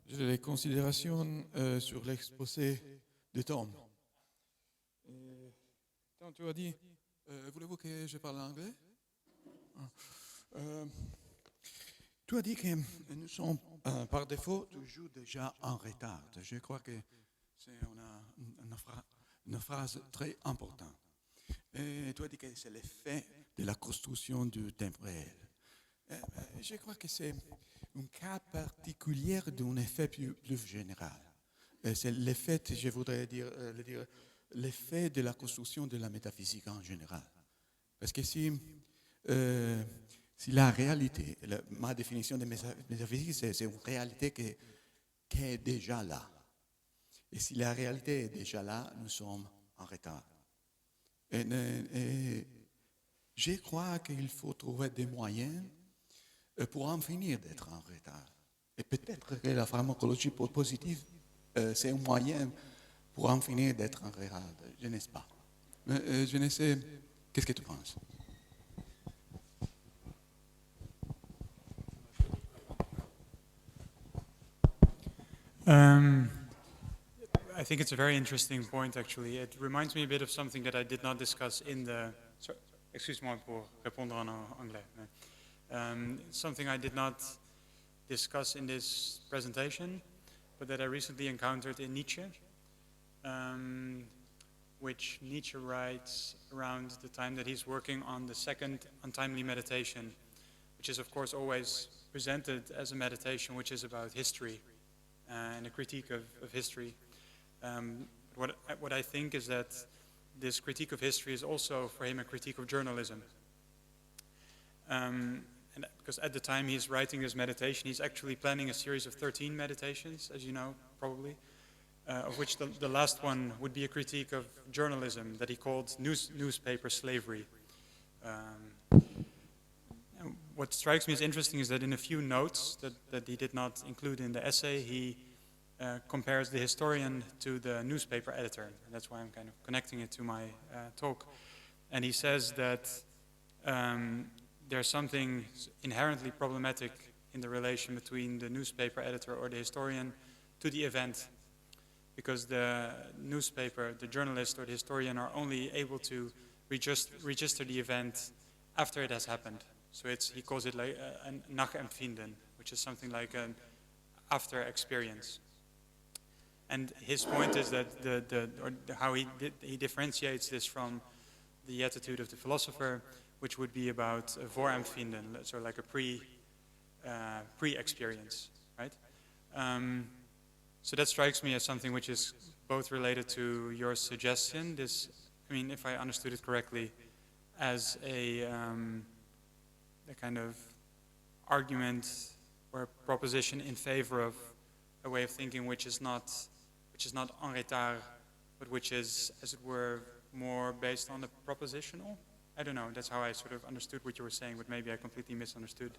J'ai des considérations sur l'exposé de Tom. Tom, tu as dit, voulez-vous que je parle anglais? Tu as dit que nous sommes par défaut toujours déjà en retard. Je crois que c'est une phrase très importante. Et tu as dit que c'est l'effet de la construction du temps réel. Je crois que c'est un cas particulier d'un effet plus général. C'est l'effet, je voudrais dire l'effet de la construction de la métaphysique en général. Parce que si la réalité, ma définition de métaphysique, c'est une réalité qui est déjà là. Et si la réalité est déjà là, nous sommes en retard. Et je crois qu'il faut trouver des moyens pour en finir d'être en retard. Et peut-être que la pharmacologie positive, c'est un moyen pour en finir d'être en retard. Je ne sais pas. Je ne sais. Qu'est-ce que tu penses? I think it's a very interesting point, actually. It reminds me a bit of something that I did not discuss in the... Sorry, excuse-moi pour répondre en anglais. Something I did not discuss in this presentation, but that I recently encountered in Nietzsche, which Nietzsche writes around the time that he's working on the second untimely meditation, which is, of course, always presented as a meditation which is about history and a critique of history. What I think is that this critique of history is also, for him, a critique of journalism. And because at the time he's writing this meditation, he's actually planning a series of 13 meditations, as you know, probably, of which the last one would be a critique of journalism that he called newspaper slavery. What strikes me as interesting is that in a few notes that he did not include in the essay, he compares the historian to the newspaper editor. And that's why I'm kind of connecting it to my talk. And he says that there's something inherently problematic in the relation between the newspaper editor or the historian to the event, because the newspaper, the journalist or the historian are only able to register the event after it has happened. So he calls it like a Nachempfinden, which is something like an after experience. And his point is that how he differentiates this from the attitude of the philosopher, which would be about a Vorempfinden, so like a pre-experience, right? So that strikes me as something which is both related to your suggestion, this, I mean, if I understood it correctly, as a kind of argument or proposition in favor of a way of thinking which is not en retard, but which is, as it were, more based on the propositional. I don't know, that's how I sort of understood what you were saying, but maybe I completely misunderstood.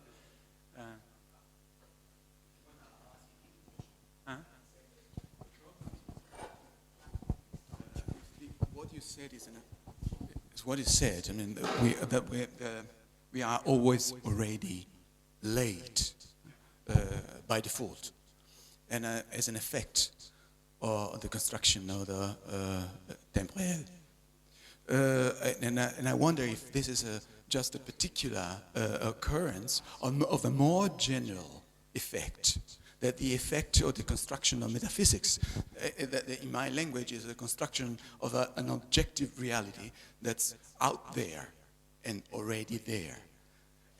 What you said is what is said. I mean, we are always already late by default, and as an effect of the construction of the temps réel. And I wonder if this is just a particular occurrence of a more general effect, that the effect of the construction of metaphysics, that in my language is a construction of an objective reality that's out there and already there.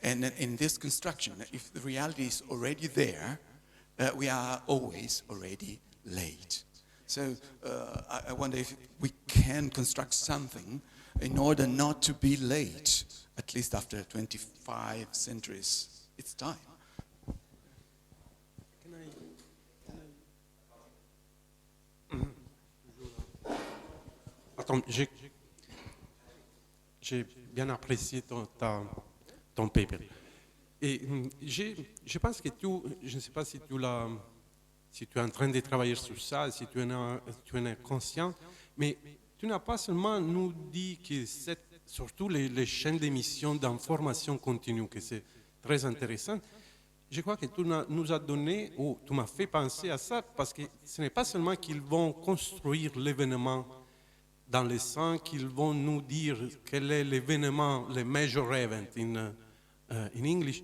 And in this construction, if the reality is already there, we are always already late. So I wonder if we can construct something in order not to be late, at least after 25 centuries. It's time. Pardon, j'ai bien apprécié ton paper. Et je pense que je ne sais pas si tu es en train de travailler sur ça, si tu en es conscient, mais tu n'as pas seulement nous dit que surtout les chaînes d'émission d'information continue, que c'est très intéressant. Je crois que tu nous as donné, ou tu m'as fait penser à ça, parce que ce n'est pas seulement qu'ils vont construire l'événement dans le sens qu'ils vont nous dire quel est l'événement, le major event in English,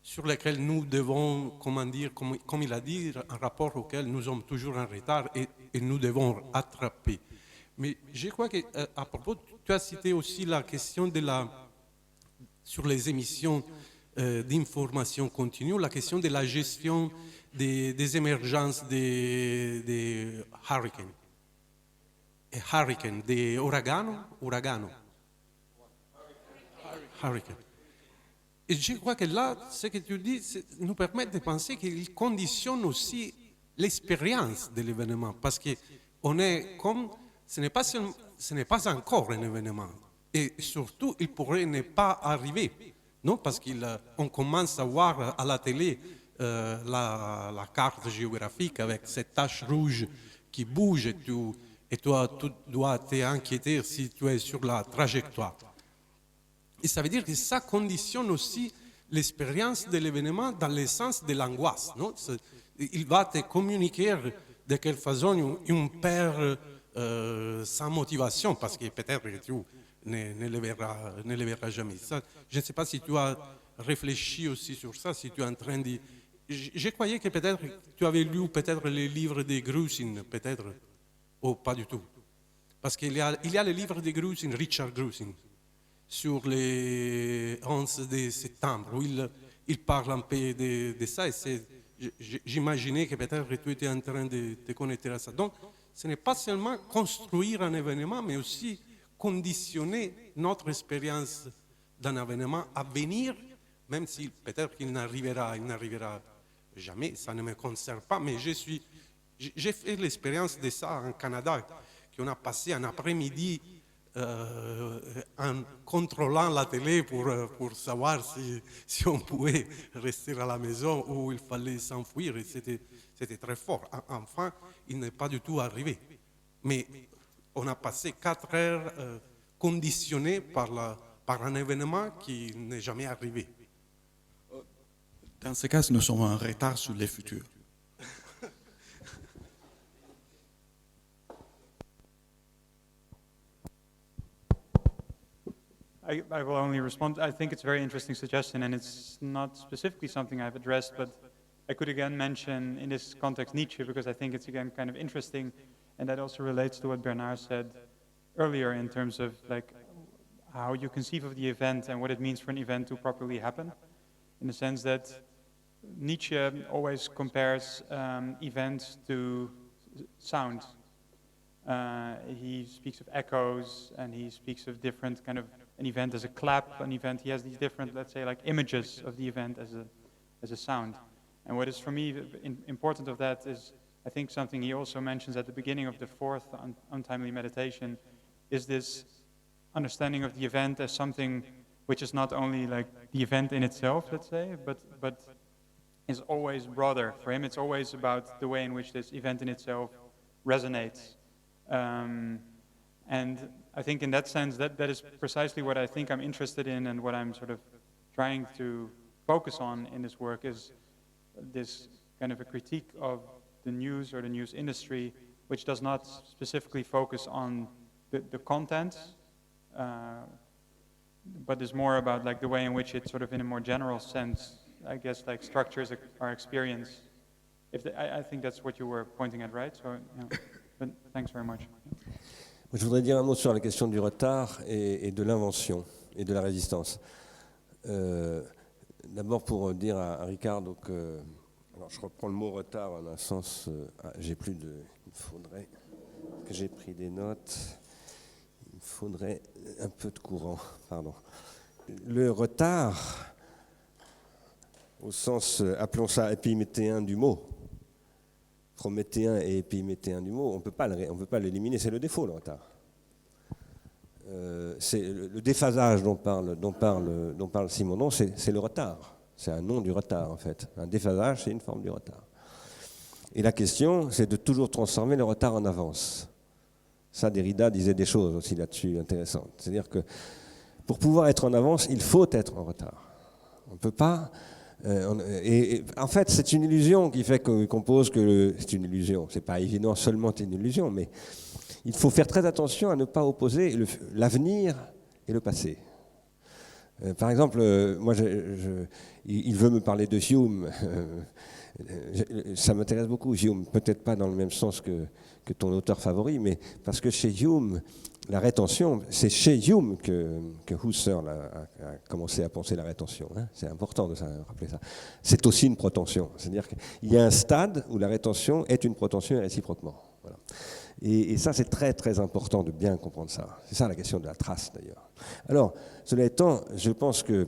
sur lequel nous devons, comme il a dit, un rapport auquel nous sommes toujours en retard et nous devons rattraper. Mais je crois qu'à propos, tu as cité aussi la question sur les émissions d'information continue, la question de la gestion des émergences des hurricanes. Hurricane, des huracano. Et je crois que là, ce que tu dis nous permet de penser qu'il conditionne aussi l'expérience de l'événement, parce que ce n'est pas encore un événement, et surtout, il pourrait ne pas arriver, non, parce qu'on commence à voir à la télé la carte géographique avec cette tache rouge qui bouge, et toi, tu dois t'inquiéter si tu es sur la trajectoire. Et ça veut dire que ça conditionne aussi l'expérience de l'événement dans le sens de l'angoisse. Il va te communiquer de quelle façon une peur sans motivation, parce que peut-être que tu ne le verras jamais. Ça, je ne sais pas si tu as réfléchi aussi sur ça, si tu es en train de... Je croyais que peut-être tu avais lu peut-être les livres de Grusin, peut-être, ou pas du tout. Parce qu'il y a le livre de Grusin, Richard Grusin, sur les 11 de septembre, où il parle un peu de ça, et j'imaginais que peut-être tu étais en train de te connecter à ça. Donc, ce n'est pas seulement construire un événement, mais aussi conditionner notre expérience d'un événement à venir, même si peut-être qu'il n'arrivera jamais, ça ne me concerne pas, mais j'ai fait l'expérience de ça en Canada, qu'on a passé un après-midi en contrôlant la télé pour savoir si on pouvait rester à la maison ou il fallait s'enfuir. Et c'était très fort. Enfin, il n'est pas du tout arrivé. Mais on a passé 4 heures conditionnées par un événement qui n'est jamais arrivé. Dans ce cas, nous sommes en retard sur les futurs. I will only respond. I think it's a very interesting suggestion, and it's not specifically something I've addressed, but I could again mention in this context Nietzsche, because I think it's again kind of interesting, and that also relates to what Bernard said earlier in terms of like how you conceive of the event and what it means for an event to properly happen, in the sense that Nietzsche always compares events to sound. He speaks of echoes, and he speaks of different kind of an event as a clap, an event. He has these different, let's say, like images of the event as a sound. And what is for me important of that is, I think something he also mentions at the beginning of the 4th untimely meditation, is this understanding of the event as something which is not only like the event in itself, let's say, but is always broader. For him, it's always about the way in which this event in itself resonates. And I think in that sense, that is precisely what I think I'm interested in, and what I'm sort of trying to focus on in this work is this kind of a critique of the news or the news industry, which does not specifically focus on the content, but is more about like the way in which it sort of in a more general sense, I guess, like structures our experience. I think that's what you were pointing at, right? So, yeah. But thanks very much. Je voudrais dire un mot sur la question du retard et de l'invention et de la résistance. D'abord pour dire à Ricard, donc, alors je reprends le mot retard en un sens, il faudrait que j'ai pris des notes, il faudrait un peu de courant, pardon. Le retard, au sens, appelons ça épiméthéen du mot, prométhéen et épiméthéen du mot, on ne peut pas l'éliminer, c'est le défaut, le retard. c'est le déphasage dont parle Simonon, c'est le retard. C'est un nom du retard, en fait. Un déphasage, c'est une forme du retard. Et la question, c'est de toujours transformer le retard en avance. Ça, Derrida disait des choses aussi là-dessus intéressantes. C'est-à-dire que pour pouvoir être en avance, il faut être en retard. On ne peut pas... et en fait, c'est une illusion qui fait qu'on pose que... C'est une illusion, c'est pas évident seulement une illusion, mais il faut faire très attention à ne pas opposer l'avenir et le passé. Par exemple, moi, il veut me parler de Hume. Ça m'intéresse beaucoup, Hume, peut-être pas dans le même sens que ton auteur favori, mais parce que chez Hume, la rétention, c'est chez Hume que Husserl a commencé à penser la rétention. Hein. C'est important de rappeler ça. C'est aussi une protension. C'est-à-dire qu'il y a un stade où la rétention est une protention et réciproquement. Voilà. Et ça, c'est très très important de bien comprendre ça. C'est ça la question de la trace, d'ailleurs. Alors, cela étant, je pense que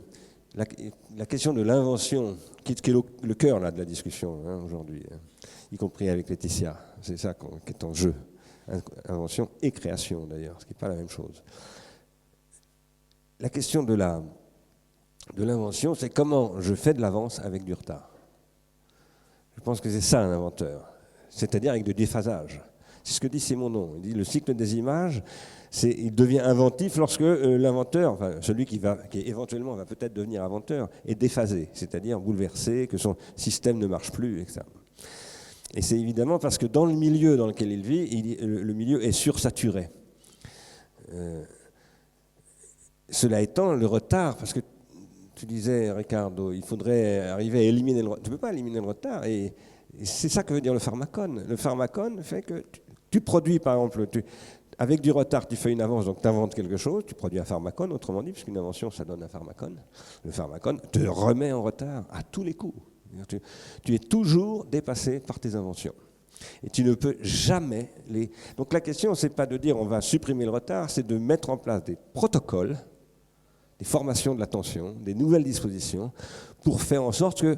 la question de l'invention, qui est le cœur là, de la discussion hein, aujourd'hui, hein, y compris avec Laetitia, c'est ça qui est en jeu. Invention et création, d'ailleurs, ce qui n'est pas la même chose. La question de l'invention, c'est comment je fais de l'avance avec du retard. Je pense que c'est ça un inventeur, c'est-à-dire avec du déphasage. C'est ce que dit Simonon. Il dit le cycle des images, il devient inventif lorsque l'inventeur, enfin celui qui éventuellement va peut-être devenir inventeur, est déphasé, c'est-à-dire bouleversé, que son système ne marche plus, etc. Et c'est évidemment parce que dans le milieu dans lequel il vit, le milieu est sursaturé. Cela étant, le retard, parce que tu disais, Ricardo, il faudrait arriver à éliminer le retard. Tu ne peux pas éliminer le retard, et c'est ça que veut dire le pharmacone. Le pharmacone fait que tu produis, par exemple, avec du retard, tu fais une avance, donc tu inventes quelque chose, tu produis un pharmacone, autrement dit, puisqu'une invention, ça donne un pharmacone. Le pharmacone te remet en retard à tous les coups. Tu es toujours dépassé par tes inventions. Et tu ne peux jamais les... Donc la question, ce n'est pas de dire on va supprimer le retard, c'est de mettre en place des protocoles, des formations de l'attention, des nouvelles dispositions, pour faire en sorte que,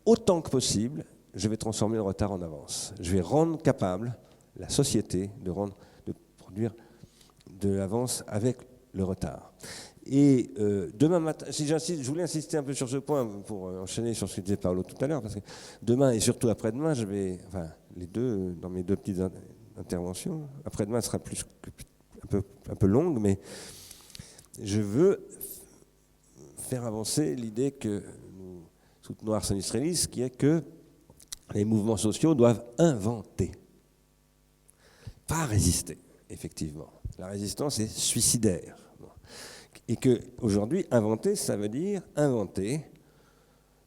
autant que possible, je vais transformer le retard en avance. Je vais rendre capable la société de produire de l'avance avec le retard. Et demain matin, si j'insiste, je voulais insister un peu sur ce point pour enchaîner sur ce que disait Paolo tout à l'heure, parce que demain et surtout après-demain, je vais, enfin les deux, dans mes deux petites interventions, après-demain sera un peu longue, mais je veux faire avancer l'idée que nous soutenons Arsène Israélis, qui est que les mouvements sociaux doivent inventer, pas résister, effectivement. La résistance est suicidaire. Et qu'aujourd'hui, inventer, ça veut dire inventer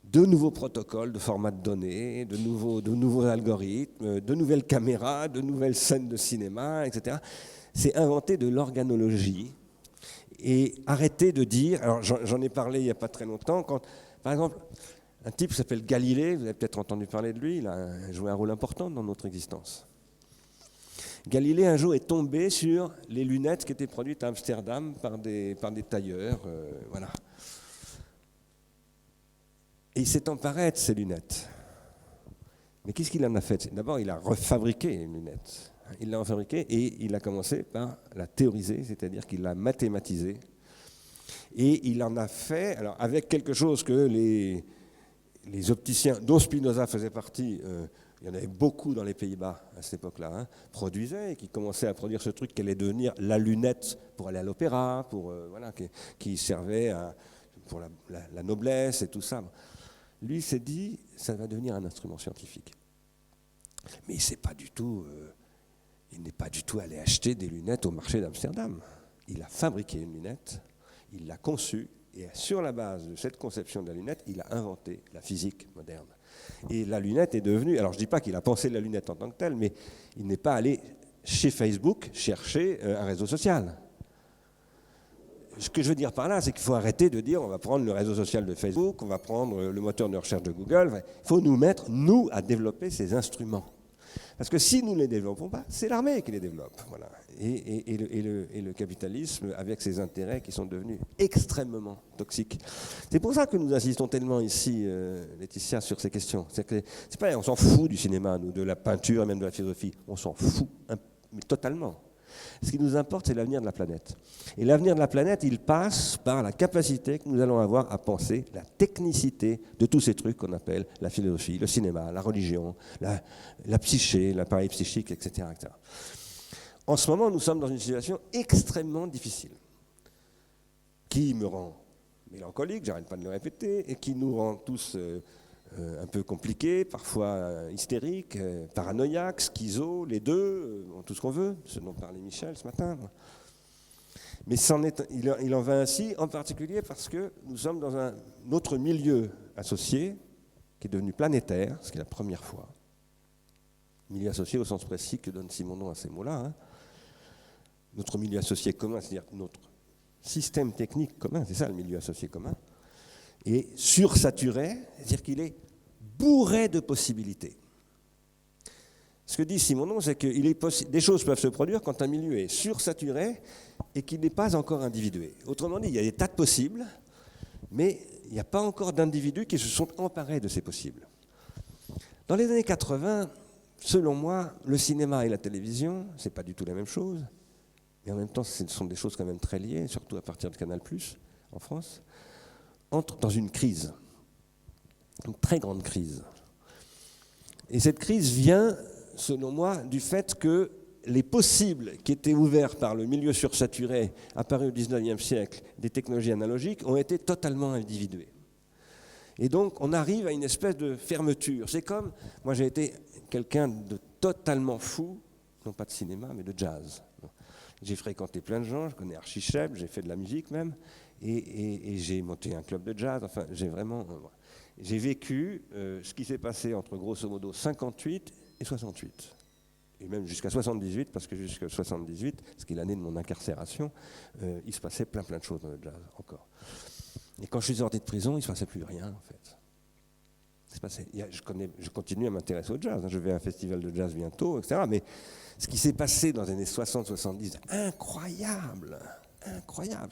de nouveaux protocoles de format de données, de nouveaux algorithmes, de nouvelles caméras, de nouvelles scènes de cinéma, etc. C'est inventer de l'organologie et arrêter de dire... Alors j'en ai parlé il n'y a pas très longtemps, quand, par exemple, un type qui s'appelle Galilée, vous avez peut-être entendu parler de lui, il a joué un rôle important dans notre existence. Galilée, un jour, est tombé sur les lunettes qui étaient produites à Amsterdam par des tailleurs. Voilà. Et il s'est emparé de ces lunettes. Mais qu'est-ce qu'il en a fait? D'abord, il a refabriqué une lunette. Il l'a refabriquée et il a commencé par la théoriser, c'est-à-dire qu'il l'a mathématisée. Et il en a fait, alors avec quelque chose que les opticiens, dont Spinoza faisait partie, il y en avait beaucoup dans les Pays-Bas à cette époque-là, hein, produisaient et qui commençaient à produire ce truc qui allait devenir la lunette pour aller à l'opéra, voilà, qui servait pour la noblesse et tout ça. Lui s'est dit, ça va devenir un instrument scientifique. Mais il n'est pas du tout allé acheter des lunettes au marché d'Amsterdam. Il a fabriqué une lunette, il l'a conçue, et sur la base de cette conception de la lunette, il a inventé la physique moderne. Et la lunette est devenue... Alors je ne dis pas qu'il a pensé la lunette en tant que telle, mais il n'est pas allé chez Facebook chercher un réseau social. Ce que je veux dire par là, c'est qu'il faut arrêter de dire on va prendre le réseau social de Facebook, on va prendre le moteur de recherche de Google. Enfin, il faut nous mettre, nous, à développer ces instruments. Parce que si nous ne les développons pas, c'est l'armée qui les développe. Voilà. Et le capitalisme, avec ses intérêts qui sont devenus extrêmement toxiques. C'est pour ça que nous insistons tellement ici, Laetitia, sur ces questions. C'est pas, on s'en fout du cinéma, nous, de la peinture et même de la philosophie. On s'en fout, mais totalement. Ce qui nous importe, c'est l'avenir de la planète. Et l'avenir de la planète, il passe par la capacité que nous allons avoir à penser la technicité de tous ces trucs qu'on appelle la philosophie, le cinéma, la religion, la psyché, l'appareil psychique, etc., etc. En ce moment, nous sommes dans une situation extrêmement difficile, qui me rend mélancolique, j'arrête pas de le répéter, et qui nous rend tous un peu compliqués, parfois hystériques, paranoïaques, schizo, les deux, tout ce qu'on veut, ce dont parlait Michel ce matin. Mais il en va ainsi, en particulier parce que nous sommes dans un autre milieu associé, qui est devenu planétaire, ce qui est la première fois. Milieu associé au sens précis que donne Simondon à ces mots-là. Hein. Notre milieu associé commun, c'est-à-dire notre système technique commun, c'est ça le milieu associé commun, et sursaturé, c'est-à-dire qu'il est bourré de possibilités. Ce que dit Simondon, c'est que des choses peuvent se produire quand un milieu est sursaturé et qu'il n'est pas encore individué. Autrement dit, il y a des tas de possibles, mais il n'y a pas encore d'individus qui se sont emparés de ces possibles. Dans les années 80, selon moi, le cinéma et la télévision, ce n'est pas du tout la même chose, mais en même temps, ce sont des choses quand même très liées, surtout à partir de Canal+, en France, entrent dans une crise, une très grande crise. Et cette crise vient, selon moi, du fait que les possibles qui étaient ouverts par le milieu sursaturé apparu au XIXe siècle des technologies analogiques ont été totalement individués. Et donc, on arrive à une espèce de fermeture. C'est comme, moi j'ai été quelqu'un de totalement fou, non pas de cinéma, mais de jazz. J'ai fréquenté plein de gens, je connais Archie Shepp, j'ai fait de la musique même, et j'ai monté un club de jazz, enfin j'ai vécu ce qui s'est passé entre grosso modo 58 et 68. Et même jusqu'à 78, parce que jusqu'à 78, ce qui est l'année de mon incarcération, il se passait plein de choses dans le jazz encore. Et quand je suis sorti de prison, il ne se passait plus rien en fait. Je continue à m'intéresser au jazz, je vais à un festival de jazz bientôt, etc. Mais ce qui s'est passé dans les années 60-70, incroyable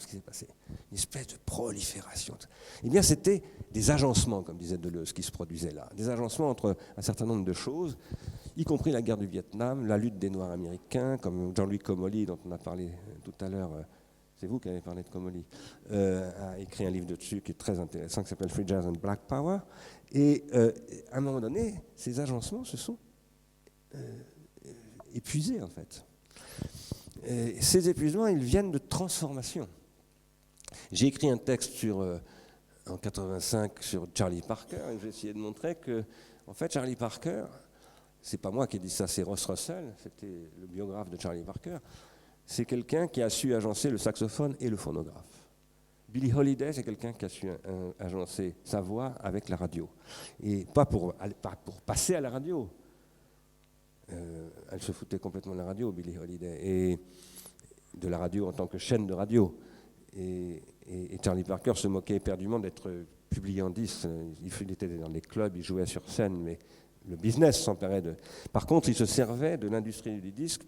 ce qui s'est passé, une espèce de prolifération. Eh bien c'était des agencements, comme disait Deleuze, qui se produisaient là, des agencements entre un certain nombre de choses, y compris la guerre du Vietnam, la lutte des Noirs américains, comme Jean-Louis Comolli, dont on a parlé tout à l'heure, c'est vous qui avez parlé de Comolli, a écrit un livre dessus qui est très intéressant, qui s'appelle Free Jazz and Black Power. Et à un moment donné, ces agencements se sont épuisés, en fait. Et ces épuisements, ils viennent de transformation. J'ai écrit un texte en 85 sur Charlie Parker, et j'ai essayé de montrer que, en fait, Charlie Parker, c'est pas moi qui ai dit ça, c'est Ross Russell, c'était le biographe de Charlie Parker, c'est quelqu'un qui a su agencer le saxophone et le phonographe. Billie Holiday, c'est quelqu'un qui a su agencer sa voix avec la radio. Et pas pour passer à la radio. Elle se foutait complètement de la radio, Billie Holiday, et de la radio en tant que chaîne de radio. Et Charlie Parker se moquait éperdument d'être publié en disque. Il était dans les clubs, il jouait sur scène, mais le business s'emparait de... Par contre, il se servait de l'industrie du disque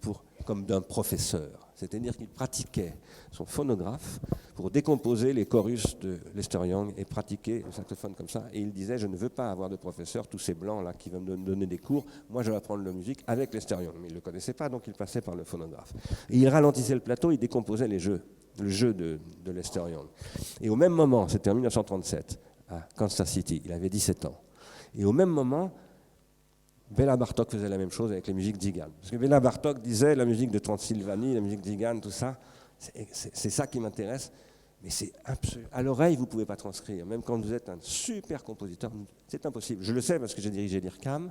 comme d'un professeur. C'est-à-dire qu'il pratiquait son phonographe pour décomposer les chorus de Lester Young et pratiquer le saxophone comme ça. Et il disait, je ne veux pas avoir de professeur, tous ces blancs-là qui vont me donner des cours. Moi, je vais apprendre la musique avec Lester Young. Mais il ne le connaissait pas, donc il passait par le phonographe. Et il ralentissait le plateau, il décomposait le jeu de Lester Young. Et au même moment, c'était en 1937, à Kansas City, il avait 17 ans. Et au même moment, Béla Bartók faisait la même chose avec les musiques tziganes. Parce que Béla Bartók disait la musique de Transylvanie, la musique tzigane, tout ça, c'est ça qui m'intéresse. Mais c'est absolument... À l'oreille, vous ne pouvez pas transcrire. Même quand vous êtes un super compositeur, c'est impossible. Je le sais parce que j'ai dirigé l'IRCAM.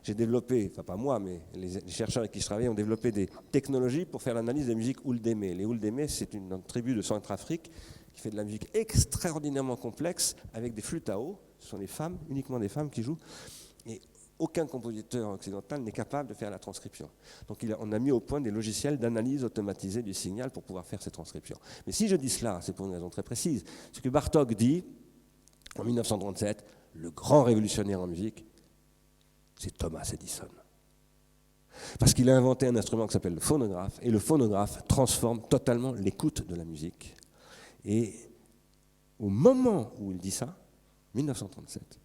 J'ai développé, enfin pas moi, mais les chercheurs avec qui je travaille ont développé des technologies pour faire l'analyse des musiques Ouldémé. Les Ouldémé, c'est une tribu de Centrafrique qui fait de la musique extraordinairement complexe avec des flûtes à eau. Ce sont des femmes, uniquement des femmes qui jouent. Et aucun compositeur occidental n'est capable de faire la transcription. Donc on a mis au point des logiciels d'analyse automatisée du signal pour pouvoir faire ces transcriptions. Mais si je dis cela, c'est pour une raison très précise. Ce que Bartók dit, en 1937, le grand révolutionnaire en musique, c'est Thomas Edison. Parce qu'il a inventé un instrument qui s'appelle le phonographe, et le phonographe transforme totalement l'écoute de la musique. Et au moment où il dit ça, 1937,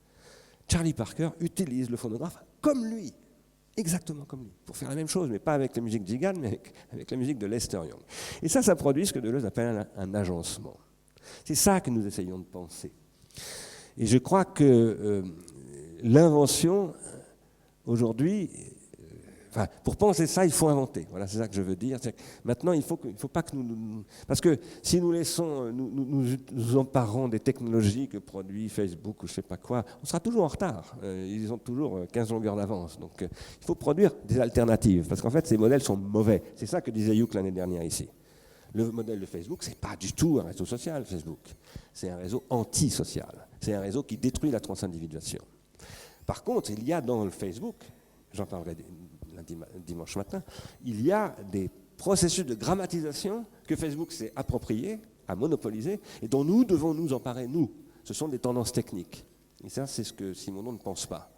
Charlie Parker utilise le phonographe comme lui. exactement comme lui, pour faire la même chose, mais pas avec la musique Gigan, mais avec la musique de Lester Young. Et ça produit ce que Deleuze appelle un agencement. C'est ça que nous essayons de penser. Et je crois que l'invention, aujourd'hui, pour penser ça, il faut inventer. Voilà, c'est ça que je veux dire. Maintenant, il faut pas que nous... Parce que si nous laissons, nous emparons des technologies que produit Facebook ou je ne sais pas quoi, on sera toujours en retard. Ils ont toujours 15 longueurs d'avance. Donc, il faut produire des alternatives. Parce qu'en fait, ces modèles sont mauvais. C'est ça que disait Youk l'année dernière ici. Le modèle de Facebook, ce n'est pas du tout un réseau social, Facebook. C'est un réseau antisocial. C'est un réseau qui détruit la transindividuation. Par contre, il y a dans le Facebook, j'en parlerai dimanche matin, il y a des processus de grammatisation que Facebook s'est approprié, a monopolisé, et dont nous devons nous emparer, nous. Ce sont des tendances techniques. Et ça, c'est ce que Simonon ne pense pas.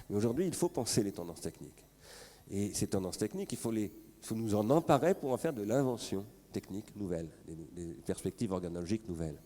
Mais aujourd'hui, il faut penser les tendances techniques. Et ces tendances techniques, il faut nous en emparer pour en faire de l'invention technique nouvelle, des perspectives organologiques nouvelles.